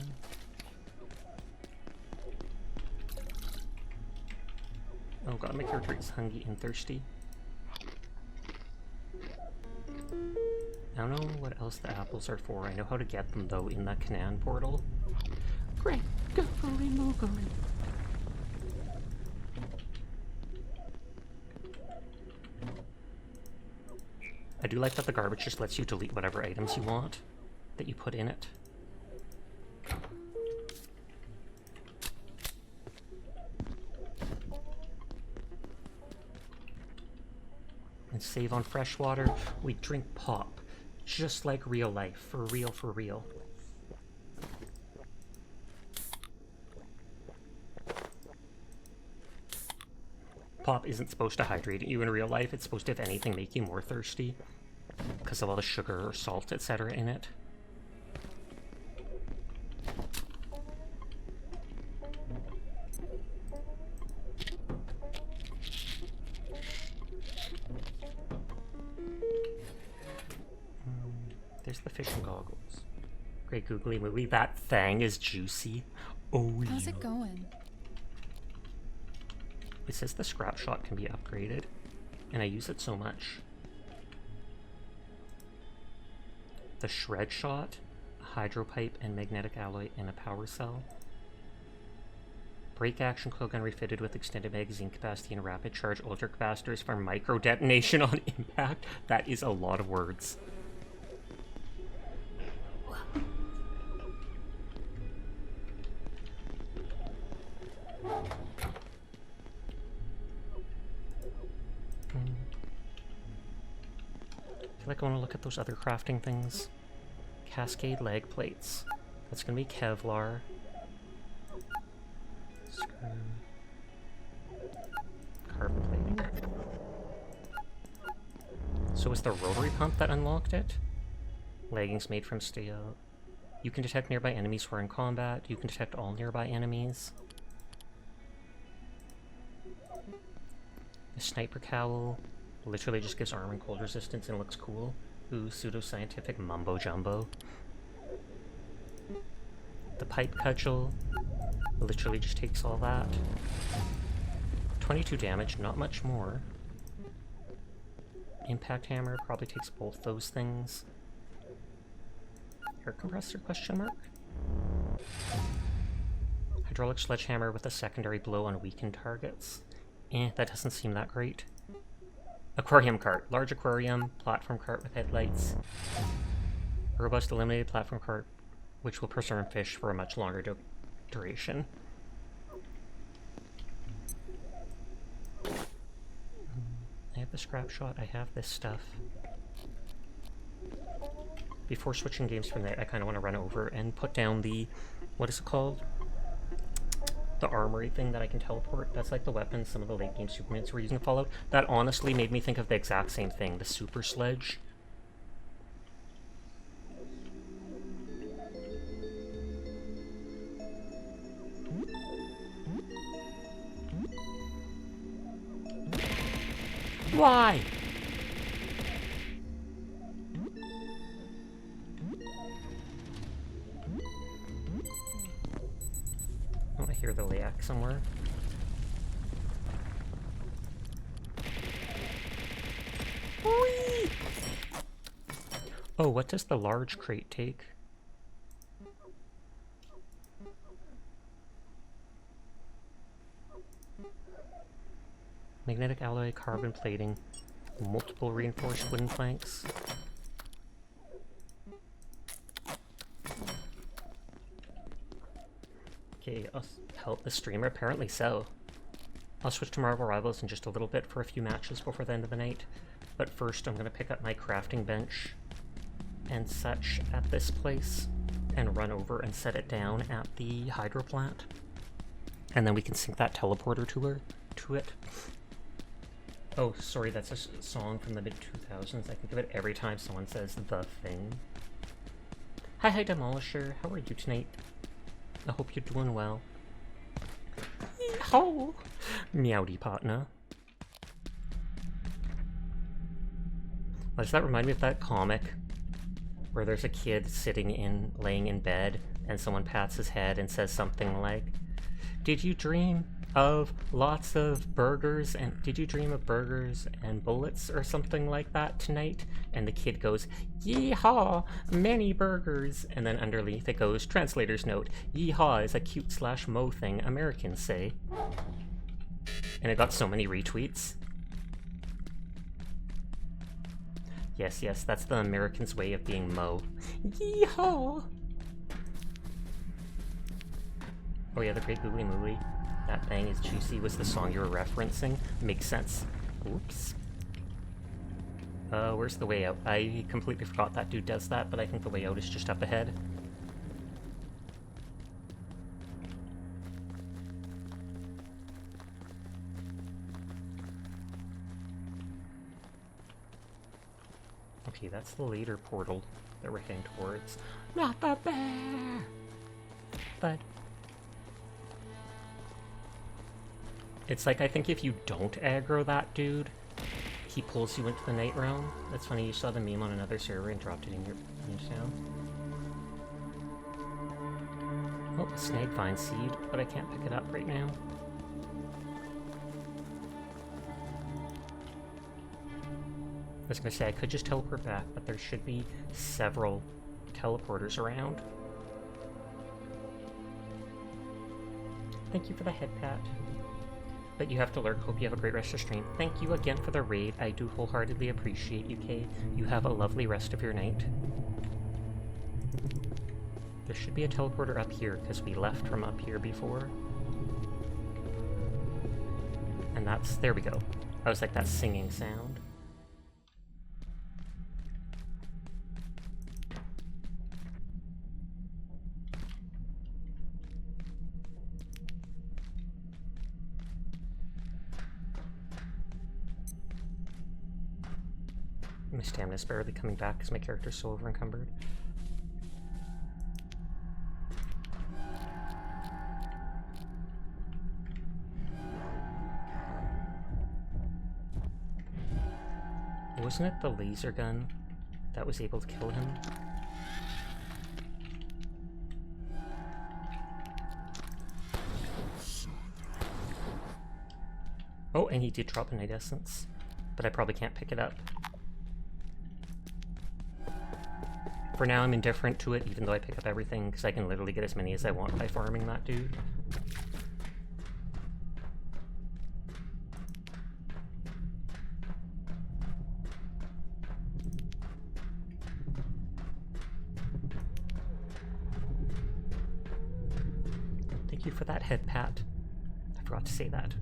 Oh god, my character is hungry and thirsty. I don't know what else the apples are for. I know how to get them, though, in that Canaan portal. Great! Googly moogly! I do like that the garbage just lets you delete whatever items you want that you put in it. And save on fresh water. We drink pop. Just like real life. For real, for real. Pop isn't supposed to hydrate you in real life. It's supposed to, if anything, make you more thirsty. Because of all the sugar or salt, etc. in it. There's the fishing goggles. Great googly movie. That thing is juicy. Oh, how's it going? It says the scrap shot can be upgraded, and I use it so much. The shred shot, a hydro pipe and magnetic alloy, and a power cell. Break action cloak gun refitted with extended magazine capacity and rapid charge ultra capacitors for micro detonation on impact. That is a lot of words. I feel like I want to look at those other crafting things. Cascade leg plates. That's going to be Kevlar. Screw. Carbon plating. So it's the rotary pump that unlocked it? Leggings made from steel. You can detect nearby enemies who are in combat. You can detect all nearby enemies. The sniper cowl. Literally just gives armor and cold resistance and looks cool. Ooh, pseudoscientific mumbo jumbo. The pipe cudgel. Literally just takes all that. 22 damage, not much more. Impact hammer probably takes both those things. Air compressor, question mark? Hydraulic sledgehammer with a secondary blow on weakened targets. That doesn't seem that great. Aquarium cart. Large aquarium, platform cart with headlights. Robust eliminated platform cart, which will preserve fish for a much longer duration. I have the scrap shot, I have this stuff. before switching games from there, I kind of want to run over and put down the, what is it called? The armory thing that I can teleport. That's like the weapons some of the late game Supermans were using in Fallout. That honestly made me think of the exact same thing, the super sledge. Why? Oh, I hear the Layak somewhere. Whee! Oh, what does the large crate take? Magnetic alloy, carbon plating, multiple reinforced wooden planks. Okay, I'll help the streamer. Apparently so. I'll switch to Marvel Rivals in just a little bit for a few matches before the end of the night. But first I'm going to pick up my crafting bench and such at this place and run over and set it down at the Hydroplant. And then we can sync that teleporter to it. Oh, sorry, that's a song from the mid-2000s. I think of it every time someone says the thing. Hi, Demolisher. How are you tonight? I hope you're doing well. Yeehaw! Meowdy partner. Does that remind me of that comic where there's a kid laying in bed and someone pats his head and says something like, "Did you dream of lots of burgers and did you dream of burgers and bullets or something like that tonight?" And the kid goes, "Yeehaw, many burgers." And then underneath it goes, translator's note, "Yeehaw is a cute/mo thing Americans say." And it got so many retweets. Yes, that's the Americans' way of being mo. Yeehaw! Oh yeah, the Great Googly Moogly. That Bang is Juicy was the song you were referencing. Makes sense. Oops. Where's the way out? I completely forgot that dude does that, but I think the way out is just up ahead. Okay, that's the later portal that we're heading towards. Not the bear! But it's like, I think if you don't aggro that dude, he pulls you into the night realm. That's funny, you saw the meme on another server and dropped it in your sound. Oh, a snake vine seed, but I can't pick it up right now. I was gonna say I could just teleport back, but there should be several teleporters around. Thank you for the head pat. But you have to lurk. Hope you have a great rest of stream. Thank you again for the raid. I do wholeheartedly appreciate you, Kay. You have a lovely rest of your night. There should be a teleporter up here, because we left from up here before. And that's... there we go. I was like that singing sound. My stamina's barely coming back because my character's so over-encumbered. Wasn't it the laser gun that was able to kill him? Oh, and he did drop a night essence, but I probably can't pick it up. For now, I'm indifferent to it, even though I pick up everything, because I can literally get as many as I want by farming that dude. Thank you for that head pat. I forgot to say that.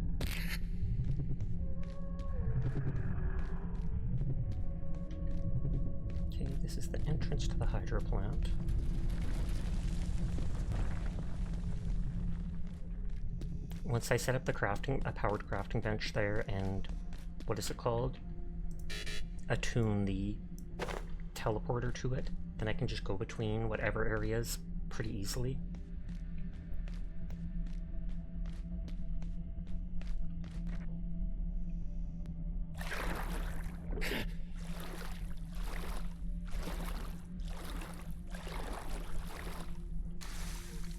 This is the entrance. entrance to the Hydroplant. Once I set up the a powered crafting bench there and, what is it called? Attune the teleporter to it, then I can just go between whatever areas pretty easily.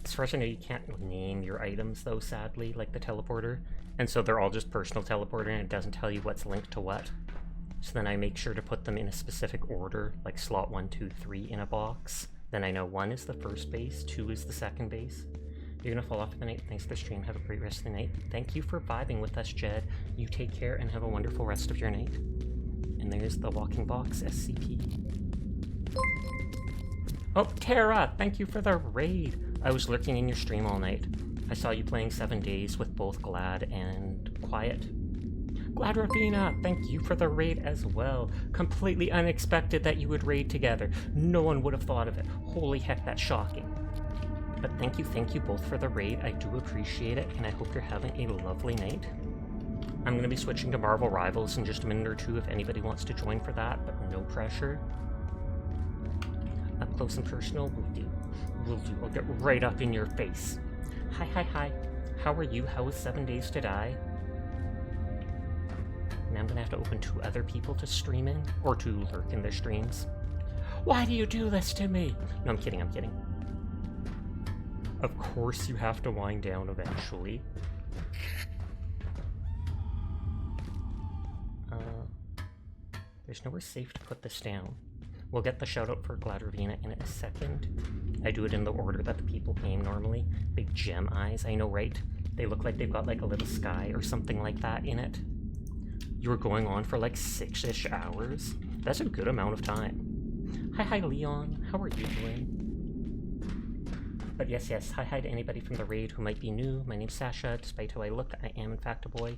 As far as I know, you can't name your items, though, sadly, like the teleporter. And so they're all just personal teleporter, and it doesn't tell you what's linked to what. So then I make sure to put them in a specific order, like slot 1, 2, 3 in a box. Then I know 1 is the first base, 2 is the second base. You're gonna fall off for the night. Thanks for the stream. Have a great rest of the night. Thank you for vibing with us, Jed. You take care and have a wonderful rest of your night. And there's the walking box, SCP. Oh, Tara! Thank you for the raid! I was lurking in your stream all night. I saw you playing 7 days with both Glad and Quiet. Glad Ravina, thank you for the raid as well. Completely unexpected that you would raid together. No one would have thought of it. Holy heck, that's shocking. But thank you both for the raid. I do appreciate it, and I hope you're having a lovely night. I'm going to be switching to Marvel Rivals in just a minute or two if anybody wants to join for that, but no pressure. Up close and personal, will do. Will do. I'll get right up in your face. Hi. How are you? How was 7 Days to Die? Now I'm gonna have to open 2 other people to stream in, or to lurk in their streams. Why do you do this to me? No, I'm kidding. Of course you have to wind down eventually. There's nowhere safe to put this down. We'll get the shout out for Glad Ravina in a second. I do it in the order that the people came normally. Big gem eyes, I know, right? They look like they've got like a little sky or something like that in it. You were going on for like 6-ish hours. That's a good amount of time. Hi Leon, how are you doing? But yes, hi to anybody from the raid who might be new. My name's Sasha. Despite how I look, I am in fact a boy,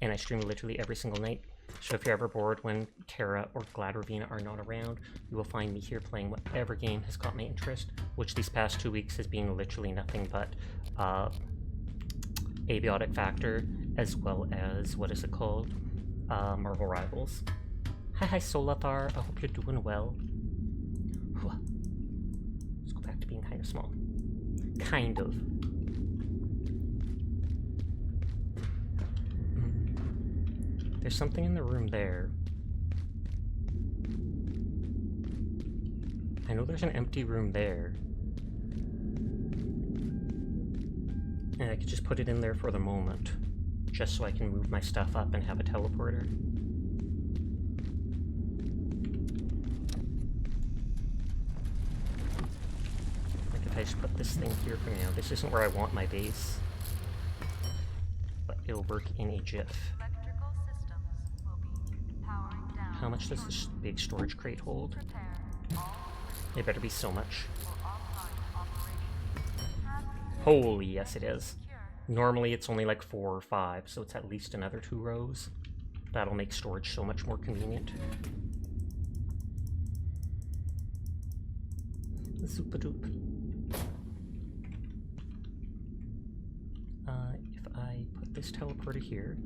and I stream literally every single night. So if you're ever bored when Tara or Glad Ravina are not around, you will find me here playing whatever game has caught my interest, which these past 2 weeks has been literally nothing but Abiotic Factor, as well as, what is it called? Marvel Rivals. Hi Solathar, I hope you're doing well. Let's go back to being kind of small. Kind of. There's something in the room there. I know there's an empty room there. And I could just put it in there for the moment, just so I can move my stuff up and have a teleporter. Like if I just put this thing here for now, this isn't where I want my base, but it'll work in a jiff. How much does this big storage crate hold? It better be so much. Holy, yes it is. Normally it's only like 4 or 5, so it's at least another 2 rows. That'll make storage so much more convenient. Zoopadoop. If I put this teleporter here,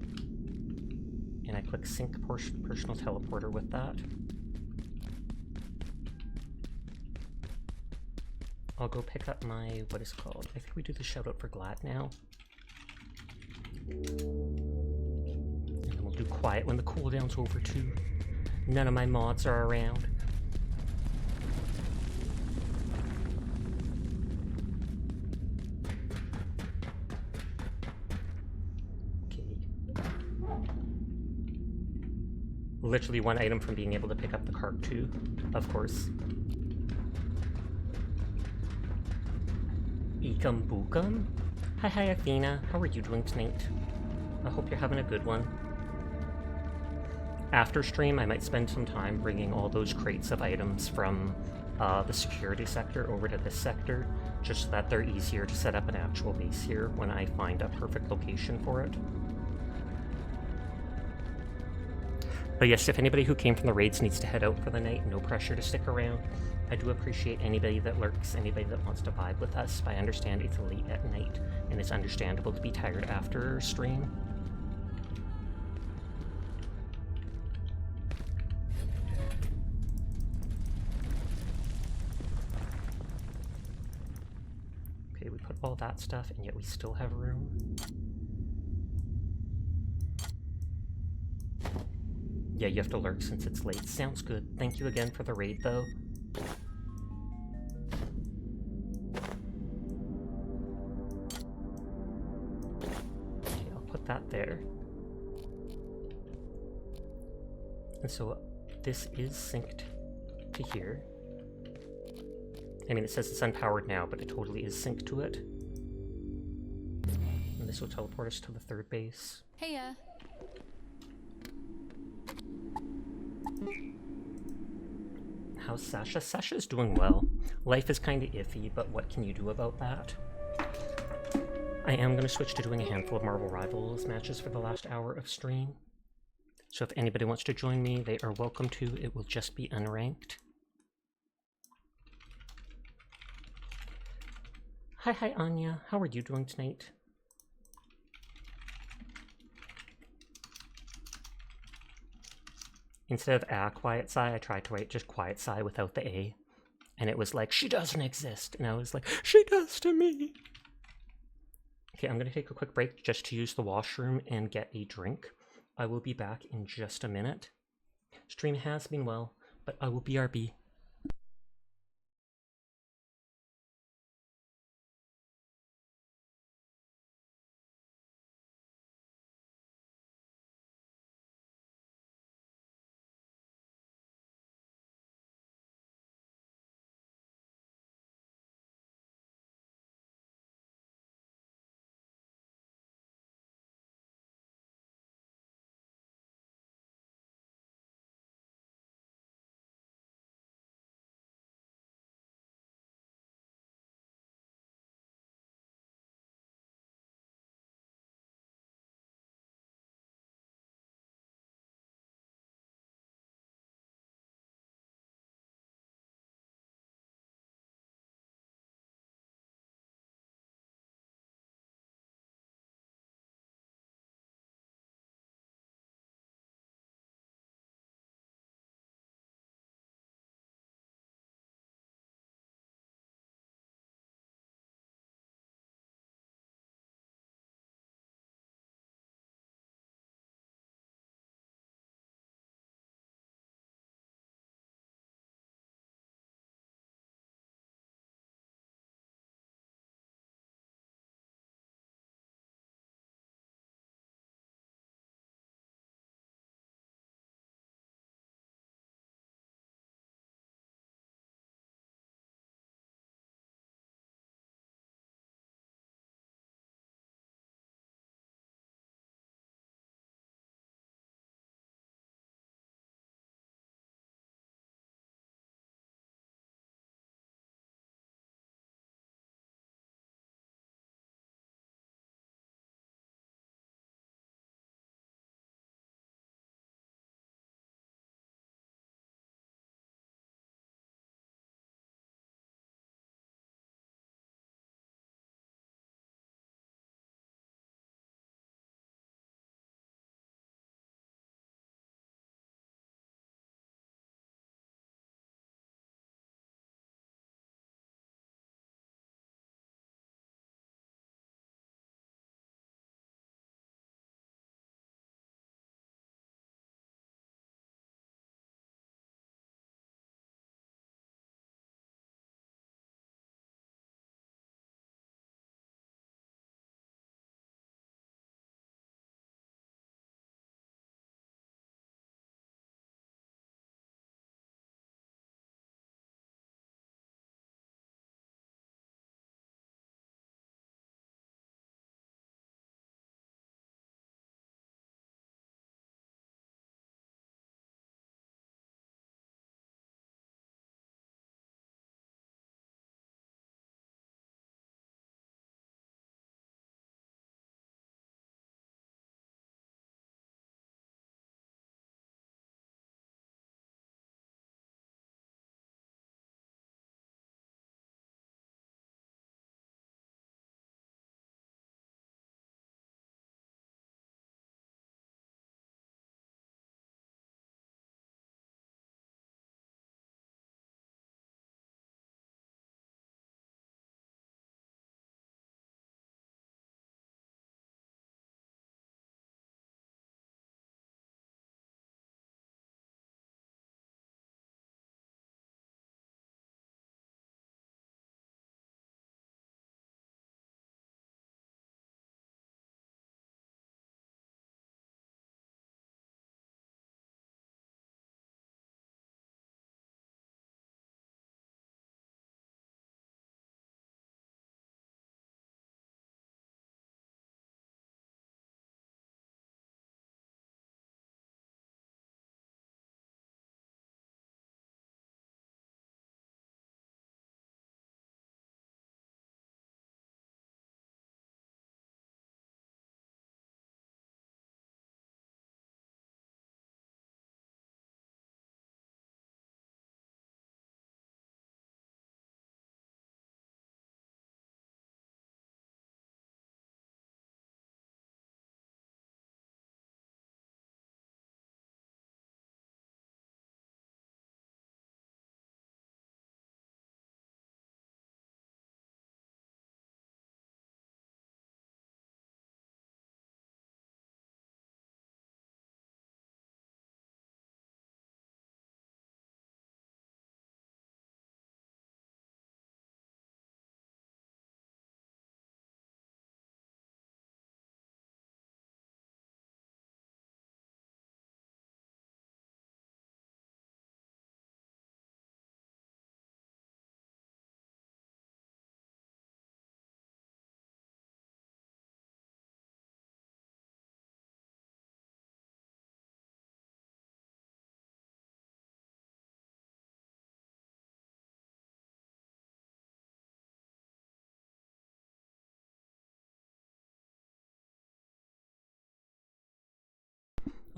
and I click sync personal teleporter with that, I'll go pick up my, what is it called? I think we do the shout out for Glad now. And then we'll do quiet when the cooldown's over too. None of my mods are around. Literally 1 item from being able to pick up the cart too, of course. Ekum Bookum? Hi Athena, how are you doing tonight? I hope you're having a good one. After stream, I might spend some time bringing all those crates of items from the security sector over to this sector, just so that they're easier to set up an actual base here when I find a perfect location for it. But yes, if anybody who came from the raids needs to head out for the night, no pressure to stick around. I do appreciate anybody that lurks, anybody that wants to vibe with us, but I understand it's late at night, and it's understandable to be tired after stream. Okay, we put all that stuff, and yet we still have room. Yeah, you have to lurk since it's late. Sounds good. Thank you again for the raid, though. Okay, I'll put that there. And so this is synced to here. I mean, it says it's unpowered now, but it totally is synced to it. And this will teleport us to the third base. Heya. How's Sasha? Sasha's doing well. Life is kind of iffy, but what can you do about that? I am going to switch to doing a handful of Marvel Rivals matches for the last hour of stream. So if anybody wants to join me, they are welcome to. It will just be unranked. Hi, Anya. How are you doing tonight? Instead of quiet sigh, I tried to write just quiet sigh without the A. And it was like, she doesn't exist. And I was like, she does to me. Okay, I'm going to take a quick break just to use the washroom and get a drink. I will be back in just a minute. Stream has been well, but I will BRB.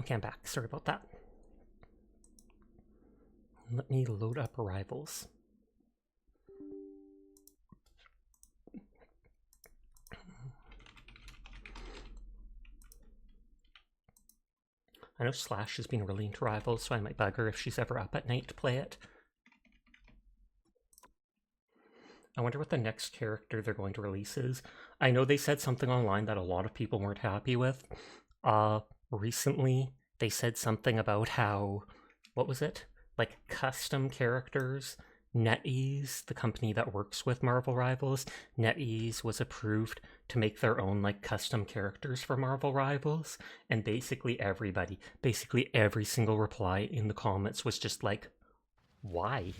Okay, I'm back. Sorry about that. Let me load up Rivals. I know Slash has been really into Rivals, so I might bug her if she's ever up at night to play it. I wonder what the next character they're going to release is. I know they said something online that a lot of people weren't happy with. Recently, they said something about how, what was it? Like custom characters. NetEase, the company that works with Marvel Rivals, NetEase was approved to make their own like custom characters for Marvel Rivals, and basically every single reply in the comments was just like, why?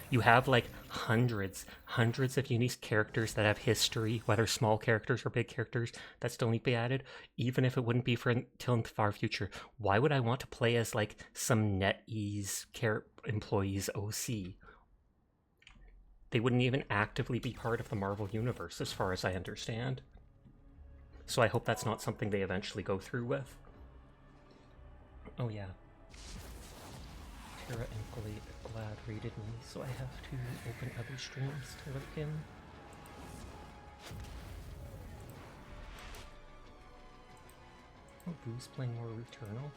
You have like hundreds of unique characters that have history, whether small characters or big characters, that still need to be added, even if it wouldn't be for until in the far future. Why would I want to play as like some NetEase employees OC? They wouldn't even actively be part of the Marvel Universe, as far as I understand. So I hope that's not something they eventually go through with. Oh yeah. Tara and Glad raided me, so I have to open other streams to look in. Oh, Boo's playing more Returnal.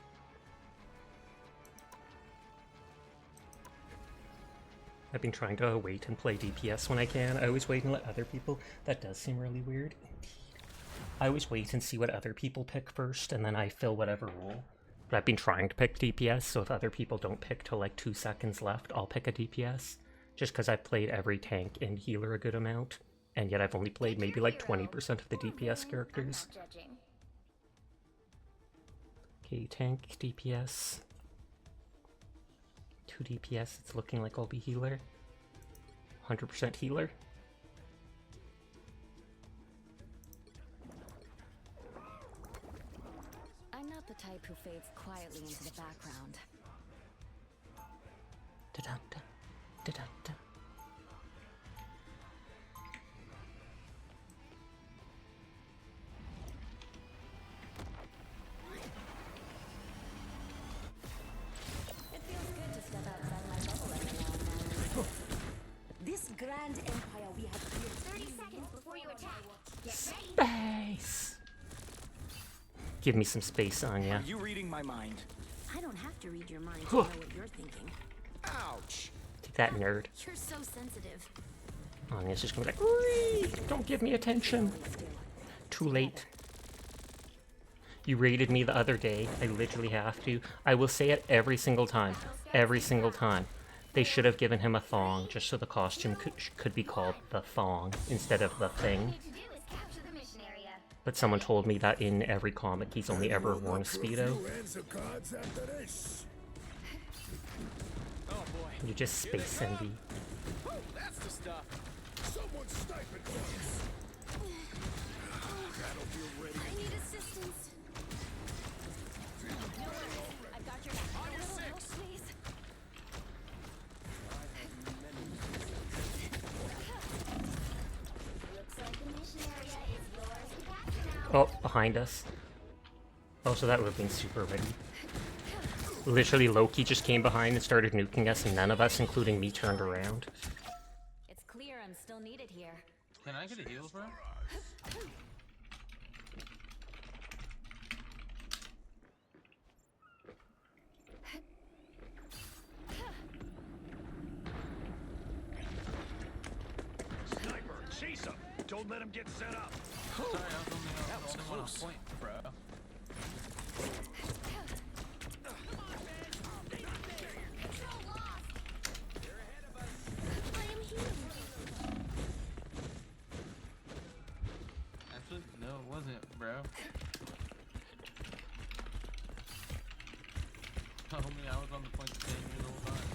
I've been trying to wait and play DPS when I can. I always wait and let other people. That does seem really weird. I always wait and see what other people pick first, and then I fill whatever role. But I've been trying to pick DPS, so if other people don't pick till like 2 seconds left, I'll pick a DPS. Just because I've played every tank and healer a good amount, and yet I've only played maybe like 20% of the DPS characters. Okay, tank, DPS. 2 DPS, it's looking like I'll be healer. 100% healer. I'm not the type who fades quietly into the background. Da-da-da, da-da-da. This grand empire we have built. 30 seconds before you attack. Get ready. Space! Give me some space, Anya. Are you reading my mind? I don't have to read your mind to know what you're thinking. Ouch! Take that, nerd. You're so sensitive. Anya's just gonna be like, "Whee! Don't give me attention." Too late. You raided me the other day. I literally have to. I will say it every single time. Every single time. They should have given him a thong, just so the costume could be called the thong instead of the thing. But someone told me that in every comic he's only ever worn a Speedo. You're just space envy. That's the stuff. I need assistance. I've got your back. A little help, please. Oh, behind us. Oh, so that would have been super ready. Literally, Loki just came behind and started nuking us, and none of us, including me, turned around. It's clear I'm still needed here. Can I get a heal, bro? Sniper, chase him! Don't let him get set up! Sorry, I was only one on point, bro. Actually, no, it wasn't, bro. Homie, I was on the point to save you the whole time.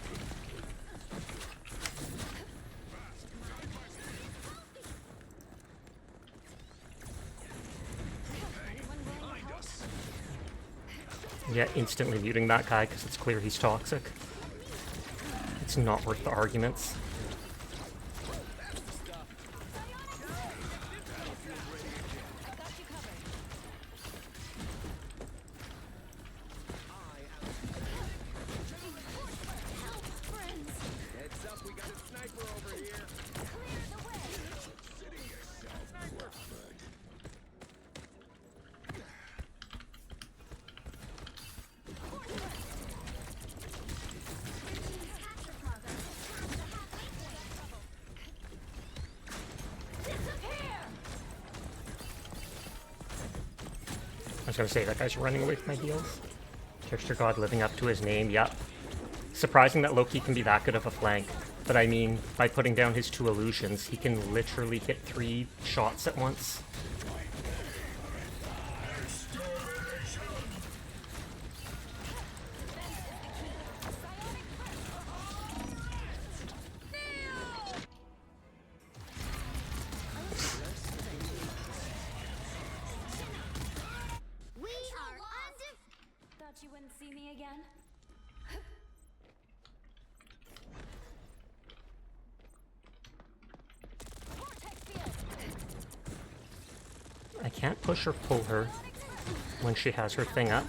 Yeah, instantly muting that guy because it's clear he's toxic. It's not worth the arguments. was gonna say, that guy's running away from my heals. Trickster God living up to his name, yep. Surprising that Loki can be that good of a flank. But I mean, by putting down his 2 illusions, he can literally hit 3 shots at once. Thought you wouldn't see me again? I can't push or pull her when she has her thing up.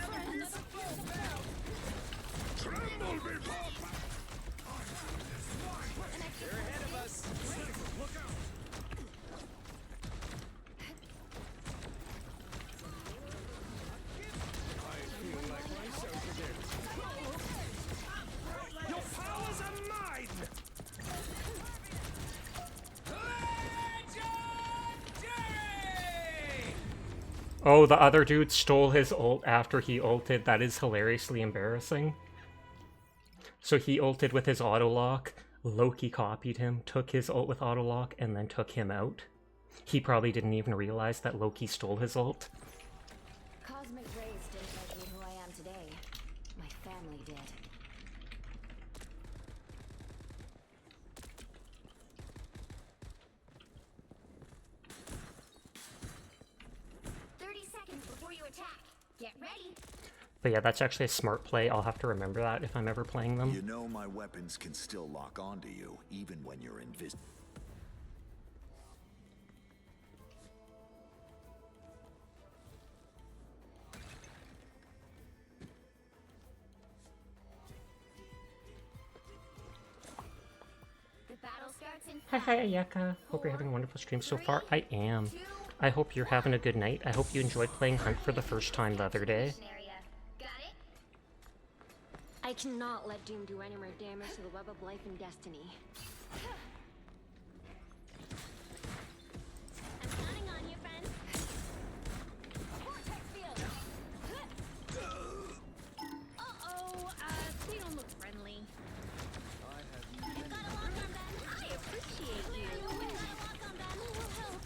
Oh, the other dude stole his ult after he ulted. That is hilariously embarrassing. So he ulted with his auto-lock. Loki copied him, took his ult with auto-lock, and then took him out. He probably didn't even realize that Loki stole his ult. Cosmic rays didn't make me who I am today. My family did. Before you attack. Get ready. But yeah, that's actually a smart play. I'll have to remember that if I'm ever playing them. You know my weapons can still lock onto you, even when you're invisible. The battle starts in Hi, Ayaka. Hope you're having a wonderful stream so far. I am. I hope you're having a good night. I hope you enjoyed playing Hunt for the first time the other day. I cannot let Doom do any more damage to the web of life and destiny. I'm counting on you, friend. Vortex field. Uh-oh, they don't look friendly. You've got a lock on them. I appreciate you. With my lock on them, it will help.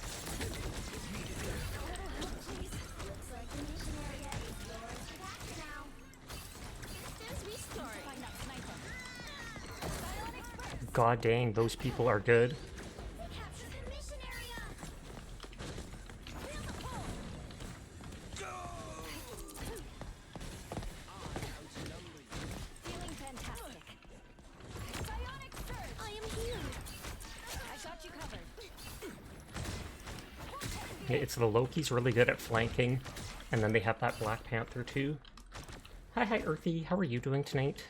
Please. Looks like the mission area is yours to capture now. God dang, those people are good. Feeling fantastic. Bionic surge. I am here. I got you covered. Yeah, it's the Loki's really good at flanking, and then they have that Black Panther too. Hi, Earthy. How are you doing tonight?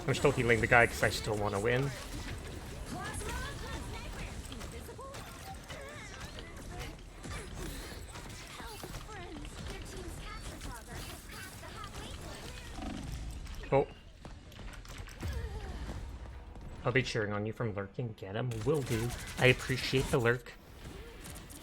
I'm still healing the guy because I still want to win. Oh. I'll be cheering on you from lurking. Get him. Will do. I appreciate the lurk.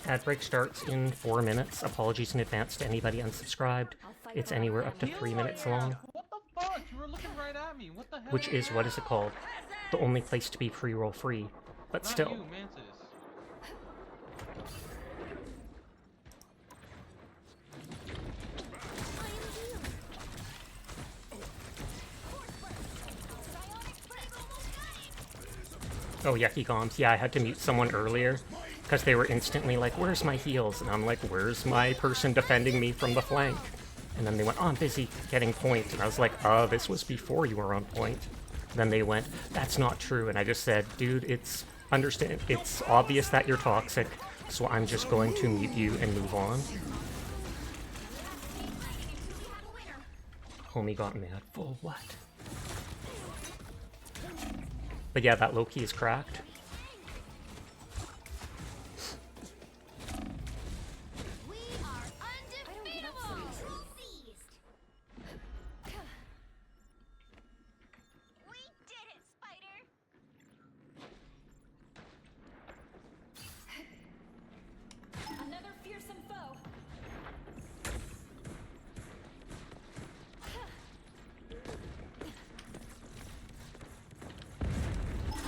Ad break starts in 4 minutes. Apologies in advance to anybody unsubscribed. It's anywhere up to 3 minutes long. What the fuck? You were looking right at me. What the hell? Which is, what is it called? The only place to be pre-roll free. But Not still. you, Mantis. Oh, Yucky Goms. Yeah, I had to mute someone earlier because they were instantly like, where's my heals? And I'm like, where's my person defending me from the flank? And then they went, oh, I'm busy getting point. And I was like, this was before you were on point. And then they went, that's not true. And I just said, dude, it's obvious that you're toxic, so I'm just going to mute you and move on. Homie got mad. For what? But yeah, that Loki is cracked. We are undefeatable! Seized! We did it, Spider! Another fearsome foe!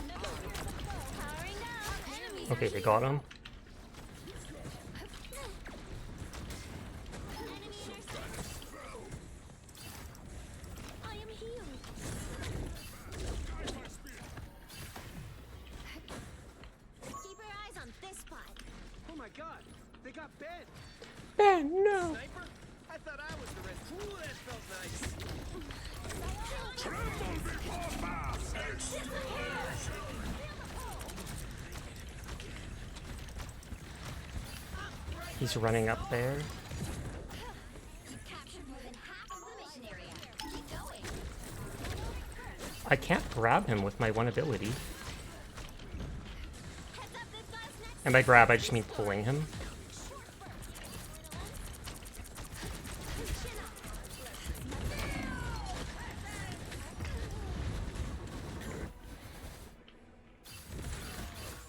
Another fearsome foe! Powering up! Enemies Okay, they got him. I am healed. Keep your eyes on this spot. Oh my god, they got Ben! Ben, no! Sniper? I thought I was the red. Ooh, that felt nice. He's running up there. Captured more than half of the mission area. Keep going. I can't grab him with my one ability. Heads up, this guy's next. And by grab, I just mean pulling him.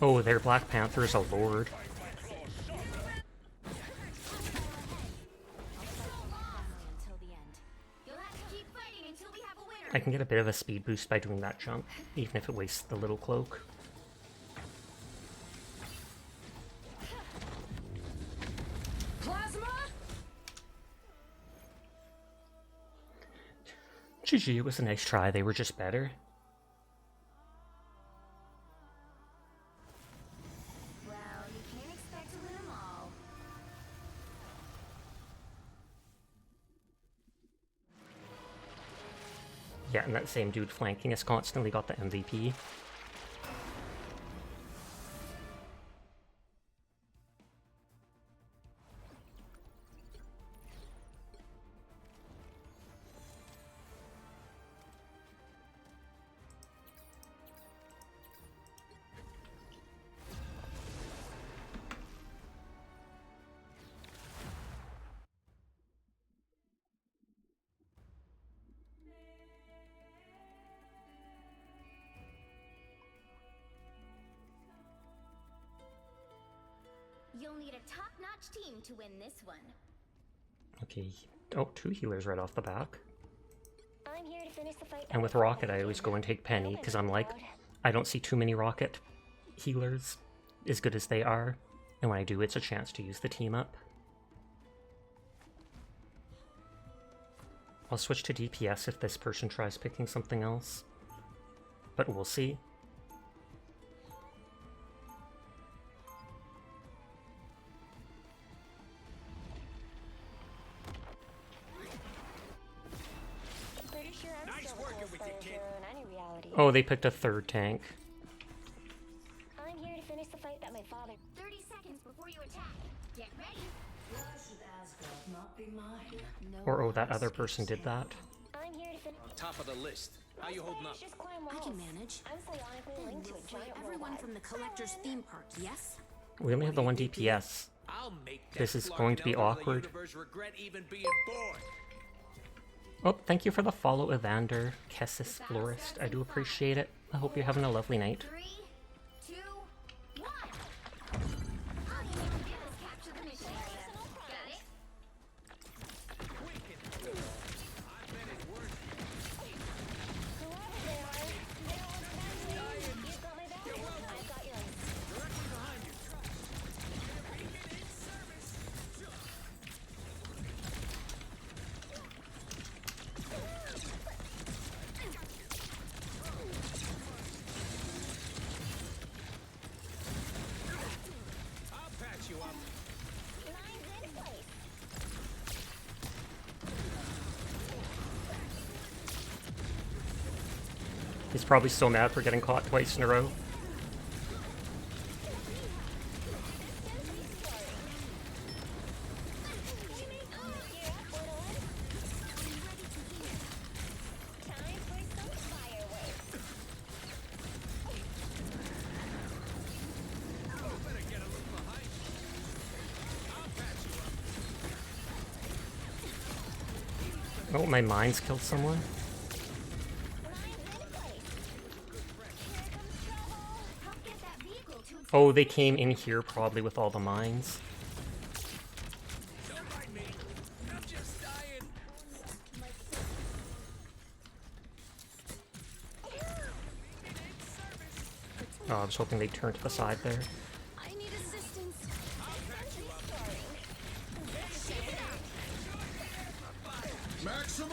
Oh, their Black Panther is a lord. Until the end. You'll have to keep fighting until we have a winner. I can get a bit of a speed boost by doing that jump, even if it wastes the little cloak. Plasma? GG, it was a nice try, they were just better. Well, you can't expect to win them all. Yeah, and that same dude flanking us constantly got the MVP. You'll need a top-notch team to win this one. Okay, oh, 2 healers right off the back. I'm here to finish the fight. And with Rocket, I always go and take Penny, because I'm like, I don't see too many Rocket healers as good as they are. And when I do, it's a chance to use the team up. I'll switch to DPS if this person tries picking something else. But we'll see. Pretty sure I'm Nice still working the with you, coolest kid. hero in any reality. Oh, they picked a 3rd tank. I'm here to finish the fight that my father. 30 seconds before you attack. Get ready. No. Or oh, that other person did that. I'm here to finish. Top of the list. How you holding up? Just climb walls. I can manage. I'm psionically linked to a giant everyone from the collector's theme park. Yes. We only have the 1 DPS. I'll make that This is Clark going to be and Elder of the awkward. universe regret even being born. Oh, thank you for the follow, Evander, Kessis Florist. I do appreciate it. I hope you're having a lovely night. 3, 2, 1. All you need to do is capture the mission area. Got it? Whoever they are, they don't look past me. You've got my back. I've got yours. I'll patch you up. Lines in place. He's probably so mad for getting caught twice in a row. Time for some fireworks. Oh, my mines killed someone. Oh, they came in here probably with all the mines. Oh, I was hoping they'd turn to the side there. I need assistance. Maximum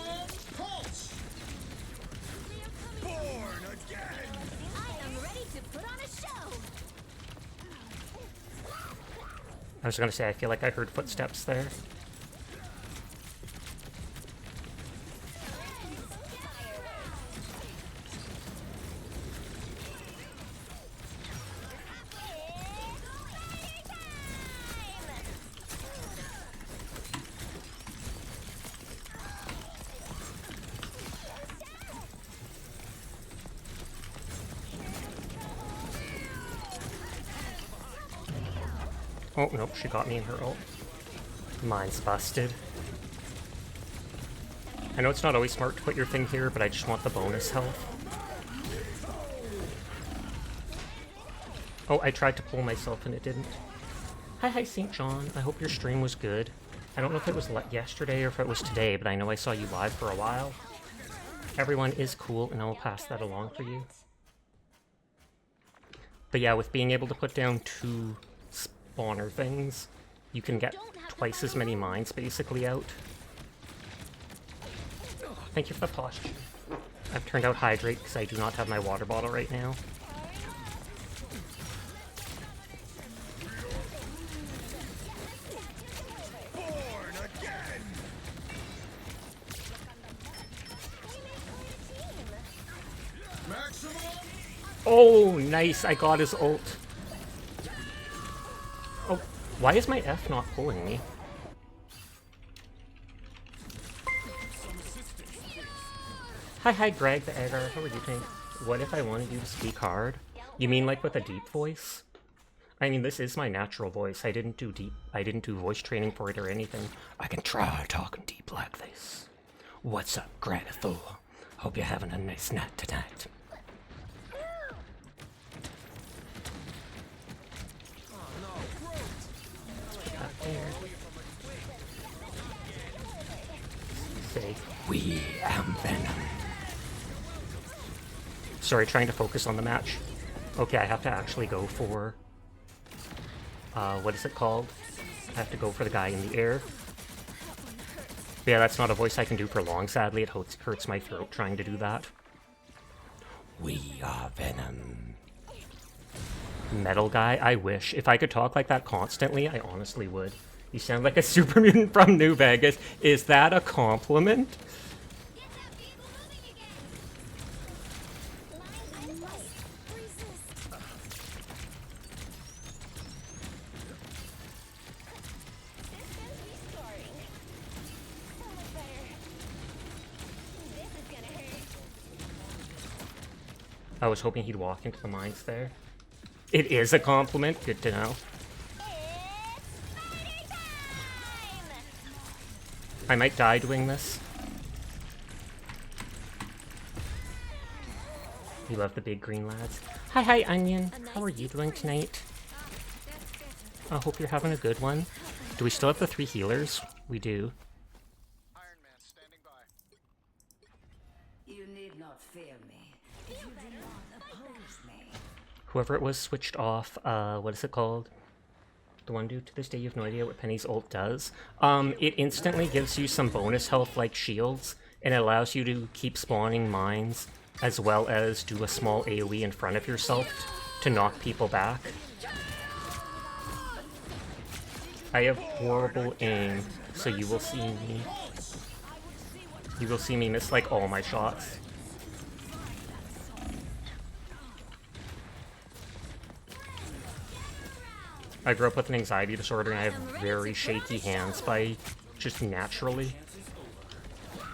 pulse! Born again! I am ready to put on a show. I was gonna say, I feel like I heard footsteps there. Oh, nope, she got me in her ult. Mine's busted. I know it's not always smart to put your thing here, but I just want the bonus health. Oh, I tried to pull myself and it didn't. Hi, St. John. I hope your stream was good. I don't know if it was yesterday or if it was today, but I know I saw you live for a while. Everyone is cool, and I will pass that along for you. But yeah, with being able to put down 2 spawner things, you can get twice as many mines basically out. Thank you for the posture. I've turned out hydrate because I do not have my water bottle right now. Born again! Maximum! Oh, nice! I got his ult. Oh, why is my F not pulling me? Hi, Greg the Egger. How are you doing? What if I wanted you to speak hard? You mean like with a deep voice? I mean, this is my natural voice. I didn't do voice training for it or anything. I can try talking deep like this. What's up, Greg Thor? Hope you're having a nice night tonight. Up there. Say, we am Venom. Sorry, trying to focus on the match. Okay, I have to actually go for... what is it called? I have to go for the guy in the air. But yeah, that's not a voice I can do for long, sadly. It hurts my throat trying to do that. We are Venom. Metal guy? I wish. If I could talk like that constantly, I honestly would. You sound like a super mutant from New Vegas. Is that a compliment? I was hoping he'd walk into the mines there. It is a compliment. Good to know. I might die doing this. You love the big green lads. Hi, Onion. How are you doing tonight? I hope you're having a good one. Do we still have the 3 healers? We do. Iron Man standing by. You need not fear me. If you do not oppose me. Whoever it was switched off, what is it called? The one dude, to this day you have no idea what Penny's ult does. It instantly gives you some bonus health like shields, and it allows you to keep spawning mines, as well as do a small AoE in front of yourself to knock people back. I have horrible aim, so you will see me miss like all my shots. I grew up with an anxiety disorder and I have very shaky hands by just naturally.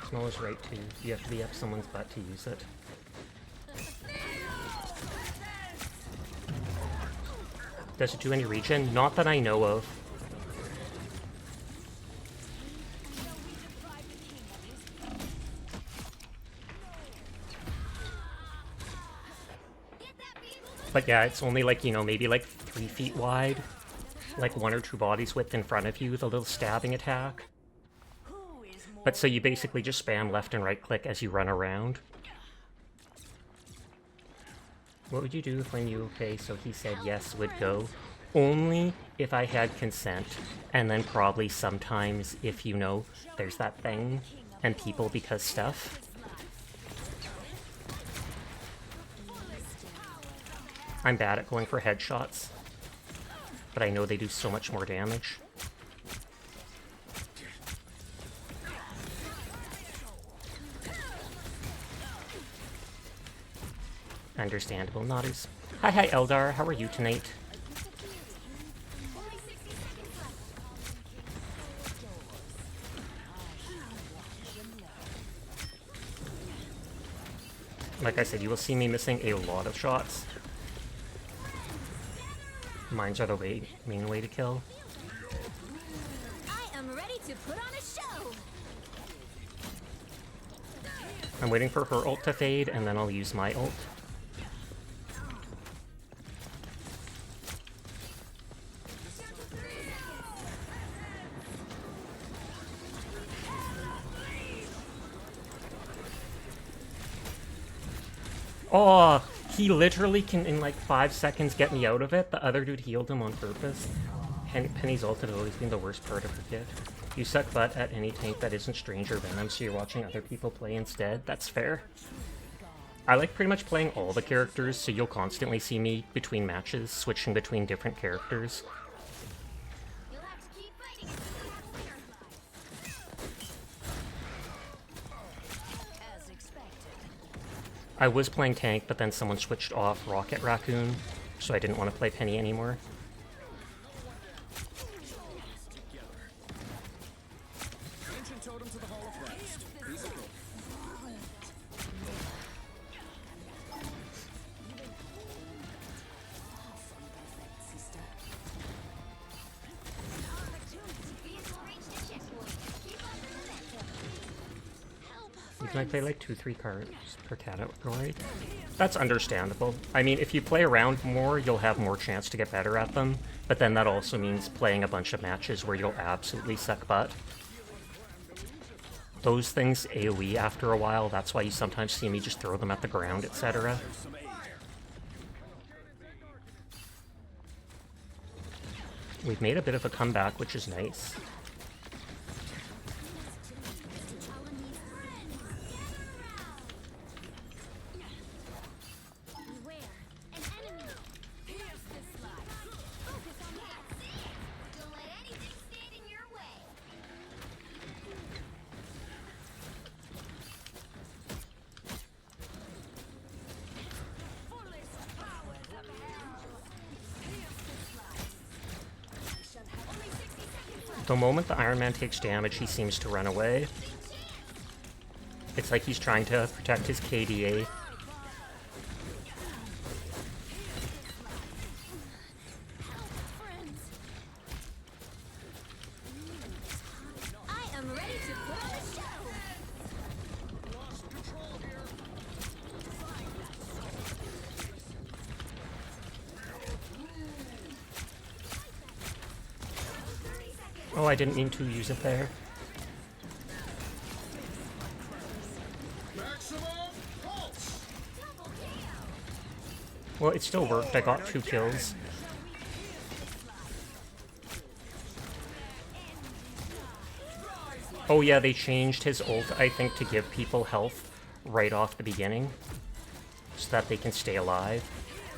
Smell is right too. You have to be up someone's butt to use it. Does it do any regen? Not that I know of. But yeah, it's only like, you know, maybe like 3 feet wide. Like 1 or 2 bodies width in front of you, the little stabbing attack. But so you basically just spam left and right click as you run around. What would you do if when you, okay, so he said yes would go? Only if I had consent. And then probably sometimes if, you know, there's that thing and people because stuff. I'm bad at going for headshots, but I know they do so much more damage. Understandable, Notters. Hi, Eldar. How are you tonight? Like I said, you will see me missing a lot of shots. Mines are the main way to kill. I am ready to put on a show. I'm waiting for her ult to fade, and then I'll use my ult. Oh, he literally can, in like 5 seconds, get me out of it. The other dude healed him on purpose. Penny's ult has always been the worst part of her kit. You suck butt at any tank that isn't Stranger Venom, so you're watching other people play instead. That's fair. I like pretty much playing all the characters, so you'll constantly see me between matches, switching between different characters. I was playing tank, but then someone switched off Rocket Raccoon, so I didn't want to play Penny anymore. You can play like 2-3 cards per category. That's understandable. I mean, if you play around more, you'll have more chance to get better at them, but then that also means playing a bunch of matches where you'll absolutely suck butt. Those things AoE after a while, that's why you sometimes see me just throw them at the ground, etc. We've made a bit of a comeback, which is nice. The moment the Iron Man takes damage, he seems to run away. It's like he's trying to protect his KDA. I am ready to put on a show. Oh, I didn't mean to use it there. Well, it still worked. I got 2 kills. Oh yeah, they changed his ult, I think, to give people health right off the beginning, so that they can stay alive.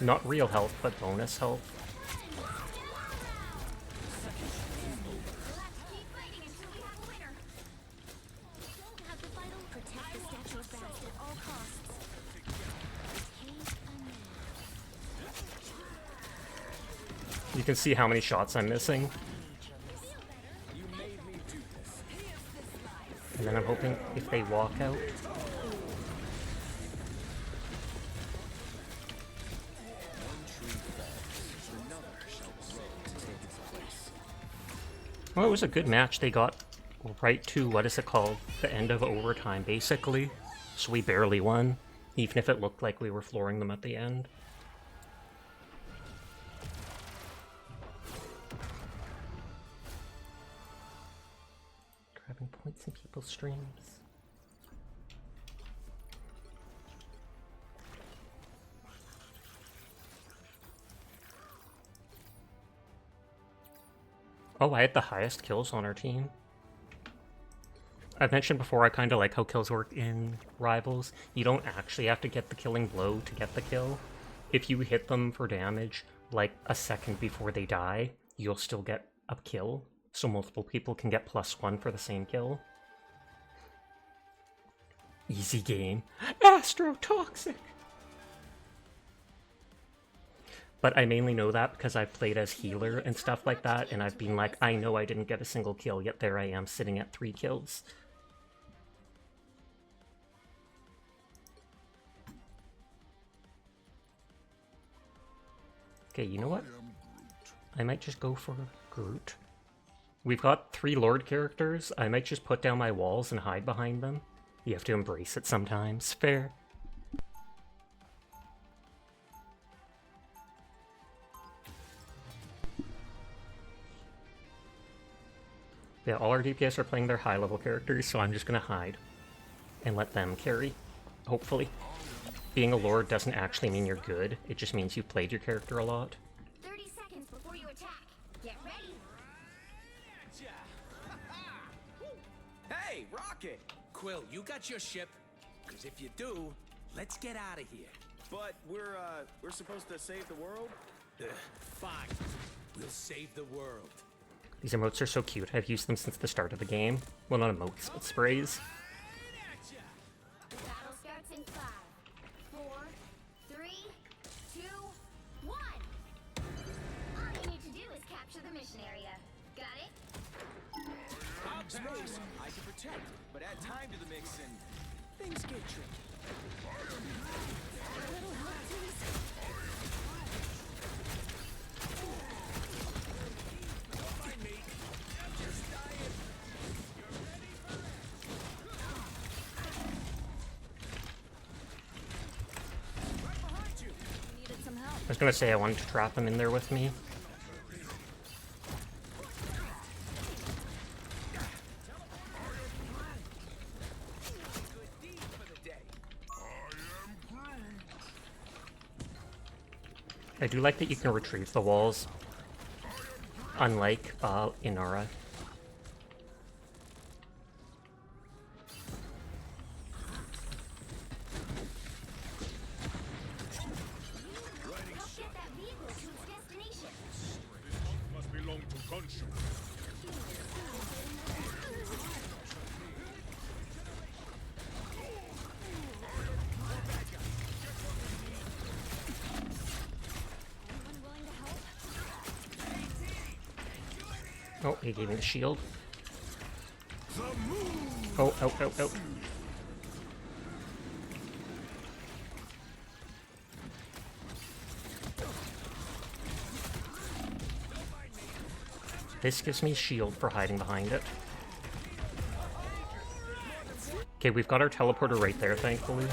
Not real health, but bonus health. You can see how many shots I'm missing. And then I'm hoping if they walk out. Well, it was a good match. They got right to, what is it called? The end of overtime, basically. So we barely won, even if it looked like we were flooring them at the end. streams. Oh, I had the highest kills on our team. I've mentioned before I kind of like how kills work in Rivals. You don't actually have to get the killing blow to get the kill. If you hit them for damage like a second before they die, you'll still get a kill. So multiple people can get +1 for the same kill. Easy game. Astrotoxic! But I mainly know that because I've played as healer and stuff like that, and I've been like, I know I didn't get a single kill, yet there I am sitting at 3 kills. Okay, you know what? I might just go for Groot. We've got 3 Lord characters. I might just put down my walls and hide behind them. You have to embrace it sometimes. Fair. Yeah, all our DPS are playing their high-level characters, so I'm just gonna hide. And let them carry. Hopefully. Being a Lord doesn't actually mean you're good. It just means you've played your character a lot. 30 seconds before you attack. Get ready. Hey, Rocket! Quill, you got your ship? Because if you do, let's get out of here. But we're supposed to save the world? Fine. We'll save the world. These emotes are so cute. I've used them since the start of the game. Well, not emotes, but sprays. The battle starts in 5, 4, 3, 2, 1. All you need to do is capture the mission area. Got it? Space, I can protect, but add time to the mix and things get tricky. A little help, please. I was gonna say I wanted to trap him in there with me. I do like that you can retrieve the walls, unlike Inara. Oh, he gave me the shield. Oh, oh, oh, oh. This gives me shield for hiding behind it. Okay, we've got our teleporter right there, thankfully.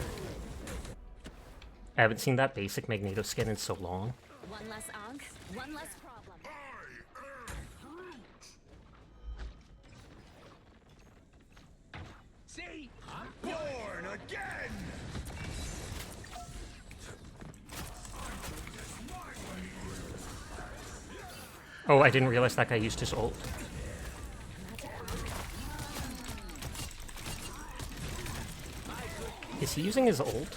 I haven't seen that basic Magneto skin in so long. One less Ankh, one less problem. See? I'm born again! Oh, I didn't realize that guy used his ult. Is he using his ult?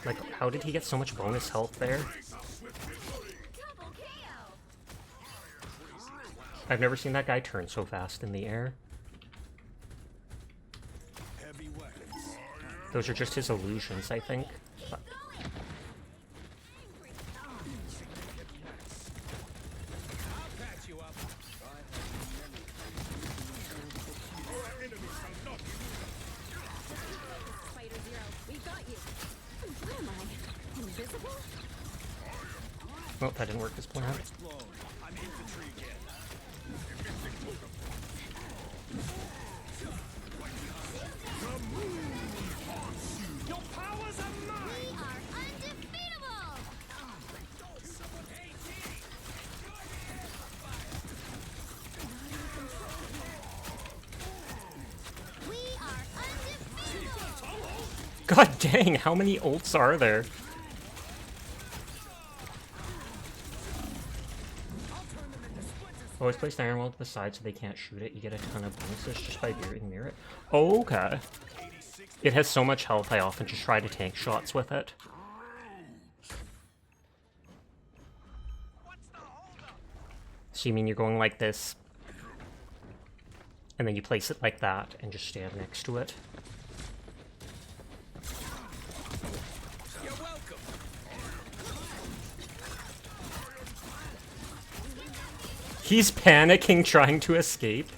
Like, how did he get so much bonus health there? I've never seen that guy turn so fast in the air. Those are just his illusions, I think. But oh, that didn't work as planned. God dang, how many ults are there? Always place the iron wall to the side so they can't shoot it. You get a ton of bonuses just by being near it. Okay. It has so much health, I often just try to tank shots with it. So you mean you're going like this, and then you place it like that, and just stand next to it? You're welcome. He's panicking trying to escape.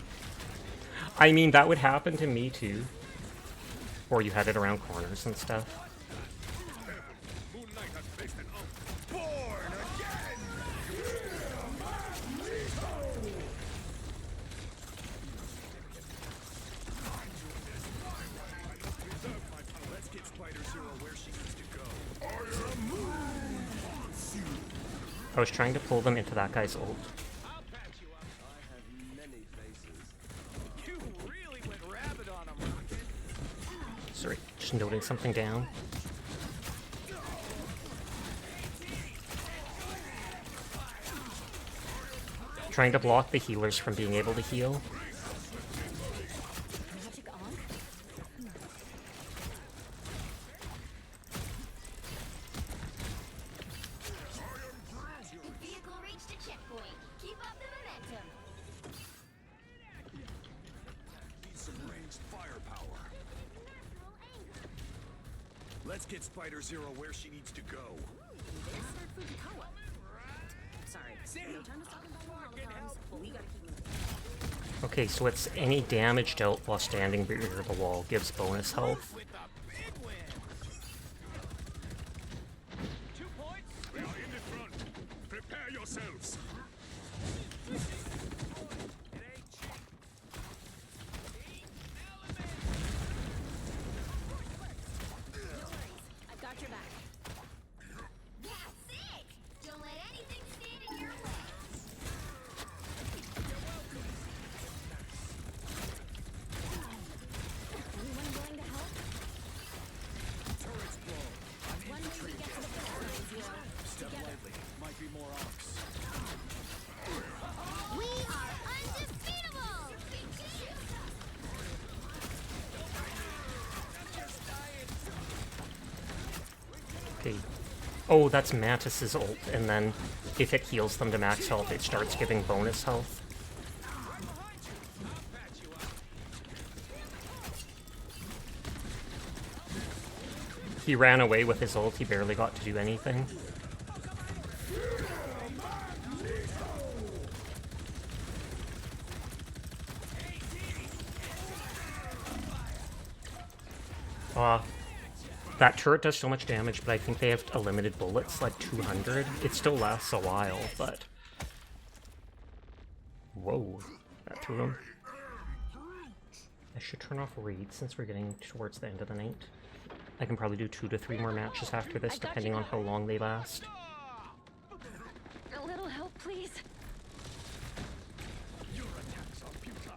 I mean, that would happen to me too. Or you had it around corners and stuff. I was trying to pull them into that guy's ult. Sorry, just noting something down. Trying to block the healers from being able to heal. Let's get Spider Zero where she needs to go. Okay, so it's any damage dealt while standing near the wall gives bonus health. 2 points. We are in the front. Prepare yourselves. I've got your back. That's it! Don't let anything stand in your way. Anyone willing to help? Turrets blown. One way we get to the finish line, Zero. Step lightly. Might be more ops. We are undefeatable! Okay. Oh, that's Mantis's ult, and then if it heals them to max health, it starts giving bonus health. He ran away with his ult, he barely got to do anything. That turret does so much damage, but I think they have a limited bullets, like 200. It still lasts a while, but... Whoa, that threw him. I should turn off raid since we're getting towards the end of the night. I can probably do 2 to 3 more matches after this, depending on how long they last. A little help, please. Your attacks are futile.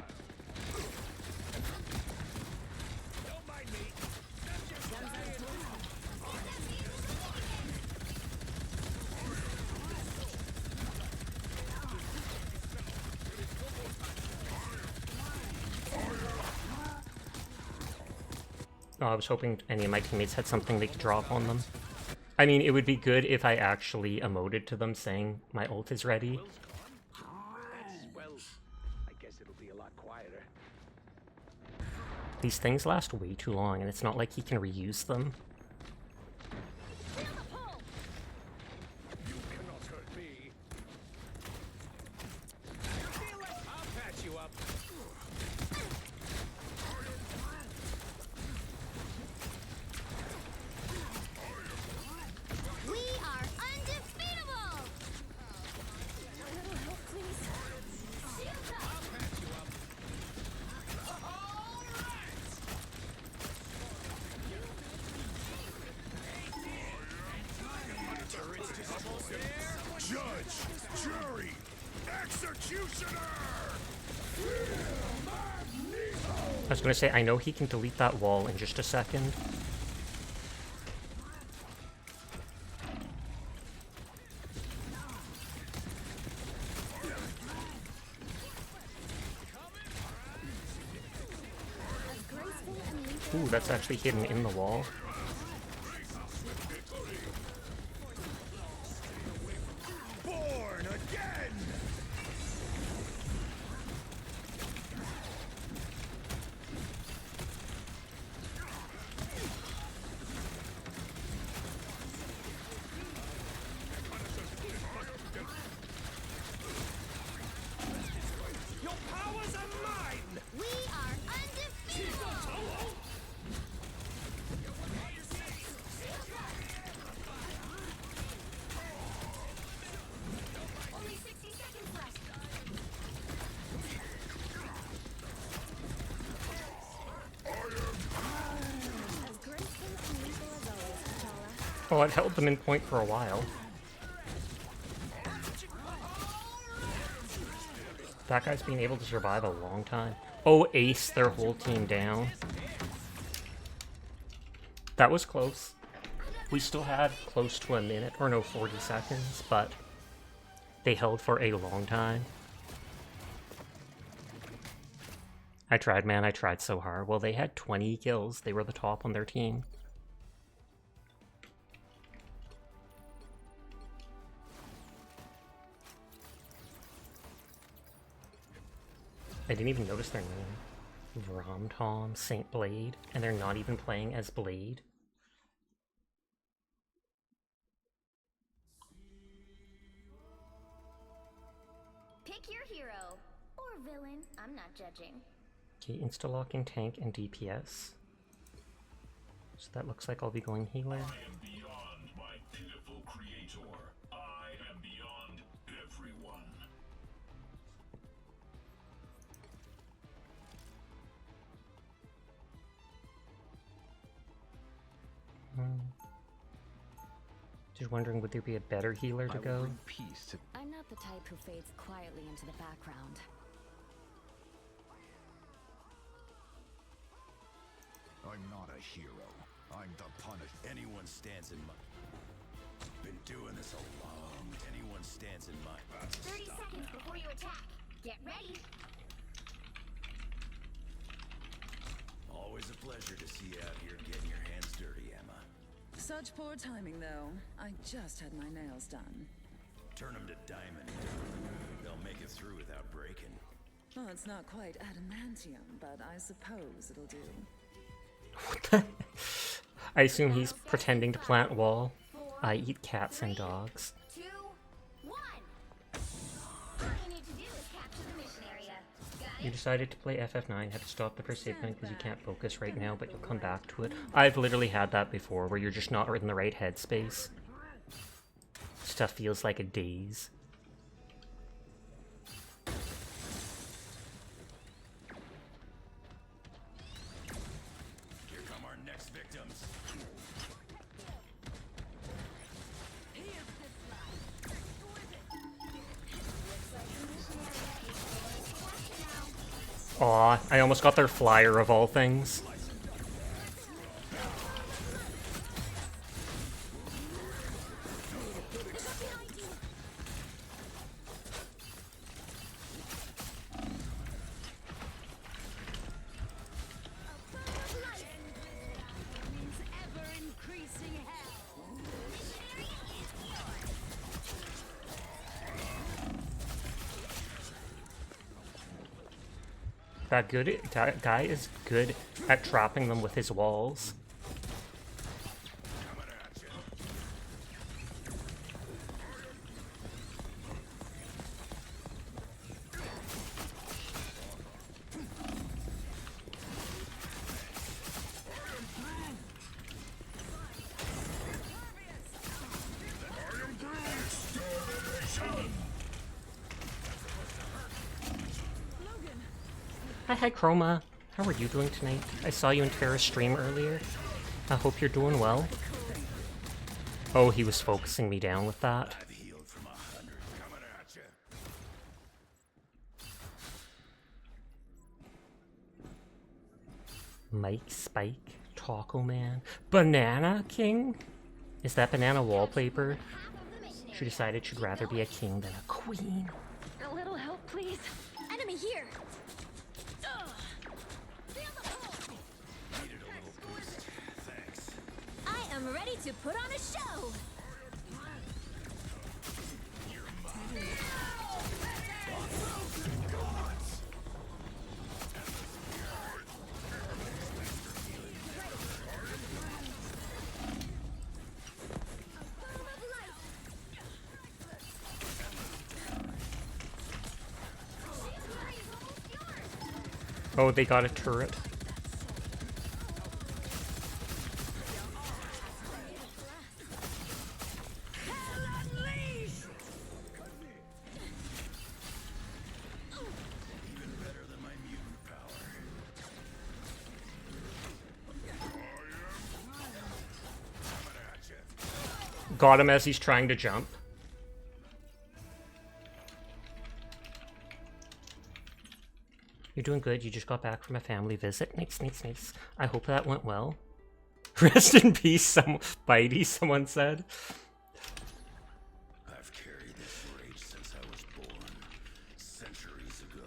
Don't mind me. That's just Oh, I was hoping any of my teammates had something they could drop on them. I mean, it would be good if I actually emoted to them saying my ult is ready. Well, I guess it'll be a lot quieter. These things last way too long, and it's not like he can reuse them. you cannot hurt me. I'll patch you up. We are undefeatable! A little help, please. Shield up! Judge, jury, executioner. I was gonna say, I know he can delete that wall in just a second. Ooh, that's actually hidden in the wall. Born again! Your powers are mine! We are undefeated! Only 60 seconds left. As graceful and lethal as always, T'Challa. Oh, it held them in point for a while. That guy's been able to survive a long time. Oh, ace their whole team down. That was close. We still had close to a minute, or no, 40 seconds, but they held for a long time. I tried, man, I tried so hard. Well, they had 20 kills. They were the top on their team. I didn't even notice their name. Rom-Tom, Saint Blade, and they're not even playing as Blade. Pick your hero. Or villain. I'm not judging. Okay, insta-locking tank and DPS. So that looks like I'll be going healer. I am beyond my pitiful creator. I am beyond everyone. Just wondering, would there be a better healer to go? I'm not the type who fades quietly into the background. I'm not a hero. I'm the punish. Anyone stands in my... Been doing this a long... Anyone stands in my... 30 seconds before you attack. Get ready. Always a pleasure to see you out here getting your hands dirty, Emma. Such poor timing, though. I just had my nails done. Turn them to diamond. They'll make it through without breaking. Well, it's not quite adamantium, but I suppose it'll do. I assume he's pretending to plant wall. I eat cats and dogs. 2, 1. All you need to do is capture the mission area. Got You it? decided to play FF9, had to stop the first save because you can't focus right now, but you'll come back to it. I've literally had that before, where you're just not in the right headspace. Stuff feels like a daze. Here come our next victims. Aw, I almost got their flyer of all things. That guy is good at trapping them with his walls. Hi Chroma, how are you doing tonight? I saw you in Terra's stream earlier. I hope you're doing well. Oh, he was focusing me down with that. I've healed from 100 coming at you. Mike, Spike, Taco Man, Banana King? Is that banana wallpaper? She decided she'd rather be a king than a queen. A little help, please. Enemy here. Needed a little ready to put on a show. Oh, they got a turret. Got him as he's trying to jump. You're doing good. You just got back from a family visit. Nice, nice, nice. I hope that went well. Rest in peace, Bitey, someone said. I've carried this rage since I was born, centuries ago.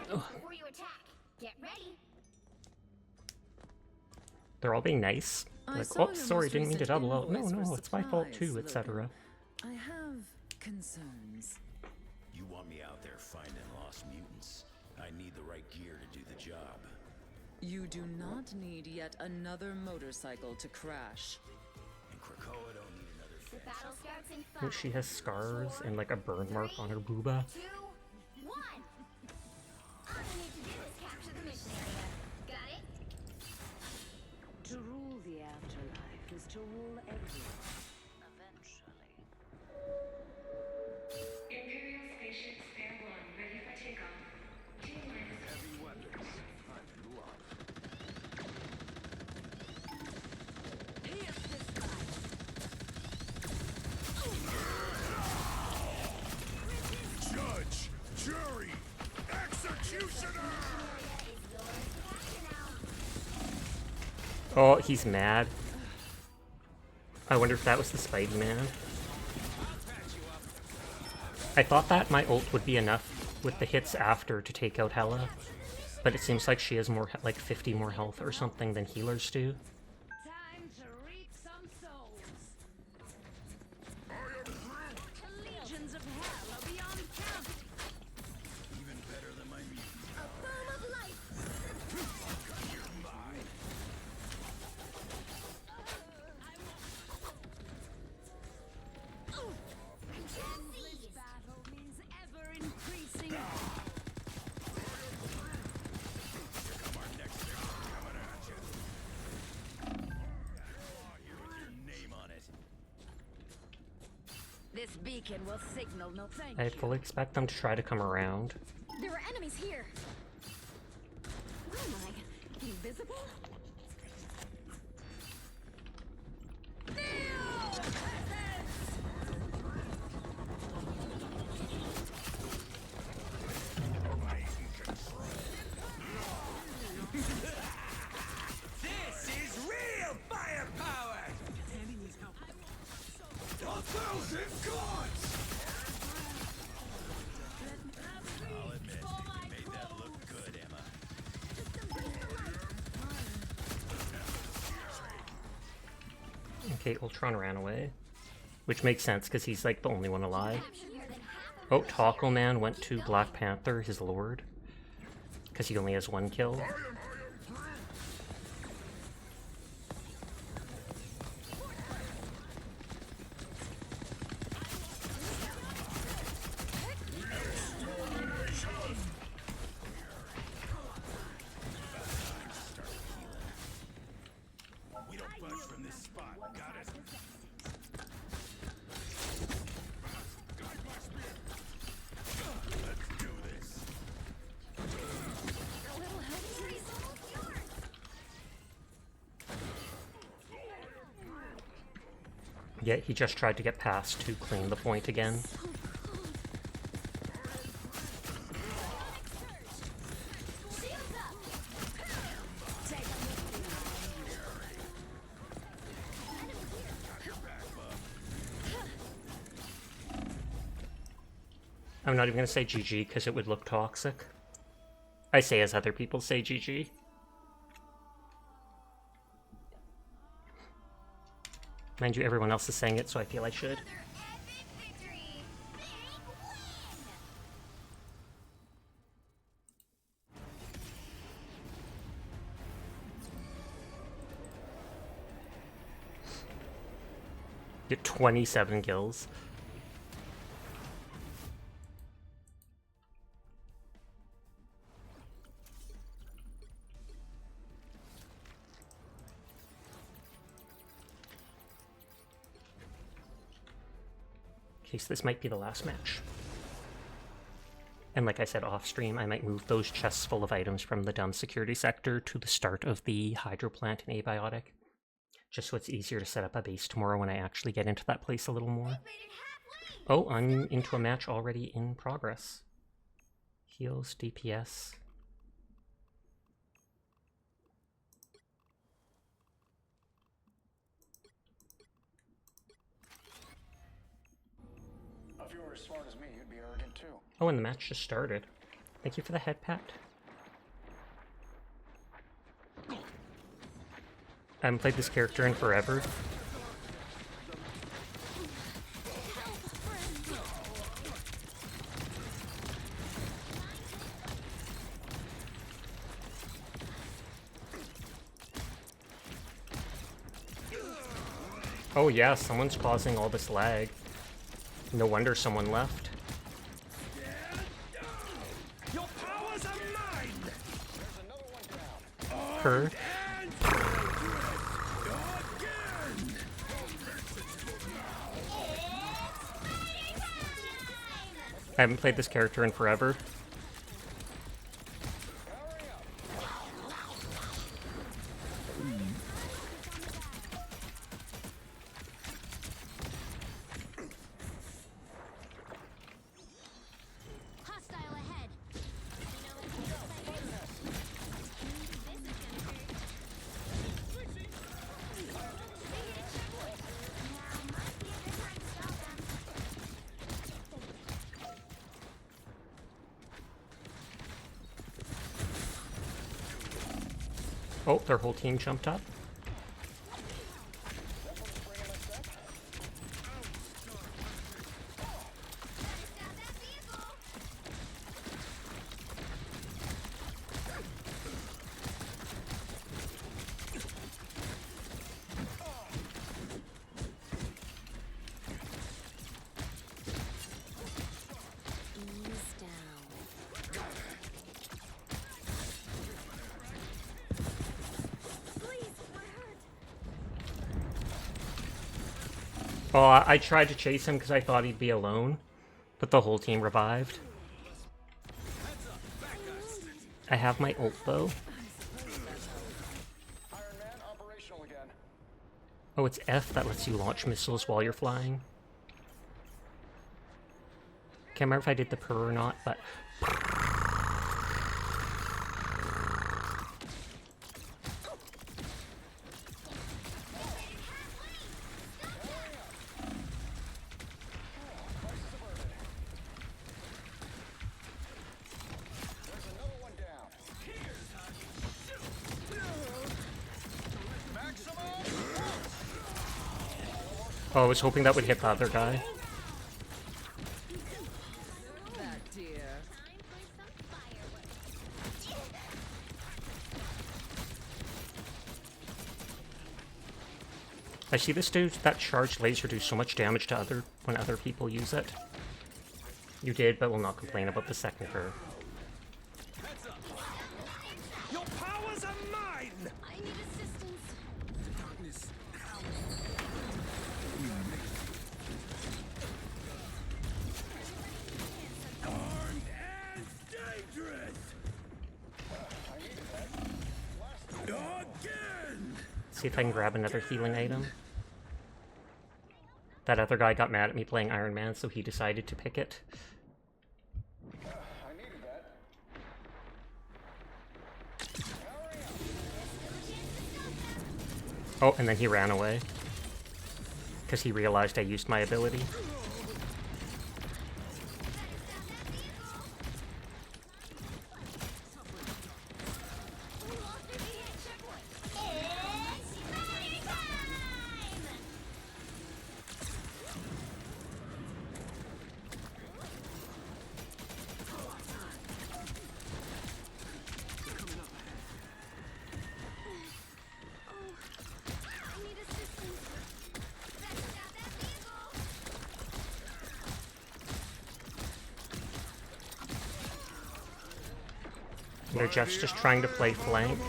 Before you attack. Get ready. They're all being nice. Like, oh, sorry, didn't mean to double out. No, no, it's my fault too, etc. I have concerns. You want me out there finding lost mutants? I need the right gear to do the job. You do not need yet another motorcycle to crash. And Krakoa don't need another The battle starts in I think 5. she has scars and like a burn mark on her booba. 2, 1. All you need to do is capture the mission area. Got it? To rule the afterlife is to rule everyone. Eventually. Imperial spaceship Spare 1 ready for takeoff. T-minus. Heavy weapons. I'm in love. Judge, jury, executioner! Oh, he's mad. I wonder if that was the Spidey Man. I thought that my ult would be enough with the hits after to take out Hela, but it seems like she has more, like 50 more health or something than healers do. Time to reap some souls. Legions of hell are beyond count. Even better than my mutant. A boom of light. You're mine. Endless battle means ever increasing. Here come our next hero coming at you. Here with your name on it. This beacon will signal no thank I you. fully expect them to try to come around. There are enemies here. Where am I? Invisible? This is real firepower! A thousand gods! I'll admit, you made that look good, Emma. Okay, Ultron ran away. Which makes sense, because he's like the only one alive. Oh, Taco Man went to Black Panther, his lord. Because he only has 1 kill. We don't budge from this spot, got it? Let's do this. A little help, please. Yet he just tried to get past to claim the point again. I'm not even gonna say GG because it would look toxic. I say as other people say GG. Mind you, everyone else is saying it, so I feel I should. Get 27 kills. Okay, so this might be the last match. And like I said off stream, I might move those chests full of items from the dumb security sector to the start of the Hydroplant and Abiotic. Just so it's easier to set up a base tomorrow when I actually get into that place a little more. Oh, I'm into a match already in progress. Heals, DPS. If you were as smart as me, you'd be arrogant too. Oh, and the match just started. Thank you for the head pat. I haven't played this character in forever. Oh yeah, someone's causing all this lag. No wonder someone left. Your powers are mine. There's another one down. Her. I haven't played this character in forever. Hostile ahead. Oh, their whole team jumped up. Oh, I tried to chase him because I thought he'd be alone, but the whole team revived. I have my ult though. Oh, it's F that lets you launch missiles while you're flying. Can't remember if I did the purr or not, but... Oh, I was hoping that would hit the other guy. I see this dude, that charged laser do so much damage to when other people use it. You did, but will not complain about the second curve. Your powers are mine. I need assistance. Darkness. Armed and dangerous. Again. See if I can grab another healing item. That other guy got mad at me playing Iron Man, so he decided to pick it. I needed that. Oh, and then he ran away. Because he realized I used my ability. They're just trying to play flank.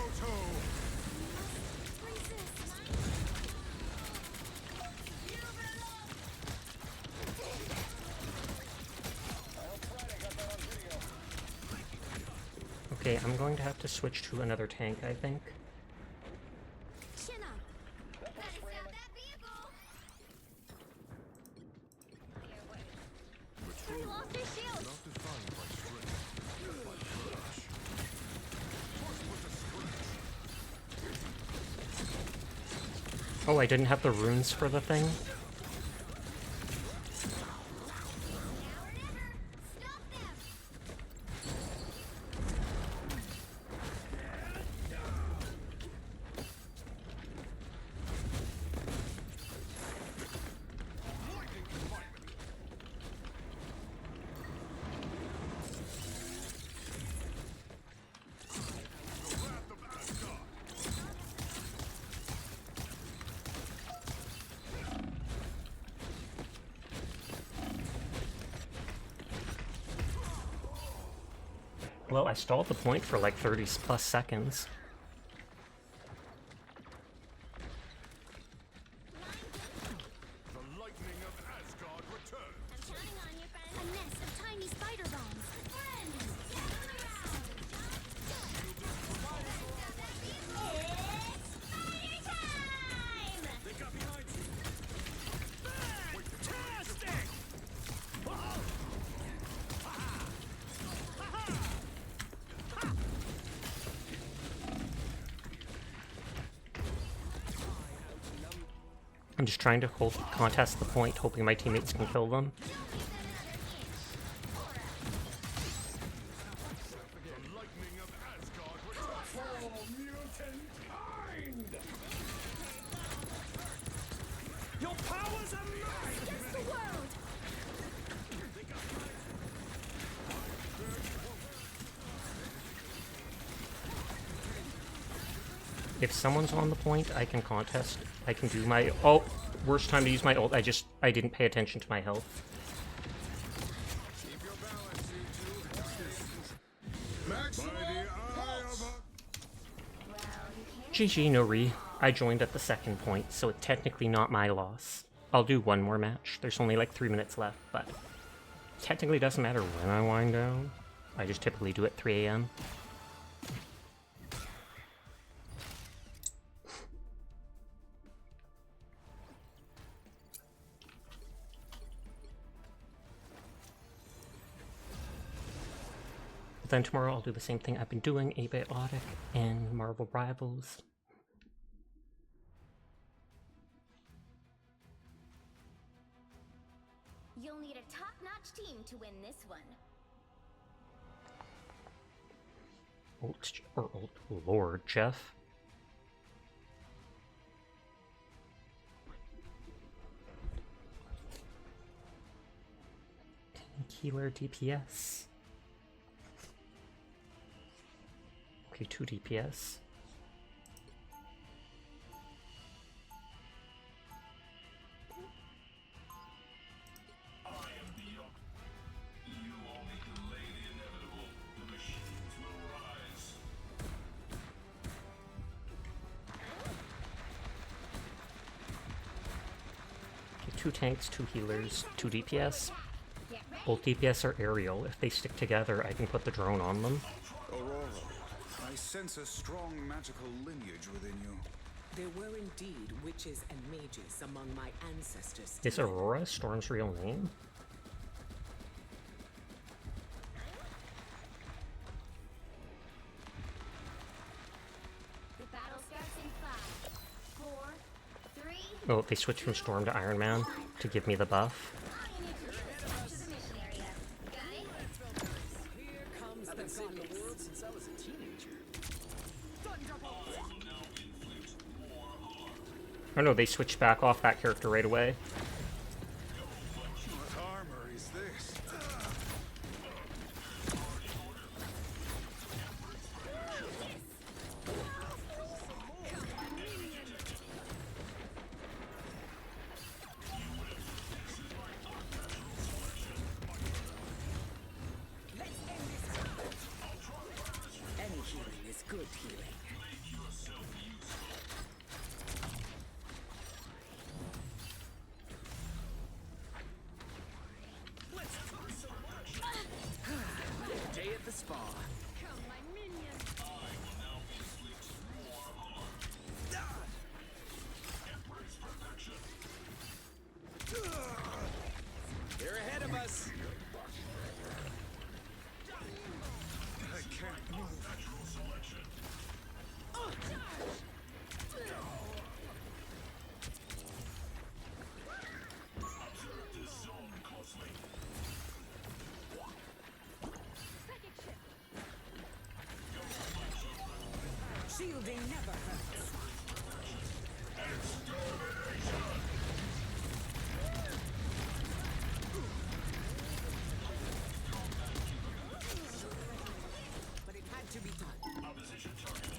Okay, I'm going to have to switch to another tank, I think. Oh, I didn't have the runes for the thing? Well, I stalled the point for like 30 plus seconds. The lightning of Asgard returns. I'm counting on you, friend. A nest of tiny spider bombs. Friend, gather around. It's spider time! They got behind you. Fantastic! I'm just trying to contest the point, hoping my teammates can kill them. The lightning of Asgard returns. For mutant kind! Your powers are mine! Against the world! If someone's on the point, I can contest. I can do my... Oh! Worst time to use my ult. I didn't pay attention to my health. Keep your balance, you two. Maximum pulse. GG, no re. I joined at the second point, so it's technically not my loss. I'll do one more match. There's only like 3 minutes left, but technically doesn't matter when I wind down. I just typically do it 3 AM. Then tomorrow I'll do the same thing I've been doing, Abiotic and Marvel Rivals. You'll need a top-notch team to win this one. Lord, Jeff. Healer DPS. Okay, 2 DPS. I am Beyond. You only delay the inevitable. The machines will rise. Okay, 2 tanks, 2 healers, 2 DPS. Both DPS are aerial. If they stick together, I can put the drone on them. Aurora, I sense a strong magical lineage within you. There were indeed witches and mages among my ancestors. Is Aurora Storm's real name? The battle starts in 5, 4, 3. Oh, they switched from Storm to Iron Man to give me the buff. I've been seeing the world since I was a teenager. Oh no, they switched back off that character right away. What armor is this? Any spa. Come, my minion. They're ahead of us. I can't move. Shielding never hurts. But it had to be done. Opposition target.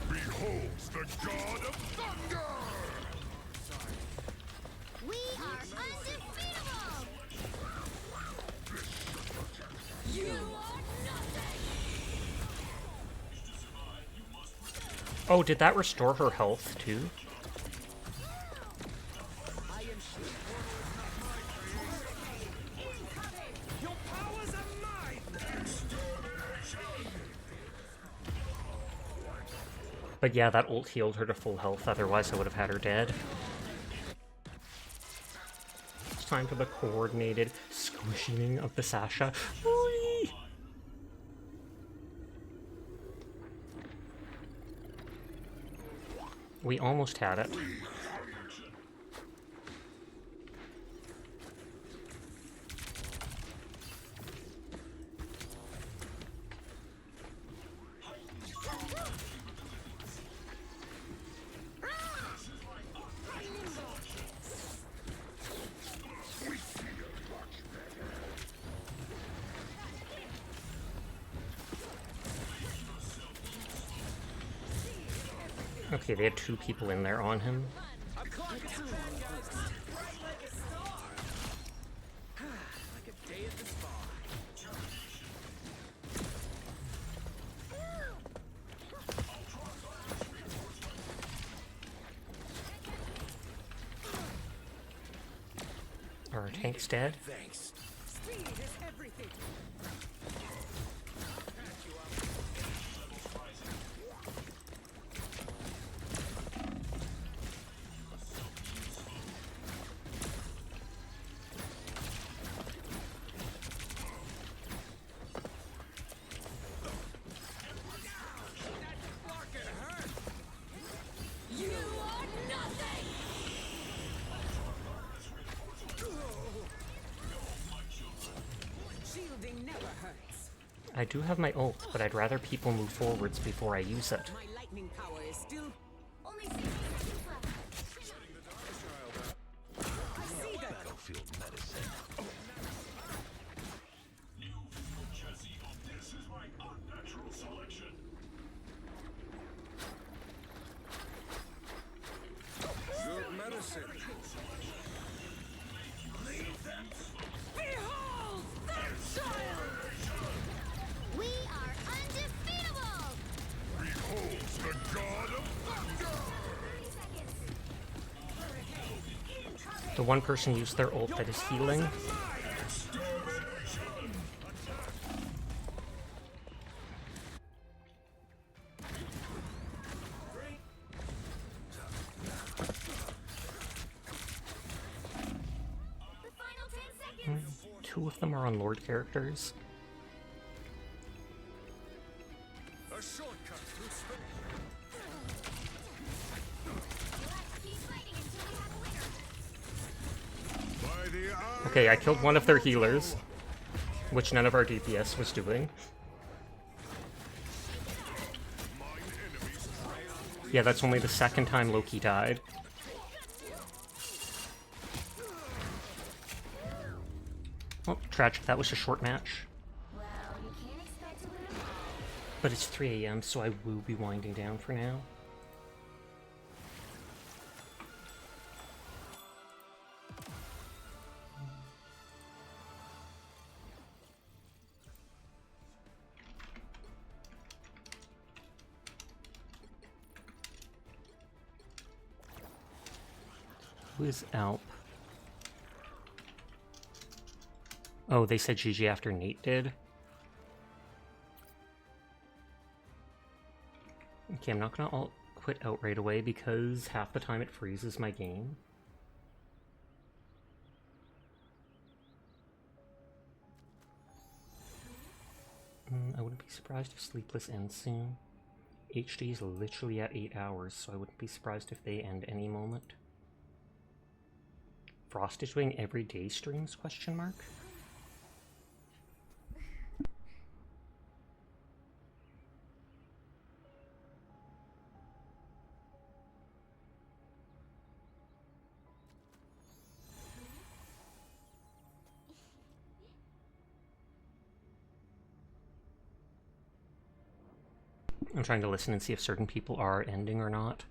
Beholds the god of thunder! We are undefeatable! You are nothing! Oh, did that restore her health too? Your powers are mine. But yeah, that ult healed her to full health, otherwise I would have had her dead. It's time for the coordinated squishing of the Sasha. Whee! We almost had it. Okay, they had 2 people in there on him. Like a day at the spa. Our tank's dead. Thanks. Speed is everything. You are nothing! Shielding never hurts. I do have my ult, but I'd rather people move forwards before I use it. My lightning power is still. Only 60 seconds left. I see them. Battlefield medicine. New field Jesse. This is my unnatural selection. Good medicine. Behold their child! We are undefeatable! Beholds the god of thunder! 30 seconds. The one person used their ult that is healing. The final 10 seconds. 2 of them are on Lord characters. A shortcut through space. Keep fighting until we have a winner. By the eye. Okay, I killed one of their healers, which none of our DPS was doing. Yeah, that's only the 2nd time Loki died. Oh, tragic, that was a short match. Well, you can't expect to win them all. But it's 3 AM, so I will be winding down for now. Who is Alp? Oh, they said GG after Nate did? Okay, I'm not gonna alt quit out right away because half the time it freezes my game. I wouldn't be surprised if Sleepless ends soon. HD is literally at 8 hours, so I wouldn't be surprised if they end any moment. Frost is doing everyday streams, question mark? I'm trying to listen and see if certain people are ending or not.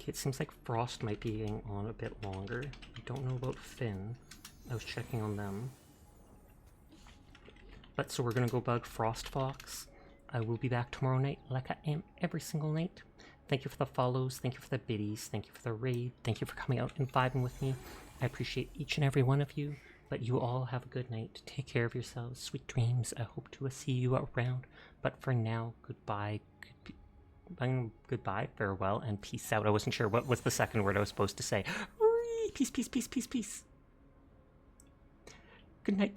It seems like Frost might be getting on a bit longer. I don't know about Finn. I was checking on them. But so we're gonna go bug Frost Fox. I will be back tomorrow night like I am every single night. Thank you for the follows, thank you for the biddies, thank you for the raid, thank you for coming out and vibing with me. I appreciate each and every one of you, but you all have a good night. Take care of yourselves, sweet dreams. I hope to see you around. But for now, goodbye. Goodbye, farewell, and peace out. I wasn't sure what was the second word I was supposed to say. Peace, peace, peace, peace, peace. Good night,